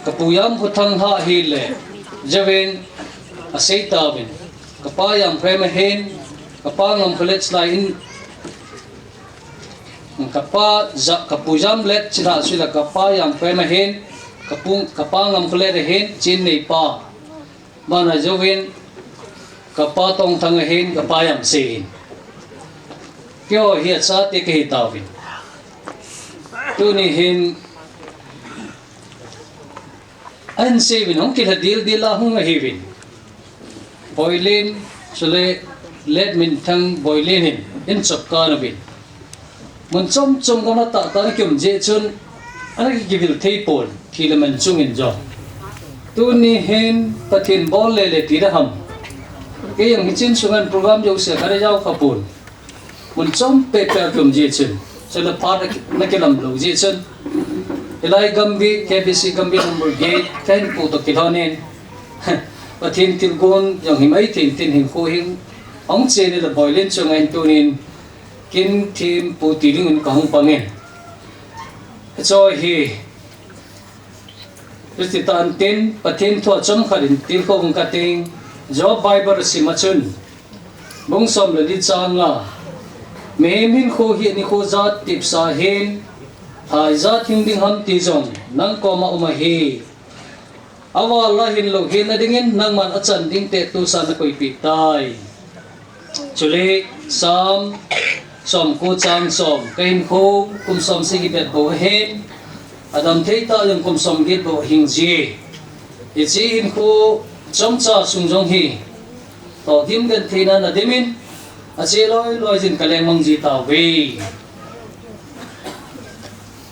kapuyam ko thang ha hi le javen aseita bin kapayam prema hin kapangam college la in kapujam let chila sila kapayam prema hin kapangam college hin chin nei pa mana javen kapatong thang hin kapayam sin kyo hi sa te ke tawin tu ni hin an sevin hong kila dil la hong hivin boilin sule let min thang boilin hin in chop ka na bin mun chom ko na ta kyum je chun ana ki givil theipon kila man chung in jo tu ni hin pathin bol le ti da ham ke yang chin sungan program jo se kare jaw kapun mun chom paper kyum je chun sula part na kelam lo je chun ilai gambi KBC gambi number gate ten pu to kilonen pathin tilgon yang himai tin hin ko hin ong che ne la boilen chungain tunin kin tim pu tiling kang pangen cho hi Ristitan tin pathin tho chom khalin til ko ung kating job bible simachun bung som le di changa memin kho hi ni kho zat tip sa hen thai zat hing ding ham ti jong nang ko ma uma hi awa la hin lo hin adingin nang man achan ding te tu sa na koi pi tai chule som ko chang som kain kho kum som sigi bet bo hen adam theita yung kum som git bo hing ji ichi hin kho chom cha sung jong hi to dim gan theina na demin ache loi jin kaleng mang ji ta we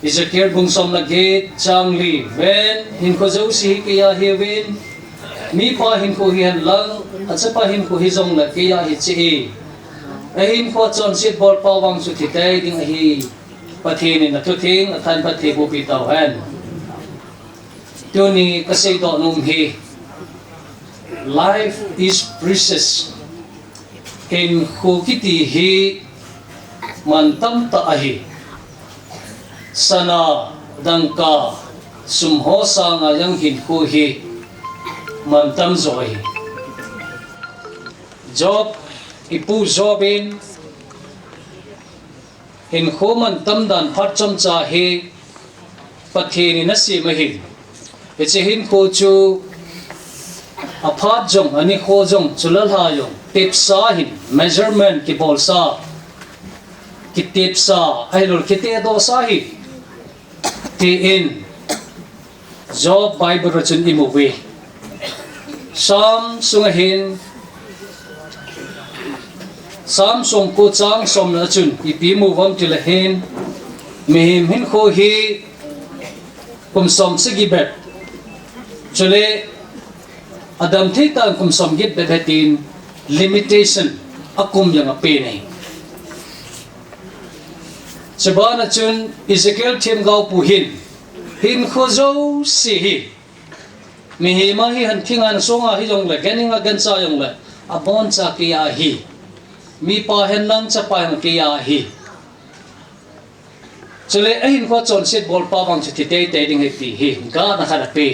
Ezekiel bung som na gate chang li ben hin ko zo si kiya hi wen mi pa hin ko hian lang at pa hin ko hi jong na kiya hi chi hin ko chon sit bol pa wang su thi tai ding hi pathin na tu thing athan pathi bu pi taw han tu ni ka sei do num hi life is precious hin ko kiti hi mantam ta ahi sana dangka sumho sanga yang hin ko hi mantam zoi job ipu jobin hin ko mantam dan phat chom cha hi pathini na si mahin eche hin ko chu apart jong ani ko jong chulal ha yong tip sa hin measurement ki bol sa ki tip sa ai lol ki te do sa hi ti in job bible rachun imuwi Samsung ko chang som na chun ipi mu vam til hen mehim hin kho hi kum som sigi bet chule adam thita kum som git betin limitation akum yang ape nei sebana chun Ezekiel them gau pu hin kho zo si hi mi ma hi han thingan songa hi jong le geninga gancha jong le abon cha kiya hi mi pa hen lang cha pa ang kiya hi chule ahin kho chon sit bol pa bang chi te te ding ti hi ga na khala pe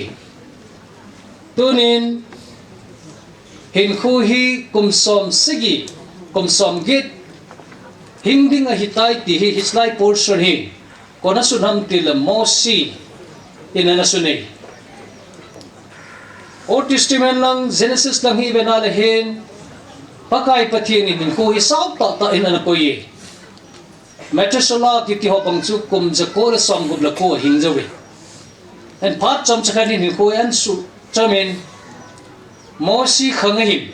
tunin hin khu hi kum som sigi kum som git hingding a hitai ti hi hislai portion hi kona sunham til mosi inana sunai Old Testament lang Genesis lang hi benale hin pakai pathin in khu hi sau ta inana ko ye Metasala kiti ho pang chu kum jakor som gub la ko hing jawi en phat chom chakhani ni ko an su chamen mosi khangahim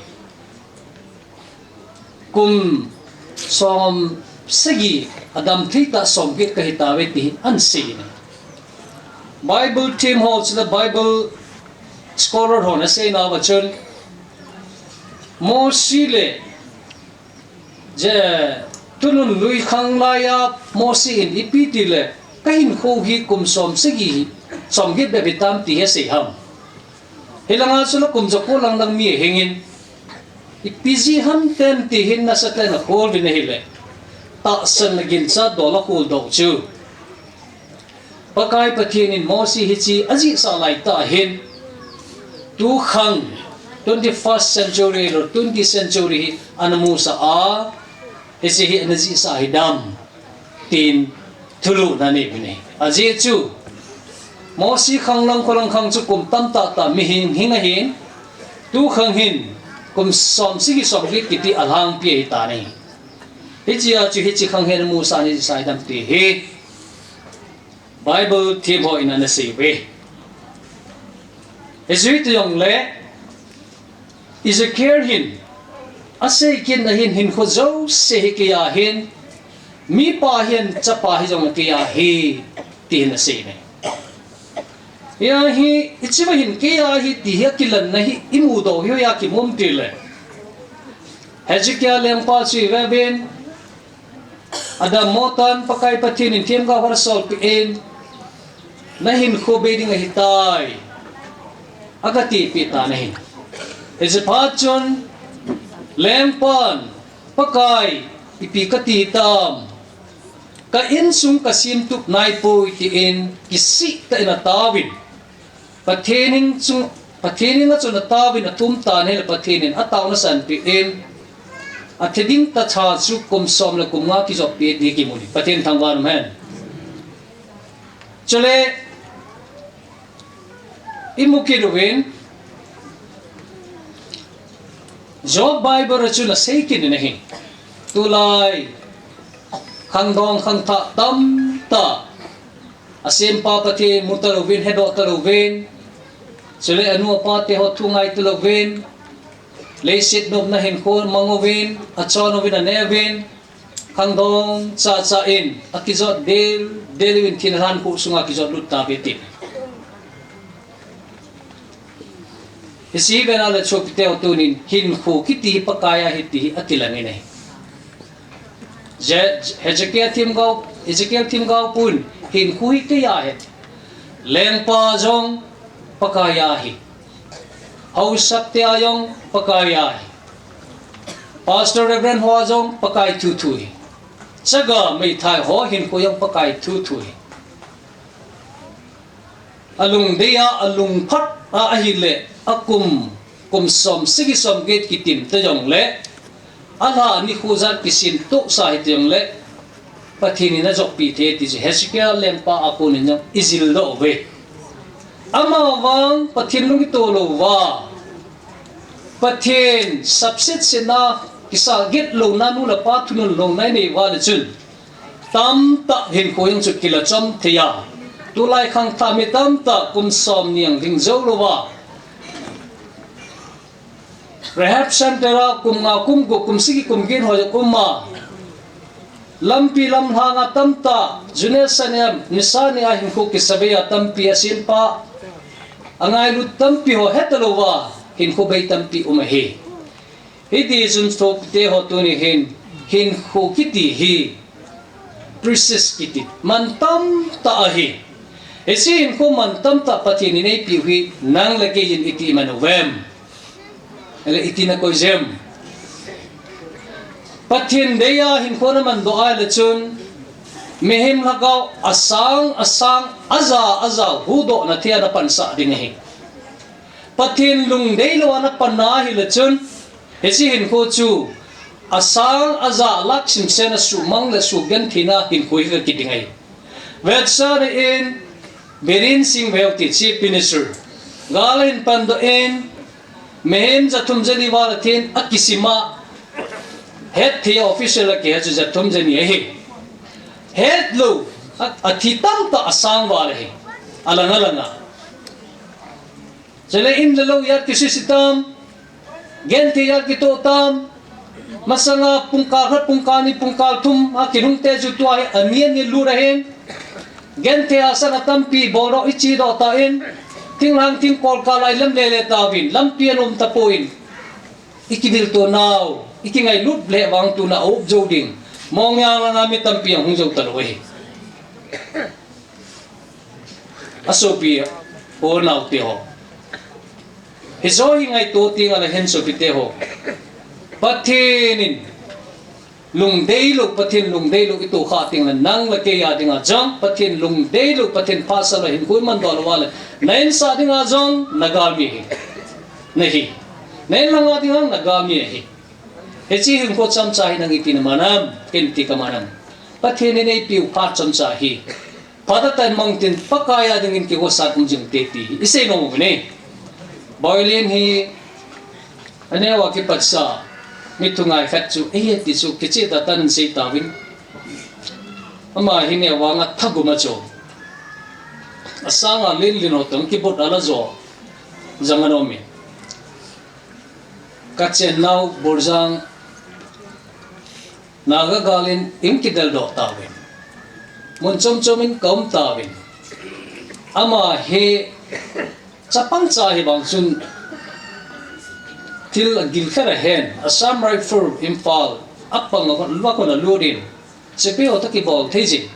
kum som segi adam thita som git ka hitawe ti an si Bible team holds the Bible scholar hona say na bachun mosi le je tunun lui khang laya mosi in ipiti le kahin kho hi kum som segi som git be bitam ti he se ham hilanga sula kum jakko lang mi hengin ipizi ham tem ti hin na sa na kol bin hele ta san lagin sa dola kul do chu pakai pathianin mosi hi chi aji sa lai ta hin tu khang 21st century or 20th century anamu sa a isi hi anaji sa hidam tin thulu na ni bine aji chu mosi khang lang kholang khang chu kum tam ta mi hin hinga hin tu khang hin kum som si ki som ki ti alhang pi ta ni hi chi a chu hi chi khang hen mu sa ni sa hidam ti hi Bible thim ho in an si we Ezui yong le Ezekiel hin ase kin na hin kho zo se hi kia hin mi pa hin cha pa hi jong kia hi ti na se ne ya hi ichiba hin kia hi ti hi kilan na hi imu do hi ya ki mom ti le Ezekiel lem pa chi ve ben ada motan pakai patin in tiam ga har sol pi en na hin kho be ding hi tai agati pi ta na hin Ezepachon lempan pakai ipikati tam ka insung kasim tup nai po iti in kisi ta inatawin pathening chung pathening at sunatawin atum ta nel pathenin ataw na san pi in atheding ta cha su kum som la kum nga ki jop pi di ki muni pathen thangwan men chole imuki ruin Job Bible rachu na sei kin nahi tulai khang dong khang tha tam ta asem pa pati mutarovin hedo tarovin sele anu pa te ho thungai tulovin leisit nob na hin ko mangovin achonovin anevin khang dong cha cha in akizot delwin thinhan ku sunga kizot lut ta betin isi gana la chok te otunin hin khu kiti pakaya hiti atilang inay Hezekiel tim gao pun hin khu hi kaya het leng pa jong pakaya hi hausak te ayong pakaya hi Pastor Reverend Hoa jong pakai tu hi saga mai thai ho hin khu yang pakai tu hi alung dia alung phat a ahile akum kum som sigi som get kitim te jong le ala ni khuzat kisin to sa hit jong le pathini na jok pi the ti Hezekiel lempa akun in izil lo we ama wang pathin lungi to lo wa pathin subset sina kisa get lo na nu la pa thunun lo nai nei wa le chun tam ta hin ko yang chu kila chom thia tulai khang tha mi tam ta kum som niang ding zo lo wa Rehab Center kum nga kum go kum sigi kum gin ho kumma lampi lam hanga tamta junesania nisania hin ko kisabeya tampi asimpa angai lut tampi ho hetalowa hin ko bay tampi umahi hidi jun stop te ho tuni hin ko kiti hi princess kiti mantam ta ahi esin ko mantam ta patini nei piwi nang lagejin iti manuwem ele itina ko jem pathin deya hin ko naman doa le chun mehim lagaw asang aza hudo na tia na pansa dinhi pathin lung dei lo na panahi le chun hesi hin ko chu asang aza laksim sena su mang le su gen thina hin ko hi ki dingai wetsa in berin sing velti chief minister galin pando in Mehem zatum jani wala tin akisima head the official ke ha zatum jani he head lo athitam ta asang wala he alanga jale in lo yar kisi sitam gen the yar kito tam masanga pungkani pungkal thum akinung te ju to ai anian ni lu rahen gen the asana tampi boro ichi do ta in ting lang ting kol kalai lam lele tawin lam pian tapuin ikidil to now ikingai lut le wang tu na op joding mong yang na mi tampiang hung jog talwe asopi o naw te ho hizoi ngai to ting ala hen so pite ho pathin lung dei lu pathin lung dei lu itu kha ting la nang la ke ya dinga jang pathin lung dei lu pathin phasa la hin kun man dol wala nain sa dinga jang nagami hi nahi nain langa dinga nagami hi hechi hin ko cham chai nang itin manam kenti kamanam pathin nei piu pha cham cha hi pada tan mountain pakaya dingin ki ko sa kum jing te ti ise no ne boilin hi ane wa ki patsa mitungai khat chu e ti chu ki che ta tan sei ta win ama hi ne wa nga thaguma cho asanga lin lin otong ki bot ala zo zangano mi ka chen nau borjang naga galin inkidal do ta win mun chom chomin kom ta win ama he chapang cha hi bang chun til gil khara hen Assam Rifle Imphal apang lwa ko na lurin sepe o taki bol thejin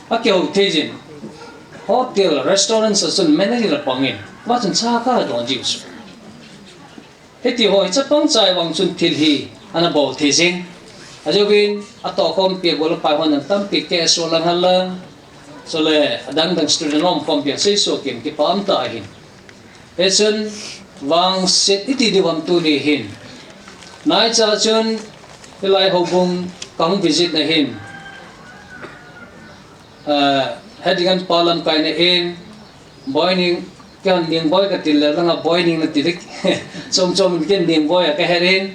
akyo thejin hotel restaurant sa sun manager la pangin wa chun cha ka don ji su heti ho chapang chai wang chun til hi ana bol thejin ajogin ato kom pe bol pa hon tam pe ke so lang halang so le adang dang student om kom pe sei so kim ki pam ta hin echen wang set iti diwam tu ni hin nai cha chun ilai hobung kang visit na hin headingan palam kai na in boining kan ning boy ka til la boining na tilik chom ken ning boy ka herin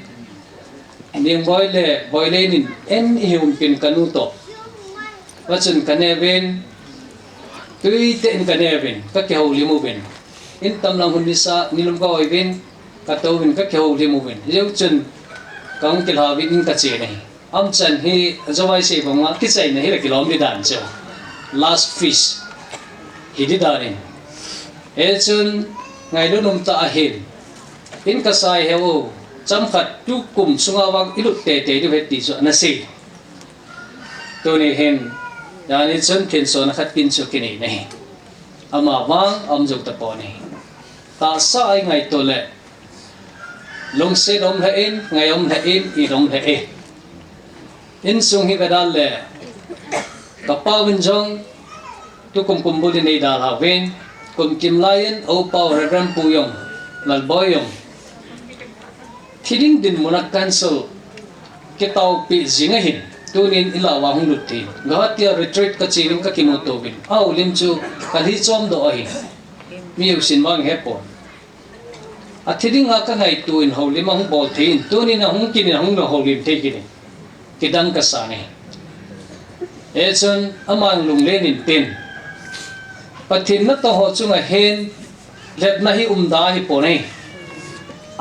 ning boy le nin en hium pin kanuto wachun kanevin tuite in kanevin ka ke holi mu ben in tam lang hun bisa nilum ka oivin ka tawin ka kyo li movin yeu chun kang kilha win ka che nei am chan hi zawai se banga ki chai nei la kilom di dan cho last fish hi di darin e chun ngai do num ta ahin in ka sai heu cham khat tu kum sunga wang ilut te te di vet ti so na se to ni hen yani chun ken so na khat kin cho kini nei ama wang am jok ta po nei ta sa ai ngai to le long se dom he in ngai om he in I dom he e in sung hi gadal le ka win jong tu kum buli nei dal ha wen kum kim lion o pau regram puyong lal boyong thiding din munak cancel ke tau pi zinga hin tunin ila wa hung lutti gawatia retreat ka chilim ka kimoto bin au lim chu kali chom do ai mi usin mang hepon athiding nga ka ngai tu in holy mang bol thin tunin na hung kin hung no holy the kin kidang ka sane echon amang lung lenin tin pathin na to ho chunga hen let na hi umda hi pone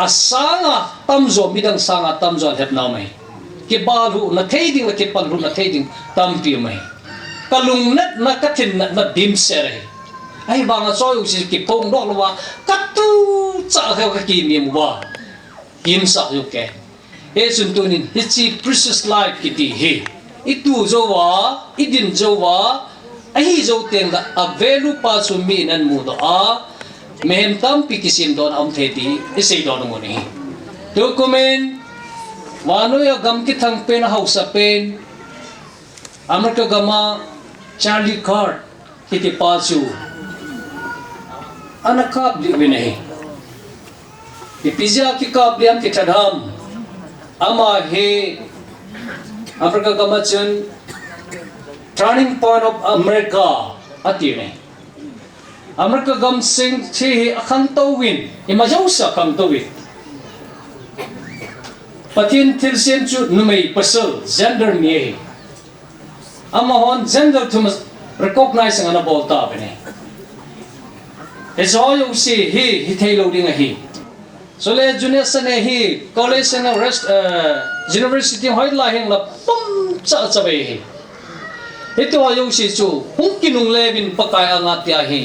asanga tamzo midang sanga tamzo het na mai ki balu na thading la ki palu na thading tampi mai kalung nat na kathin na dim sere ai banga soyu si ki pong do lwa katu cha ka ki mi wa kim sa yu ke e sun tunin hichi precious life ki ti he itu zowa idin zowa ai zo ten da a value pa su mi nan mu do a mehem tam pi kisim don am theti isei don mo ni document wano ya gam ki thang pen house pen amrka gama Charlie Card kiti pasu anakap di binahi di pizza ki kap diam ki tadam ama he amrka gama chun turning point of America ati ne America gam sing chi akhang tawin imajaw sa akhang tawin pathin thil sen chu numei pasal gender ni ama hon gender to recognize ngana bolta bene ezo yo si hi thailo ding hi so le junior sane hi college and rest university hoi la heng la pum cha cha be hi ito yo si chu hung kinung levin pakai angat ya hi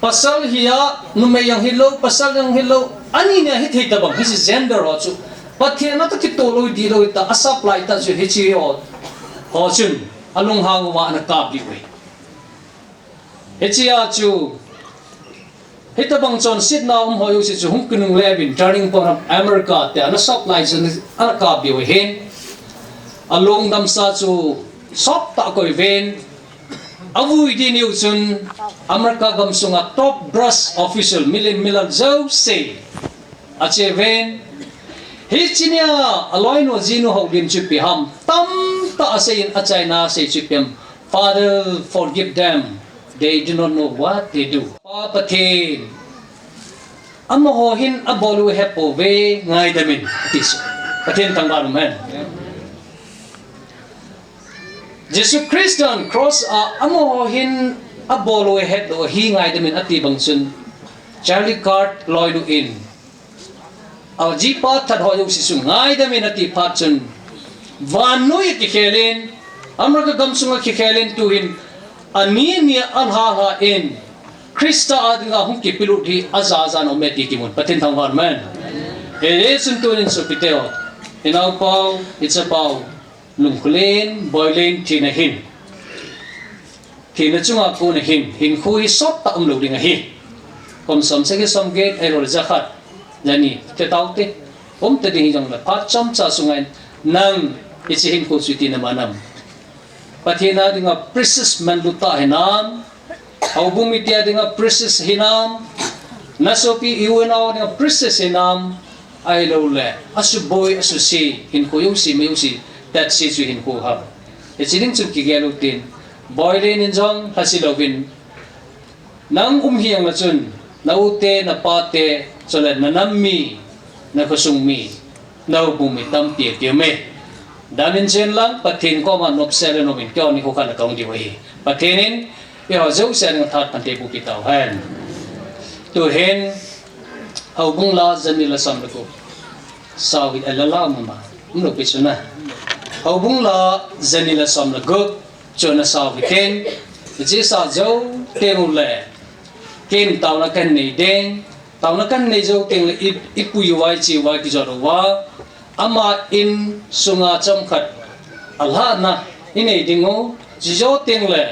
pasal hiya numei yang hilo pasal yang hilo ani ne hi thei ta bang hi gender ho chu pathian na ta ki to loi di loi ta asa apply ta chu hi chi ho chun alung hang wa na ka bi we he chi ya chu hita bang chon sit na hoyu si chu hung kunung levin turning point of America te ana supply chen ana ka bi we hen along dam sa chu sop ta koi ven avui di new chun America gam sunga top brass official milan zo say ache ven hi chinia aloi no jinu ho dim chu pi ham tam ta asein a China say chu pem Father forgive them they do not know what they do pa pathin amo ho hin abolu hepo ve ngai damin tis pathin tangbar man Jesus Christ on cross amo ho hin abolu het do hi ngai damin ati bangsun Charlie Cart loy do in au ji pa that ho yu si su ngai damin ati patsun vanui ki khelen amra gam sunga ki khelen tu hin ani ni anha ha in Krista adinga hum ki piluthi azaza no meti ki mun patin thang war man sun tu in so piteo inau pau it's a pau lungkulen boilen thina hin thina chunga ko na hin khui sop ta lo dinga hi kom som se ke som gate erol zakhat yani te taute te ding jang la pat cham cha sungai nang ichi hin ko suti na manam pathina dinga precious manluta hinam au bumi tia dinga precious hinam nasopi iwena dinga precious hinam ai lo le asu boy asu si hin ko yusi me yusi that si su hin ko ha ichi ding chu ki gelutin boy le nin jong hasilovin nang hiang na chun naute na pate cholen na nammi na khosungmi nau bumi tam pie pie me danin chen lang pathin ko man observe no min kyo ni ko kana kaung di wei pathinin ye ho zo sen ng that pante bu pitaw han tu hen au bung la zanila sam ko sawi alala mama no pisuna au bung la zanila sam go chona sawi ten ji sa zo teng le ken taw na kan nei deng taw na kan nei zo teng le ipui wai chi wai ki zo wa ama in sunga cham khat alha na inei dingo jijo teng le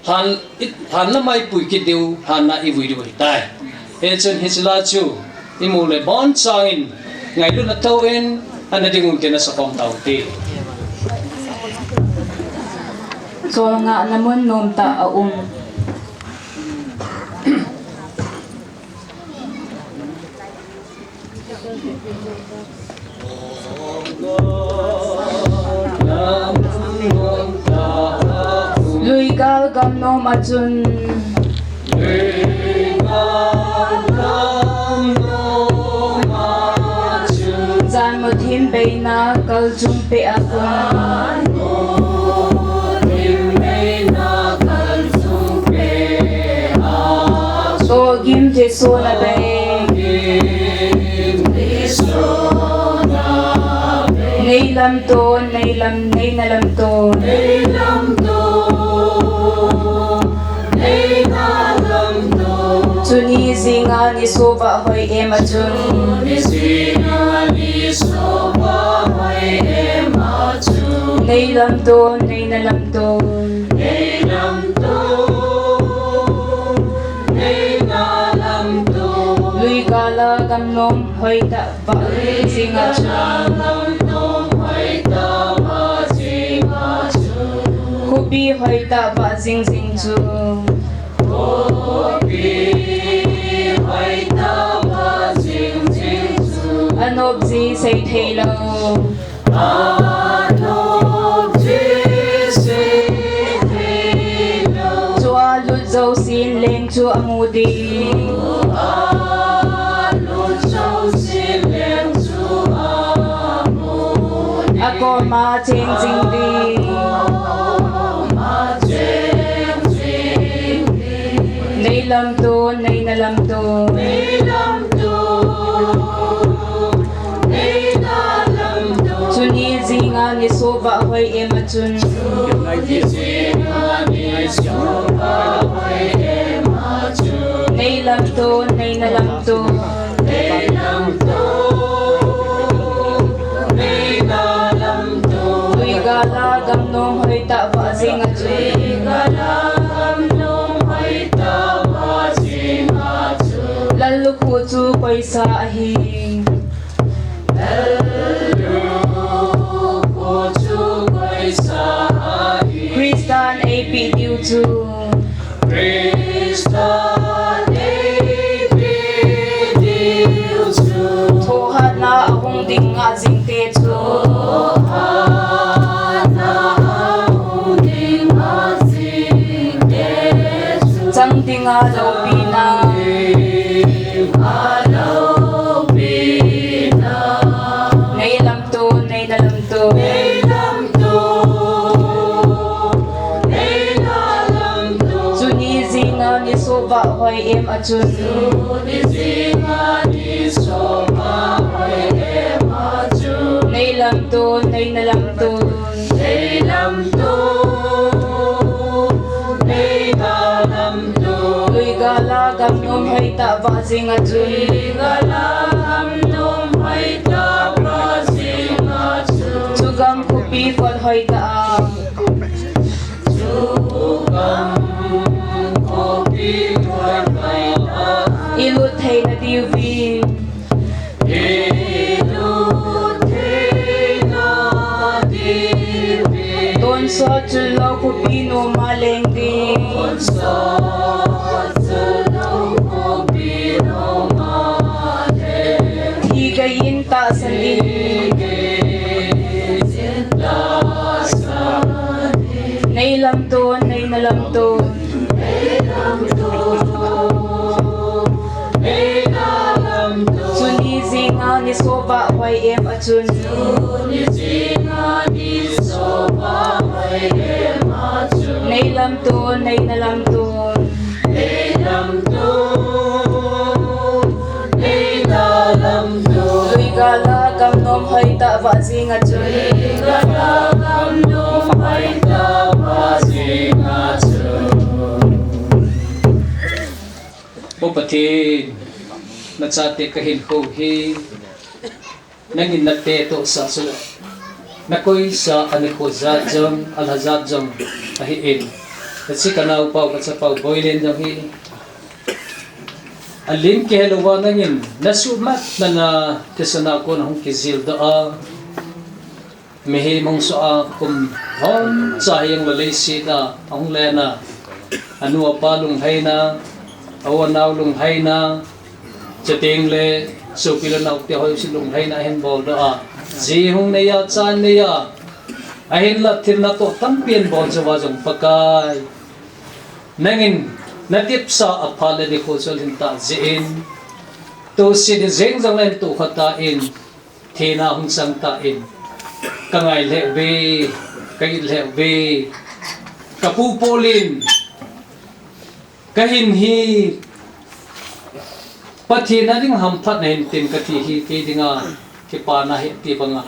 than na mai pui ki deu than na i vui ri tai e chen hisla chu imu le bon changin ngai lu na to in ana dingung te na sa kom tau te so nga namun nom ta lui gal gam no machun zan mo thim be na kal chung pe akun so gim je so na be nei lam to nei na lam to chuni zinga ni soba hoi ema chun nei lam to nei na lam to lui kala gam nom hoi ta ba zinga chun Kubi hoi ta ba zing zing chu Anob zi say thelo Chua lut zo sin leng chu amudi Ako ma ching zing di Nei lam to, nei na lam to Chuni zinga ni soba hoi ema chun Nei lam to, nei na lam to Lui gala gam no hoi ta ba zinga chun lalu kucu paisa ahing Kristan AP due to Tuhan na akong ding nga jing te chu Chang ding nga lo pina Nay lam to nay dalam to Suni zinga ni soba hoy em achun Nay lam to nay nalam to Lui gala gam nom hay ta va sing achun Sugam kupi kon hoy ta Ilut hay na divi Don so chulo kupi no maleng di Higayin ta sa Nay lam to nay nalam to Suni zinga ni soba hoy em achun Nay lam to nay nalam to Lui gala gam nom hoy ta va sing achun Bopati na sate kahin ko hi nangin nate to sa sula nakoy sa aniko zajam alhazajam kahin kasi kanaw pau kat sa pau boilen jam hi alin ke helwa nangin nasumat na tesana ko na hong kizil da mehi mong soa kum hom sayang lalesi na ang lena anu apalung hay na awan naw lung hay na chating le so pila naw te hoy si lung hay na hen bol da ji hung ne ya chan ne ya ahin la thil na to tampien bol jawa jong pakai nangin natip sa apale ni ko sol hinta zin to si de zeng jang len to khata in thena hung sang ta in kangai le be kai le be kapupolin kahin hi pathina ding hamphat na tin kathi hi ke dinga ke pa na he ti banga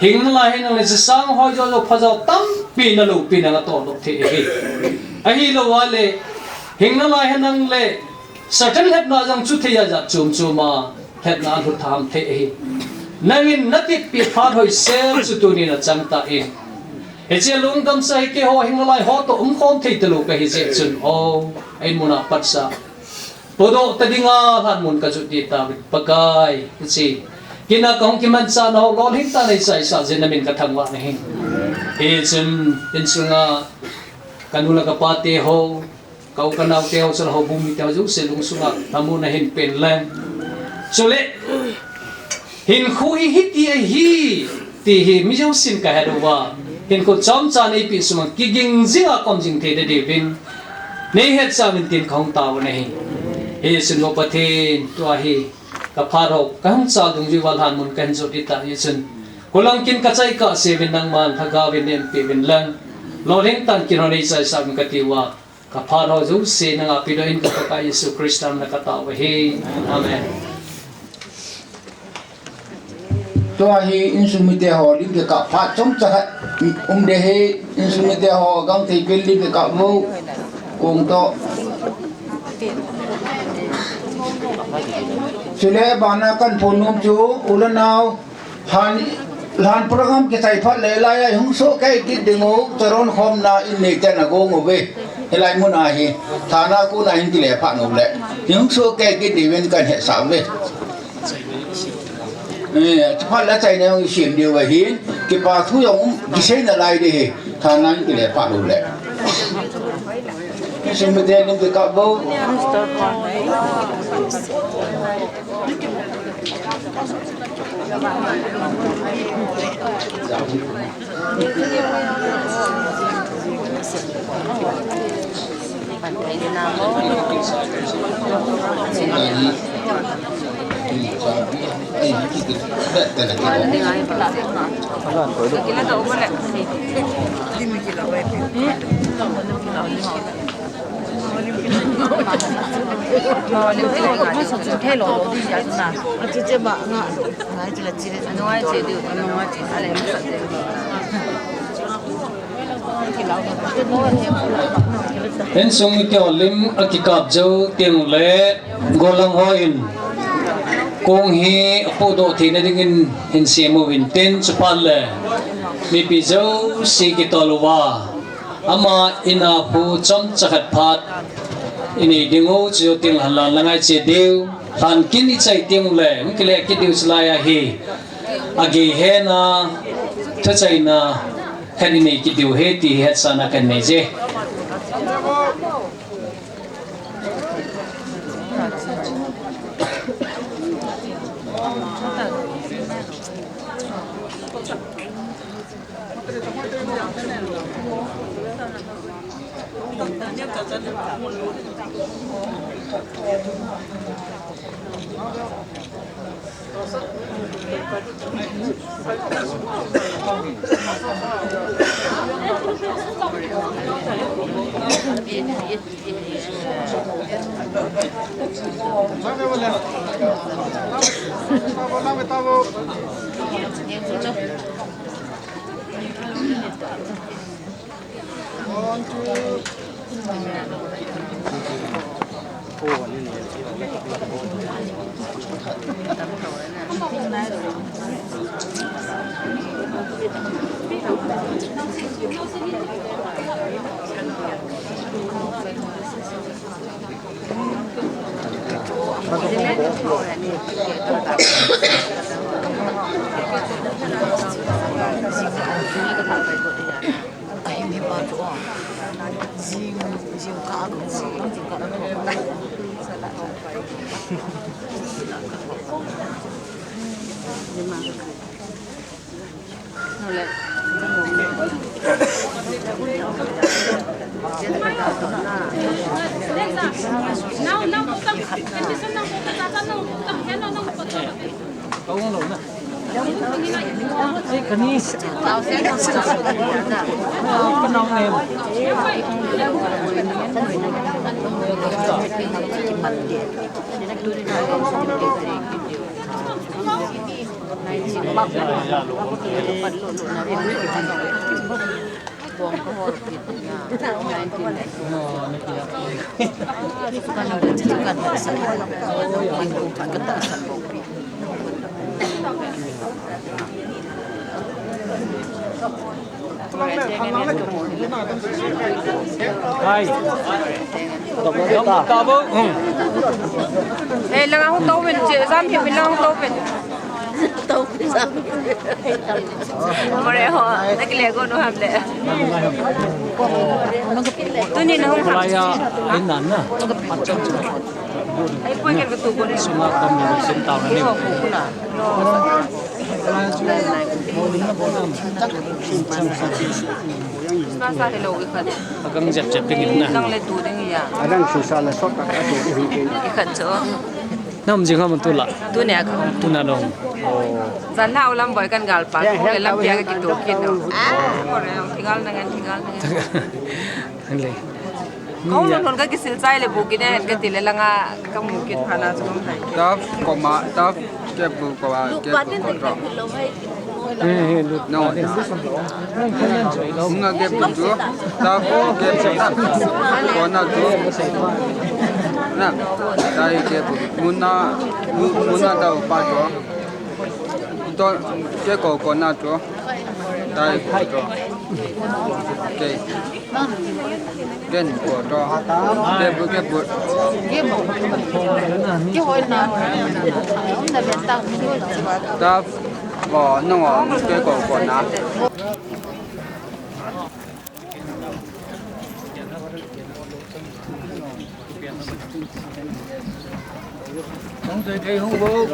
hing la he na le sang ho jo jo phajau tam pi na lu pi na to lo the hi a hi lo wale hing la he nang le certain het na jang chu the ya ja chum chuma het na lu tham the hi nangin nati pi pha hoi sel chu tu ni na chang ta in Eche lung dam sai ke ho hingalai ho to khom thei telu ka hi je chun o ai muna patsa podo tadinga han mun ka chu ti ta pakai chi kina kong ki man sa no lol hin ta nei sai sa jinamin ka thangwa nei e chun insunga kanula ka pate ho kau kanau te ho sar ho bumi te ho ju se lung sunga tamu na hin pen lang chole hin khui hi ti hi mi jo sin ka haruwa hin ko chom cha nei pi sumang kiging zinga kom jing the de devin nei het sa min tin khong taw nei he sin lo pathin to hi ka pharo kam cha dung ji wal han mun kan zo ti ta hi sin kolang kin ka chai ka sevin nang man thaga win nem pi win lang lo leng tan kin ho nei sai sa min ka ti wa ka pharo ju se na pi do in ka ka Yesu Kristam na ka taw he amen to hi insumite ho lim ke ka pha chom cha de he insumite ho gang thei pel lim ke ka mo kong to sile bana kan phonum chu ulanau han program ke sai phat le la ya hung so kai ki dingo charon khom na in ne ta na go ngo ve helai mun a hi thana ku na hin ki le pha no le yung so ke ki di wen kan he sa ve pha la chai ne ong sim dio wa hin ki pa thu yong ki sei na lai de thana ki le pha no le cái sinh viên những cái cặp bố Bên sông tiêu lim akikap châu tiếng lệ golang hoin kung hi po do thi na dingin hin semo winten chupal le mi pi châu si kitolwa ama ina pu chom chakhat phat ini dingo chu ting halan langai che deu han kin i chai ting le mkile ki deu slaya hi agi he na thachai na khani nei ki deu he ti het sana kan nei je lang ako tawin, Sam, himin lang ako tawin. Pareho, naglego no hamle. Tuni na hong Kulaya inan na. ay po yung katubo rin. Sunga kami sintaw na Iho po ko na. Nasa hello ikan. Agang jep pingin na. Lang le tu ding ya. Adang susah lah sok tak ada tu Ikan so. Nam jing hamon tu la. Tu ne ako. Tu na dong. Zan ha ulam boy kan gal pa. Ko le lam pia ka kitu kin no. Ko re tinggal na. Hangle. Kau non ka kisil sai le bukin ne ka tile la nga ka mukit phana so mai. Tap koma tap ke bu ko ba ke bu ko no nga ke bu jo tap ke tap ko na jo na dai ke bu muna da pa jo to ke ko na jo dai ko jo Gen của cho để bữa cái bữa cái hồi nào ông đã biết tao ta bỏ nó ngỏ cái của nó không thấy cái không vô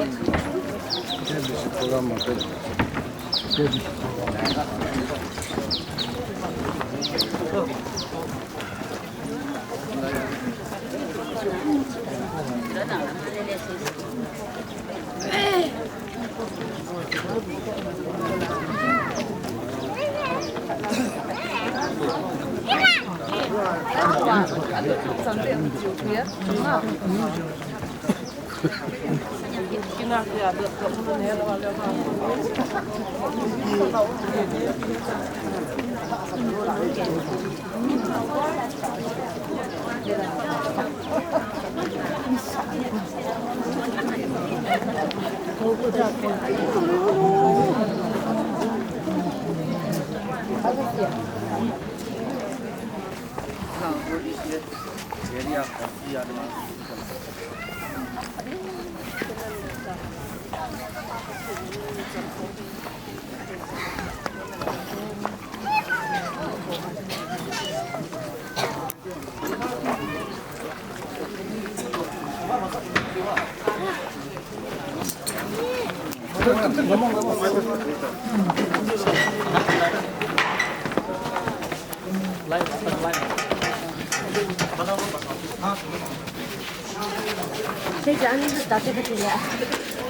Saya jangan tak betul ya.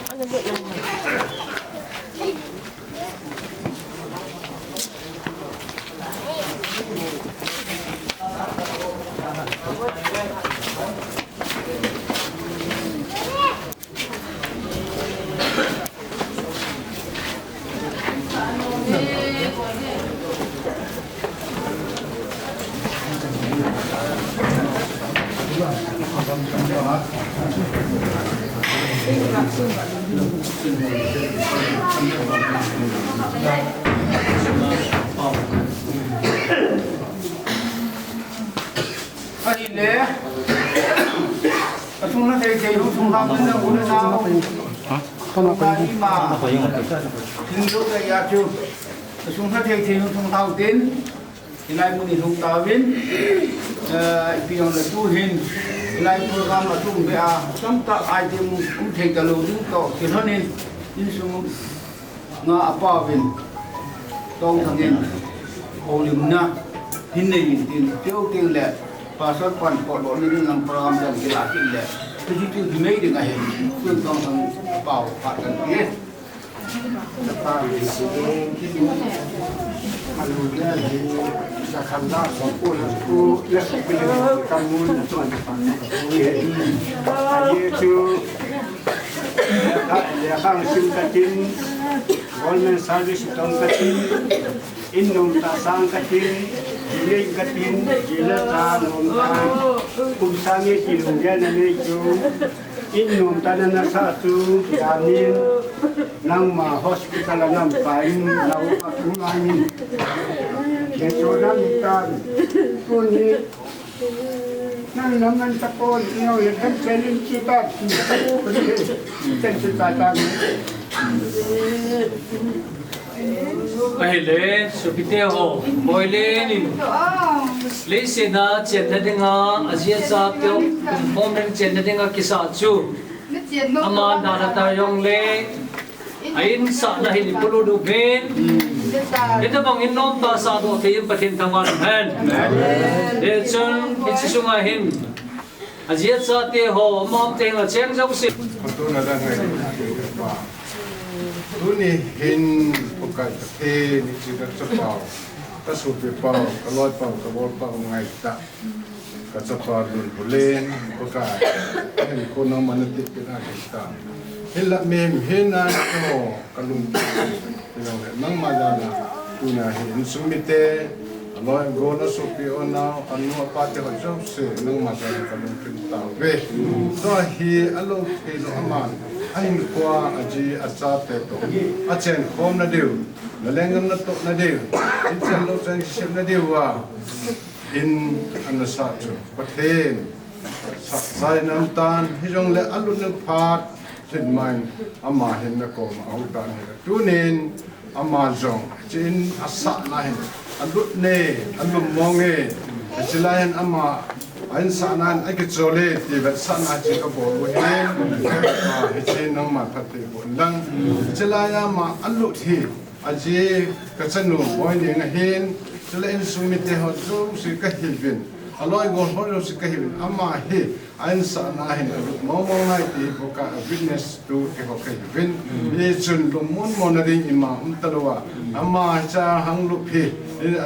Anda buat yang Ani le, asung na thei lu sung ham na un na không có gì mà hình dụ cái ya chu asung na thei lu sung thau tin ilai mun ni sung ta win pion la tu hin ilai program la tung be a sam ta item ku thei ka lu ding to ki honin in sung nga apa win tong thangin olim na hin nei tin tiêu tin le pasal pan pot lo ni nang program dan gila le tu dimei dengan he tu tong tong pau pat kan ye ta ni si kalau dia di sakanda sopul ku les pilih kamu tu ye ye tu dia kan sim katin government service tong katin indom ta sang katin ini katin jila ta nom ta kumsangi kilungnya nani tu indom ta na satu jamin nang ma hospital nang pain lau atungani kesonan kan kuni nang naman tapon ino yang selin kita kita tak Pahile supite ho boile ni le sena chenda denga azia sa tyo kommen chenda denga kisa chu ama nana ta yong le ain sa na hin pulu du ben ito bang inom ta sa do te yim pathin thawan han de chun ichisunga hin azia sa te ho mom te nga cheng jong si Tuni hin bukan te ni cita cepau, kasupi pau, kaloi pau, kabol pau ngai tak, kacapau dun bulen, bukan hin kono manatik kita kita. Hila mem hina ko kalung bilang nang madana tuna hin sumite, kaloi gona supi ona anu apa te kacau se nang madana kalung kita. Be, so hi alo hilo aman. anh qua aji acha te to a chen khom na deu la lengam na to na deu in chen lo chen shem na deu wa in an sa chu pathen sa sai nam tan hi jong le alun na phat thin mai ama hin na ko ma au tan he tu nin ama jong chin asa na hin alut ne alum mong e chilayan ama anh sa nan ai cái chỗ lệ thì vật sa na chỉ có bộ của hen mà trên nó mà phát triển bốn lăng chỉ là ya mà ăn lụt thì anh chỉ cái chân nụ bôi những cái hen chỉ là anh sumi thế họ dùng sự cái hiểu viên aloi gol họ dùng sự cái hiểu viên ama he anh sa na hen mong mong này thì có cả witness to cái họ cái hiểu viên ye chun lom mon monitoring imam talwa ama cha hang lụt thì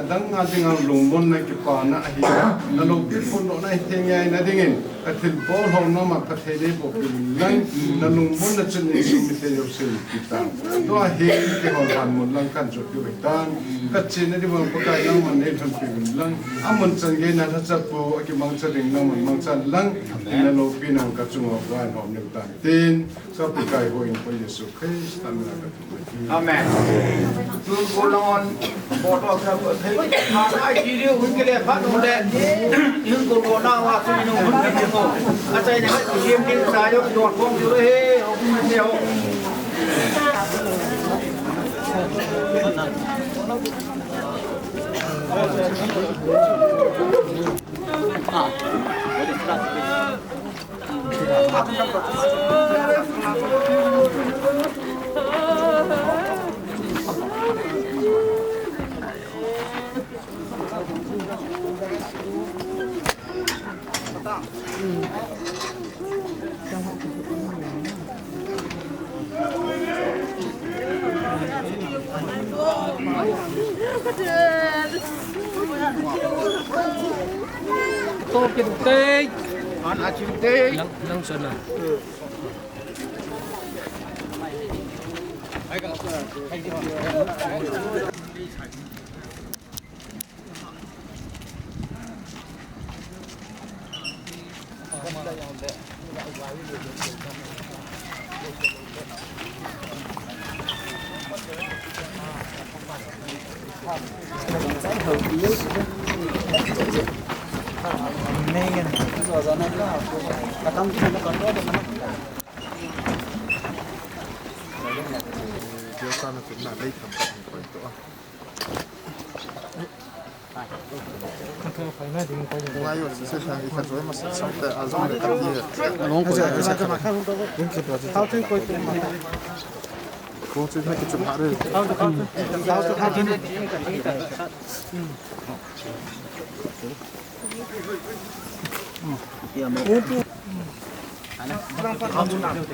dang nga ding ang lungmon na kipa na hiya na logit pun no na hingay na dingin at hilbol ho na mapathele po lang na lungmon na chun ni sumite yo sil kita do a he ke hon han mon lang kan jo pi tan kat chin na di bang pakai lang man ne thon pi lang amon chan ge na tha cha po ki mang cha ding na man mang chan lang na lo pi nang ka chung of wan hom ne tan tin sa pi kai ho in po yesu christ amen amen tu golon boto sa thấy ai chỉ riêng hướng cái đẹp phát đồ đẹp nhưng còn đồ nào mà tôi nó hướng cái đẹp không anh đây này chỉ riêng đi sai đó đồ không chịu đấy không theo tô kinh tế anh à chim tê nông sơn à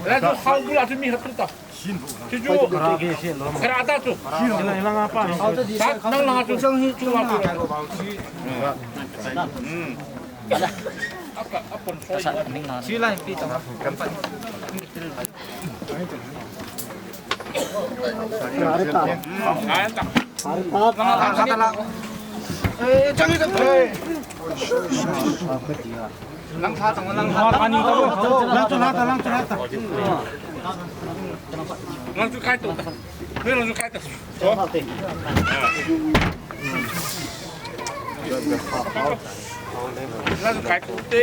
Lalu hal pula tu mihak kita. Tujuh. Kerada tu. Hilang apa? Nang lang tu. Cuma apa? Apa? Sila yang kita kampan. Jangan kita. Lang tha tang lang tha pani to lang tu lata lang tu kai tu ni lang tu kai tu lang tu kai tu ti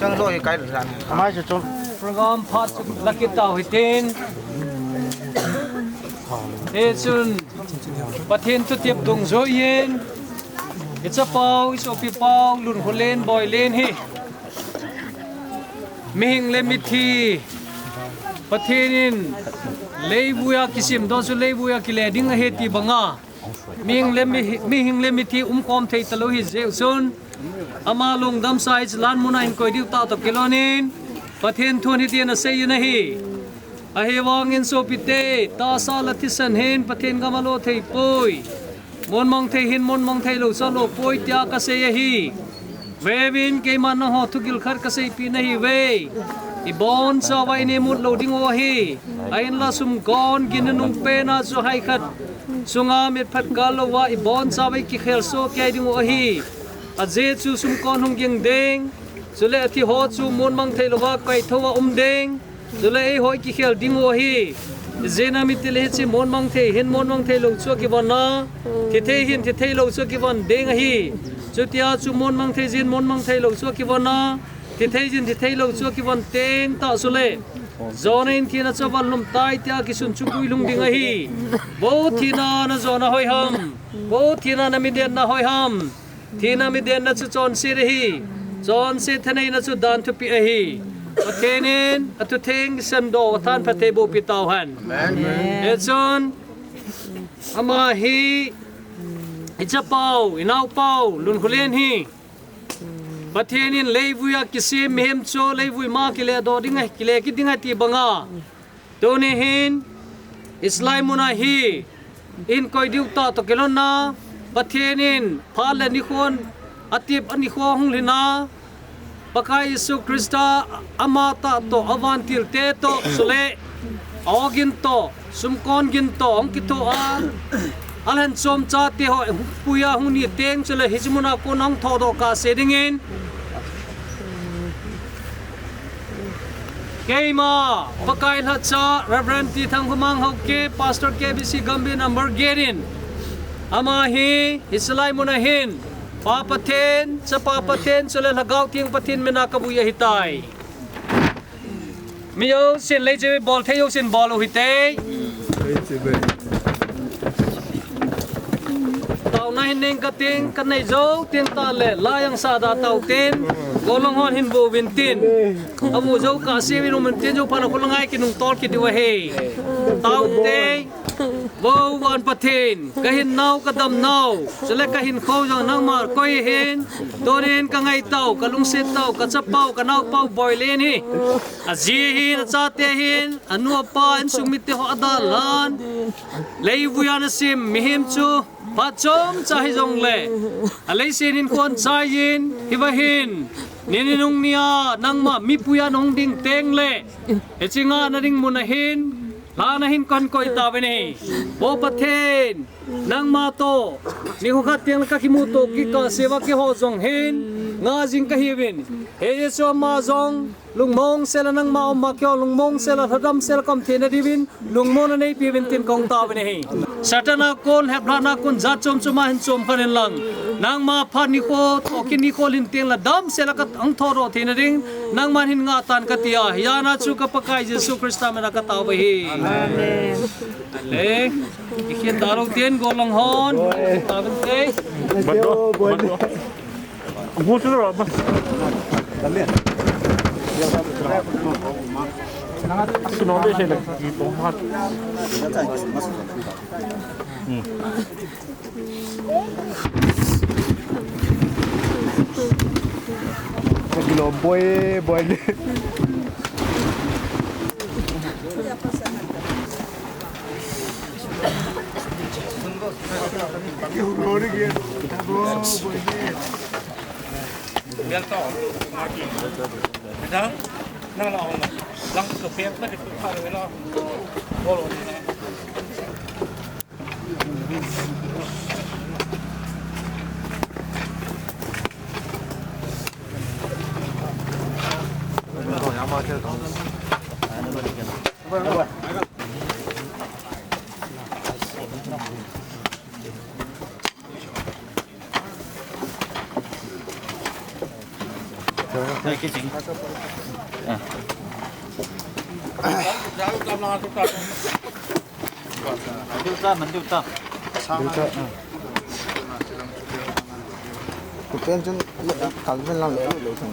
chang lo kai tu ran mai chu chu program phat lakit tau hitin e chun pathen tu tiep dong zo yen it's a pau it's a pau lun holen boy len hi mihing lemiti pathenin leibuya kisim do su leibuya kile ding he ti banga mihing lemiti kom thei talo hi je sun ama lung dam size lan muna in koi diu ta to kilonin pathen thon hi tian a sei na hi a he wang in so pite ta sa la thisan hen pathen gamalo thei poi mon mong thei hin mon mong thei lo sa lo poi tia ka se hi vevin ke man ho thugil khar ka se pi nahi ve i bon sa wai ne mut lo ding o hi ain la sum gon gin nung pe na zo hai khat sunga mit phat gal lo wa i bon sa wai ki khel so ke ding o hi a je chu sum kon hung ging ding สุเลที่หอจูมวนมังเทลว่าไก่ทว่าเด้งสุเลหอยกิเขลดิ้งวัวฮีเจนามิติเลจิมวนมังเทเห็นมวนมังเทลชัวกิวันนะที่เทหินที่เทลชัวกิวันเด้งฮีจุดยาจูมวนมังเทจินมวนมังเทลชัวกิวันนะที่เทจินที่เทลชัวกิวันเต็งตาสุเลจอนินที่น่าจะวันลมตายที่อากิสุนชุกุยลุงดิ้งฮีโบที่น่าน่าจอน่าหอยหำโบที่น่าน่ามิเดียนน่าหอยหำที่น่ามิเดียนน่าจะจอนซีรีฮีจอนซีทนายน่าจะดันทุปีฮีประเทศนี้อัตุเทงสันโดท่านพระเทบุปิตาหันเอชอนอามาฮีอิจเป้าอินาวเป้าลุนคุเลนฮีประเทศนี้เลวุยกิเซมเฮมโชเลวุยมากิเลดอดิ้งไงกิเลกิดิ้งไงตีบังอาตัวนี้หินอิสลามมุนาฮีอินคอยดิวตาตกิลนาประเทศนี้พาเลนิคอนอติบอันิคอนหงลินาPakai Yesus Kristus amata to avantil te to sule ogin to sumkon gin to ong kito alhan som cha te ho puya huni teng sule hijmuna ko nang thodo ka sedingin keima pakai la cha reverend ti thang humang hoke pastor KBC Gambi number gerin ama hi islai munahin Papaten sa papaten sila lagaw tiyang patin menakabuya hitay. Miyo sin leje bol tayo sin bolo hitay. Tao na hining kating kanay zo ting tale layang sada tao tin golonghon hinbo wintin. Amu zo kasi winumintin zo panakulangay kinung tol kitiwahe. Tao tay Wow wan patin kahin naw kadam naw sila kahin ko jang nang mar koy hin tonin ka ngay taw kalungsit taw katsapaw kanaw paw boylen hi azihin at satehin anu pa in sumite ho adalan leibuyan sim mihim chu pachom chahi jong le alay sinin kon chayin hibahin nininung niya nang ma mipuya nong ding teng le etsinga na ding munahin Lanahin kon ko itawe ni Bopaten nang mato ni hukat yang kakimuto kika sewa ki hozong hin nga jing kahibin he so mazong lungmong sela nang maom makyo lungmong sela hadam sela kam thena divin lungmon nei pibin tin kong tawe ni satana kon hebrana kon jachom chuma hin chom khanen lang nang ma phani ko tokin ni ko lin teng la dam sela kat ang thoro thena ding nang man hin nga tan katia yana chu ka pakai Jesu Krista mena ka tawe hi amen ale ikhien darong tien golong hon taben te bado Vou te dar uma. Também. Se não deixa ele aqui, bom, mas. Aquilo boy. Biar tahu, maki. Dah, nang lang kepiak tu dipukar wala. Bolo ni. Yang macam tu. Đây cái chính. Điều ta. Cuộc chiến chung thằng bên lòng lễ lễ thằng.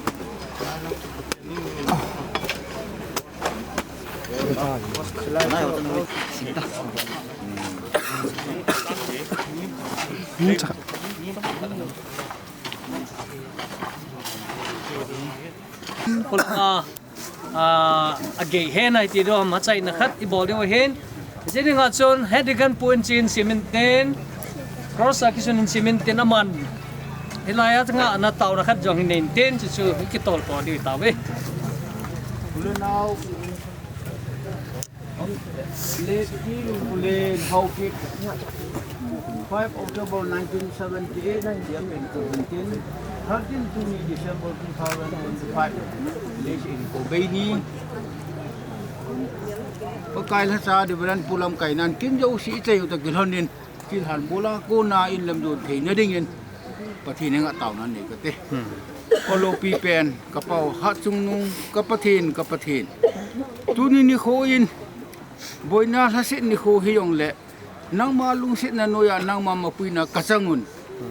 Kulanga agay hen ay tiro macay na khat ibol yo hen jadi ngatson hedigan puin chin simenten cross akison in simenten naman hilayat nga na taw na khat jong hinenten chu kitol po di tawe ulanaw le ki le how kit 5 October 1978 Diam in 17 13 December 2025 This in Kobeini Pakai lah sa di bulan pulam kainan kin jauh si cai utak gilhonin kin han bola ko na in lam dun thei na dingin pathi ne nga taw nan ne kate kolo pi pen kapau ha chung nung kapathin tuni ni kho in boina sa sit ni kho hiyong le nang ma lung sit na noya nang ma mapui na kasangun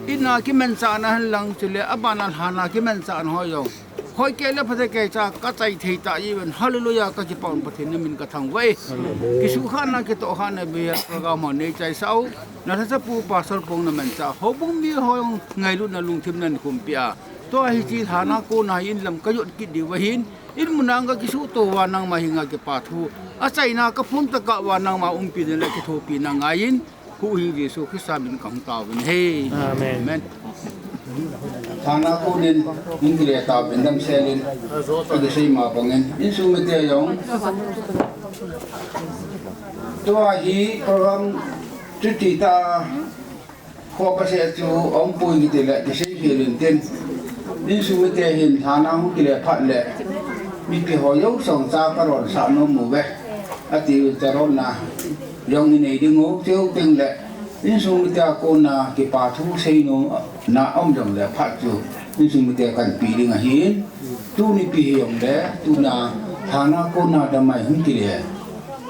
ina ki men sa na han lang chule abanan hana ki men sa an hoyong hoi ke la phate ke cha ka chai thei ta even hallelujah ka ki paun pathin ne min ka thang wai ki su khana ki to khana be program ma nei chai sau na tha pu pa sor pong na men cha ho bung mi hoyong ngai lu na lung thim nan kum pia to hi chi thana ko na in lam ka yot ki di wa hin in munang ka ki su to wa nang ma hinga ke pa thu a chai na ka phun ta ka wa nang ma pi ne le ki tho pi na ngain hu hi jesu christ min kang ta win he amen thana ko nin ingre ta bendam selin ade sei ma pangen insu mete yong to hi program tuti ta ko pa se chu ong pui ki te le ti sei helin ten insu mete hin thana hu ki le phat le mi ki ho yo song cha ka ron sa no mu ve ati ta ron na yong ni nei ding o teu ting le in sung mite ko na ki pa thu sei no na om jong le phat chu in sung mite kan pi ding a hin tu ni pi yong le tu na thana ko na da mai hun ki le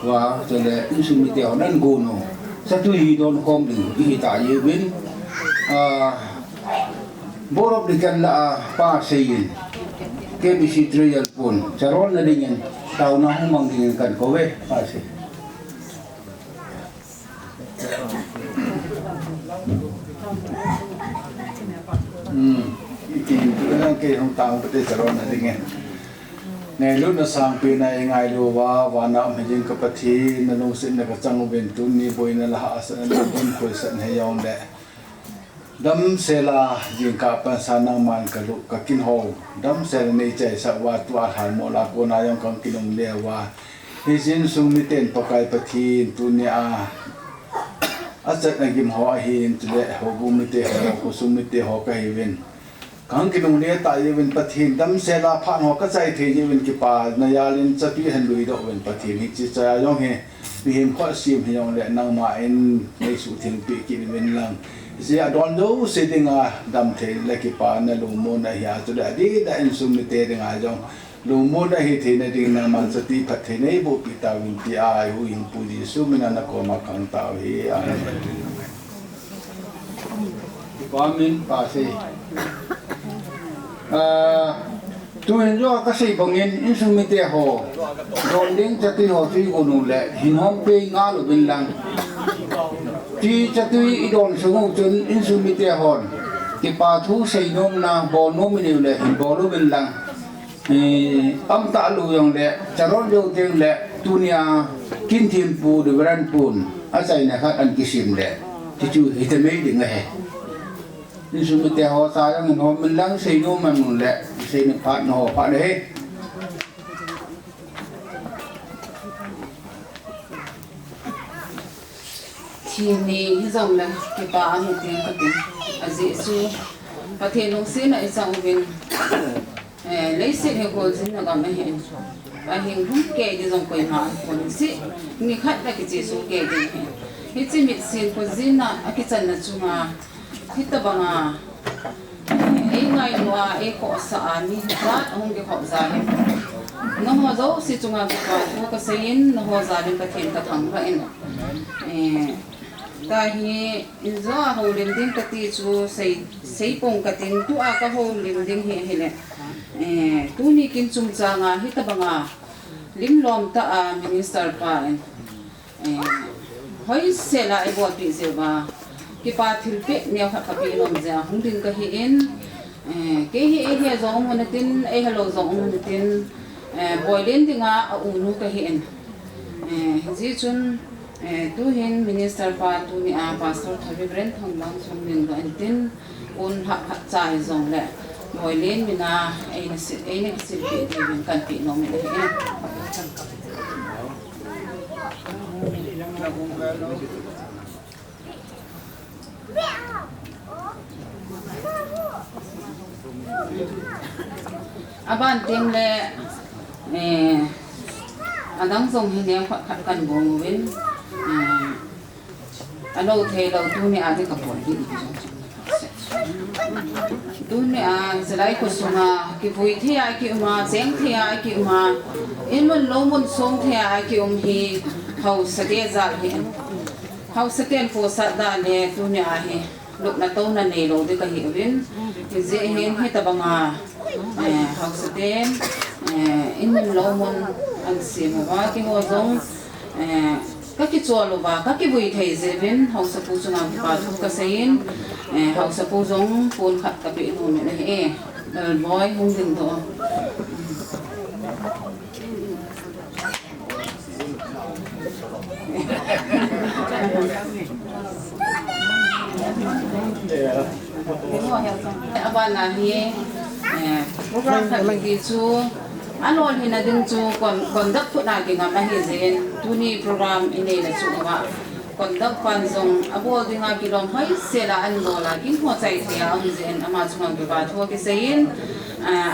wa so le in sung mite on nan go no sa tu hi don kom ding hi ta ye win borop di kan la pa sei yin ke bi si trial pun charon na ding tau na hung mang ding kan ko we pa sei Ikin ke hong tang pete charon na ding ne lu na sang pi na ngai lu wa na mjing ka pathi na lu sin na ka chang ben tu ni boi na la asa na bun ko san he yong le dam sela jing ka pa sanang man ka lu ka kin ho dam sel nei chai sa wa tu a han mo la ko na yong kang kilong le wa hi sin sung mi ten pakai pathi tu ni a achat na gim ho hin tu le ho bu mi te ho ko sum mi te ho ka hi wen kang ki nong le ta ye wen pathin dam se la phan ho ka chai the ye wen ki pa na ya lin cha pi han lui do wen pathin hi chi cha yong he bi him kho sim hi yong le nang ma en nei su thing pi ki wen lang si a don do se ding a dam the le ki pa na lu mo na ya tu da di da en sum mi te ding a jong lu mo na hi the na ding na man sa ti phat the nei bo pi ta win ti a hu in pu di su mi na ko ma kang ta hi amen pa se tu hen jo ka sei bangin in sum mi te ho don ding cha ti ho ti ko nu le hin hom pe nga lu bin lang ti cha ti i don su ngu chun in sum mi te hon ki pa thu sei nom na bo no mi ni le hin bo lu bin lang am ta lu yong le charon jo teng le tunia kin thim pu de ran pun a sai na khat an ki sim le ti chu hi te mei ding he ni su mi te ho sa yang no min lang sei no man mun le sei ni phat no pha de thì ni dòng là cái bà nó tiền cái tiền à dễ su và thì nó xin lại dòng bên lấy xin hay còn xin là còn mấy hiện và hiện không kể thì dòng quay mà còn xin người khác là cái dễ su kể thì hết chỉ mình xin còn xin là cái chân là chung à hết tập bằng à ấy ngày mà ấy có sợ ni ra không cái họ ra nó hoa dấu si chung à cái họ có xin nó hoa ra đến cái thiên cái thằng vậy ta hi zo ho lim ding ka ti chu sei pong ka tin tu a ka ho lim ding he hele tu ni kin chung changa hi ta banga lim lom ta a minister pa hoi se la e bo ti se ba ki pa thil pe ne kha ka pi lom ja hung ding ka hi in ke hi e he zo mon tin e hello zo mon tin boilen dinga a unu ka hi in ji chun tu hin minister pa tu ni a pastor thabi bren thang lang chung ning ga tin un ha chai zong le moi len mina ai na si pi di bin kan pi no me le Aban tim le adang song hi ne khat kan bong win ano the lo tu ni ati ka pon hi tu ni selai ko sunga ki vui the ai ki ma cheng the ai ki ma in mon lo mon song the ai ki hi hau sa de zal hi hau sa ten po sa da le tu ni a hi luk na to na ne lo de ka hi win ki je hen he ta banga hau sa ten in mon lo mon an si mo ba ki ho zong các cái chùa lô và các cái buổi thầy dễ bên học sắp phụ cho làm bà thu cả sein học sắp phụ giống phun khát cả bị luôn này đời bói không dừng thôi Aban na hi program kami kisu ano hina din chu conduct put na ginga mahizen tuni program ini na chu ba conduct pan zong abo dinga kilom hai sela an dola kin ho chai thia ang zen ama chunga ke ba tho ke sein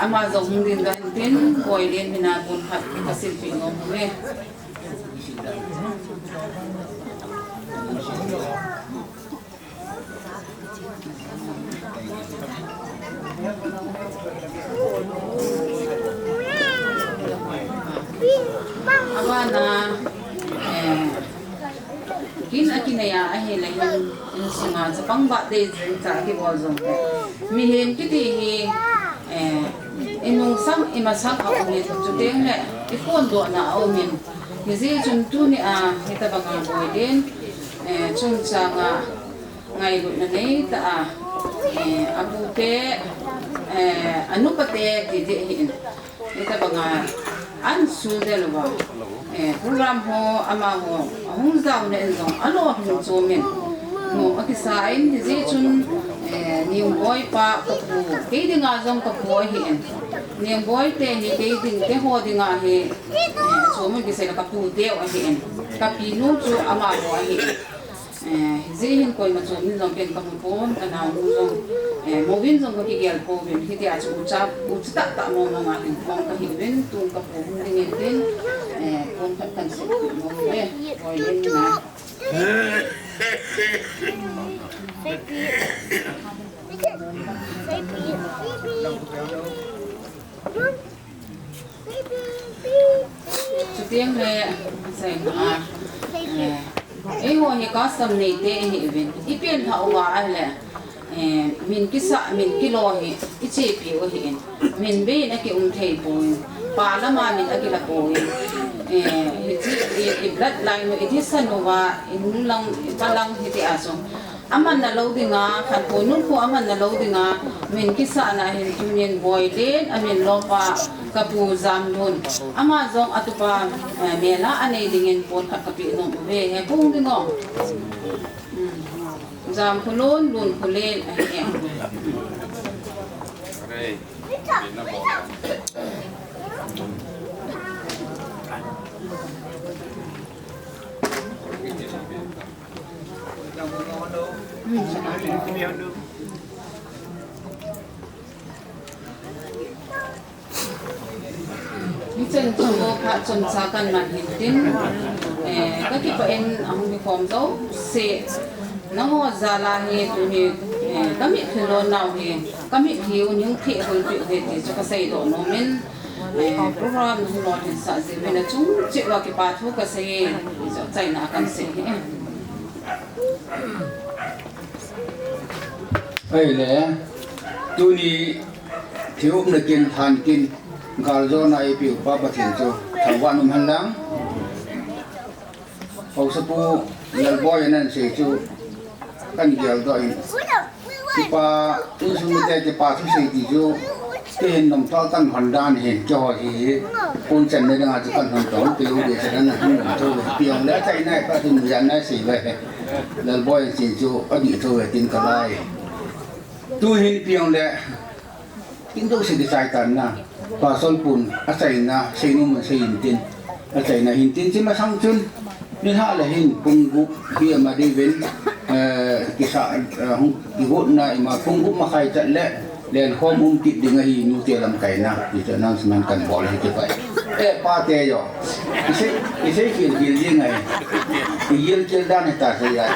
ama zong din ga tin koi len hina bun khat ka sil pi ngom me Abana kin akinaya ahe la hin sunga sa pangba de sa ki bozong mi hen ki ti hi inung sam imasang a umin chuteng le ikon do na umin kizi chun tu ni a hita banga boy den chung cha nga ngai gu na nei ta abu pe anu pate ti de hin hita banga an sul de lo ba program ho ama ho hung zau ne zong alo hin chu min no akisa in ji chun niu boy pa ko pu ke dinga zong ko po hin niu boy te ni ke ding te ho dinga he chu min ki se ka pu de o hin ka pi nu chu ama ho hi zihin koi ma chu min zong pen ka mu pon kana mu zong movin zong ko ki gel po bin hi ti a chu cha u ta ta mo mo ma hin pon ka hi bin tu ka po ding din pon ka kan se mo me koi din na chu tiang le sai ma ho hi ka sam nei te hi vin ipian thau wa ale min kisa min kilo hi ichi pi o hi min be na ki thei po pa la ma min akila po hi chi blood line no ithi sanova in lang palang hi ti aso aman na lo dinga khan po nun ko aman na lo dinga min kisa na hin union boy den amin lopa kapu zam nun ama zong atupa mela anei dingin pon khat kapi no ve he pung dingo zam khulon lun khulen ai Chen chu pha chon cha kan man hin tin ka ki pa en ang ni form zo se na ho za la he tu ni kami khilo naw he kami thiu ning thi hol pi he ti cha ka sei do no men program hu lo hin sa je me na chung che wa ki pa thu ka sei zo chai na kan se he ai le tu ni thiu na kin than kin gal zo na ai piu pa pa thin chu thawwan han lang au sa pu lal boy nan se chu kan gel do ai ki pa tu su mi te ki pa su se ki chu ke hen nom tal tan han dan hen cho hi pun chen ne nga chu kan han tol piu de sa nan han chu piu le chai nai pa tu yan na si ve lal boy sin chu adi chu ve tin ka lai tu hin piu le kin do se di sai tan na pa sol pun asai na sei nu ma sei tin asai na hin tin chi ma sang chun ni ha la hin pung gu bi ma di ven kisa ihut na ima kung makai tat le len khom tip dengan hi nu te lam kai na itu nang semen kan bol hi ke pai pa te yo ise kil ye ngai yel kel dan ta se ya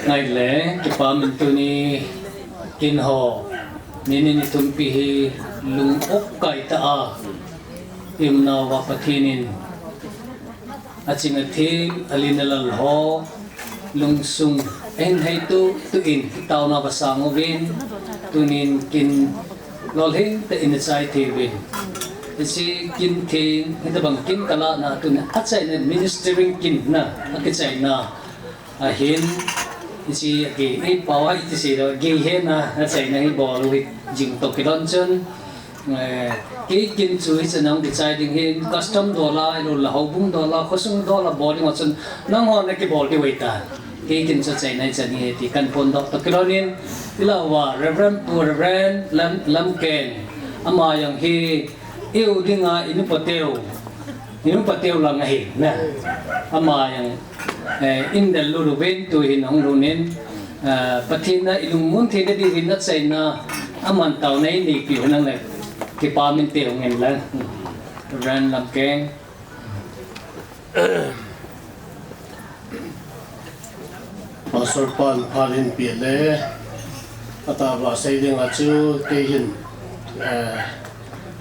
ngày lễ cái pa mình tu ni kin ho ni tum pi hi lung ok kai ta a im na wa pathinin achinga thim alinalal ho lung sung en hay tu in tao na basang ovin tunin kin lol hin te in sai thi win si kin thing ita bang kin kala na tun achai na ministering kin na akachai na hin si ge ei pawai ti si do ge he na achai na hi bol wi jing to ki don chun cái kinh chuối cho nông cái trái đình hiện custom $, rồi là hậu bung $, khó sung $, bỏ đi một chân nông họ này cái bỏ đi vậy ta cái kinh cho trái này chân thì cần phun đó tất cái đó nên cái làว่า Reverend Lam Ken ama yang hi yêu đi nga inu pateo là ngay nè ama yang in the lulu ven tu hin hong lu nên pathina ilung mun thi đi hin nat sai na aman tàu này ni kiểu năng này cái pa mình tiêu ngành lên ran làm keng pastor pan palin pile ata ba sei ding achu ke hin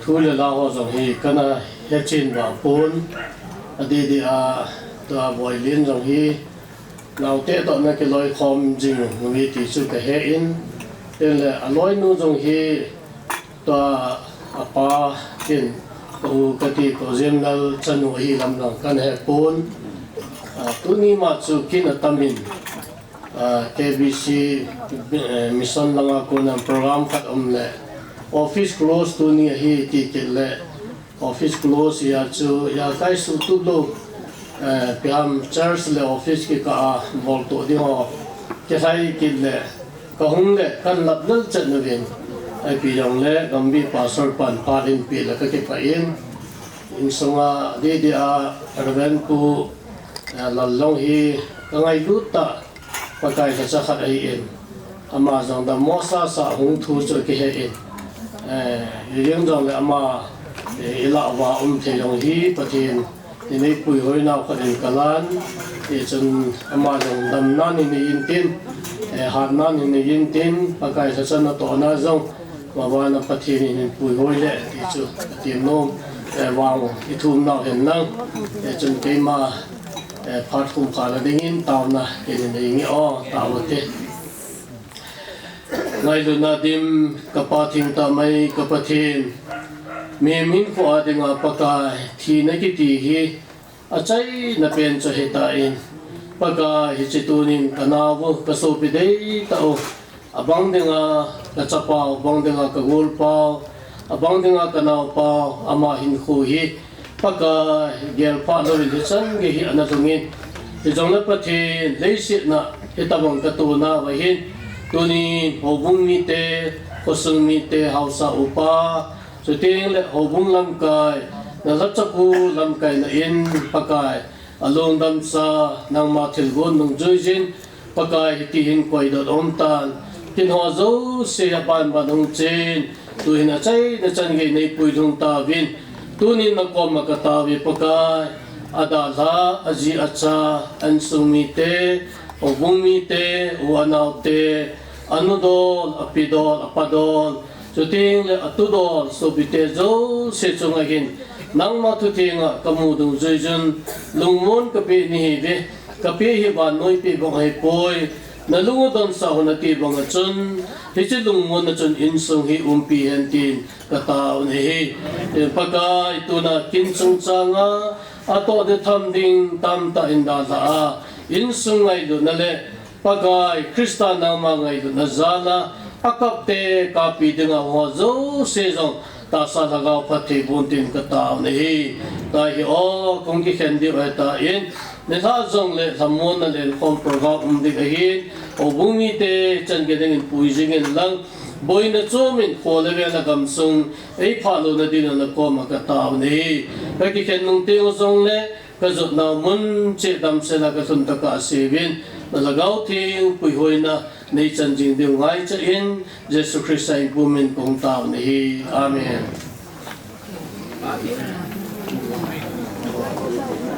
thu le la ho zong hi kana he chin ba pun adi a ta boy lin zong hi nào te to na ke loi khom jing ngi ti chu ke he in ten le aloi nu zong hi ta apa kin ko kati ko zemnal chanu hi lam lang kan he pun tuni ma chu kin atamin KBC mission langa ko na program khat le office close tuni hi ti le office close ya chu ya kai su tu lo piam church le office ki ka vol to di ho ke sai ki le ka hung le kan lap nal chat na vin ai pi yong le gambi pastor pan palin pi la ka ke pa in songa de a raven ku lalong hi kangai lu ta pakai ka cha khat ai in ama jong da mosa sa hung thu cho ke he in yeng jong le ama ila wa the yong hi pathin ni nei pui hoi nau ka in kalan chun ama jong dam na ni in tin han na ni in tin pakai sa cha na to na jong wa na pathin ni pui hoi le ti chu ti nom wang itum na hen nang chun ke ma phát khung khá là đinh tàu na cái này nghe o tàu thế ngày lúc na đêm kapat thinh ta mai kapat thìn mình có tiếng apakai thì này cái gì hi achai na pen cho hết ta in pakai hi chitunin kanawo kasopi dei tao abang denga kachapao abang denga kagulpao abang denga kanaw pao ama hin khu hi pakai gel pa lo ri chan ge hi ana zungin ti jong na pathin leisit na hitabang katuna wa hin tuni hobung mi te kosung mi te hausa upa suting le hobung lam kai na lachaku lam kai na in pakai along dam sa nang ma thil gon nung joijin pakai ti hin koi dot om tan tin ho zo se apan ba nung chen tu hin a chai na chan ge nei pui thung ta vin tunin na ko makatawi pakai adala aji acha ansumite obumite uanaute anudol apidol apadol chuting le atudol sobite zo se chungagin nang matutinga kamudung joijun lungmon kapi ni ve kapi hi ba noi pi bong hai poi na lungodon sa honati bong chun hichi lungmon na chun insung hi umpi hentin kataw ni hi paga itu na kinsung changa ato de thamding tam ta inda la insung ngai do na le paga krista na ma ngai do na zala akapte kapi dinga ho zo se jong ta sa lagaw pati buntin kataw ni hi ta hi o kung ki khendi wa ta in ne tha jong le thamon na le kom program di hi o bumi te chan ge ding pui jing en lang boi na chomin khole ve na gam sung ei phalo na din na ko ma ka taw ni ka ki khen nung te o jong le ka zot na mun che dam se la ka thun ta ka se vin na la gau thing pui hoi na nei chan jing deu ngai cha in Jesus Christ ai pumin kong tao ni amen.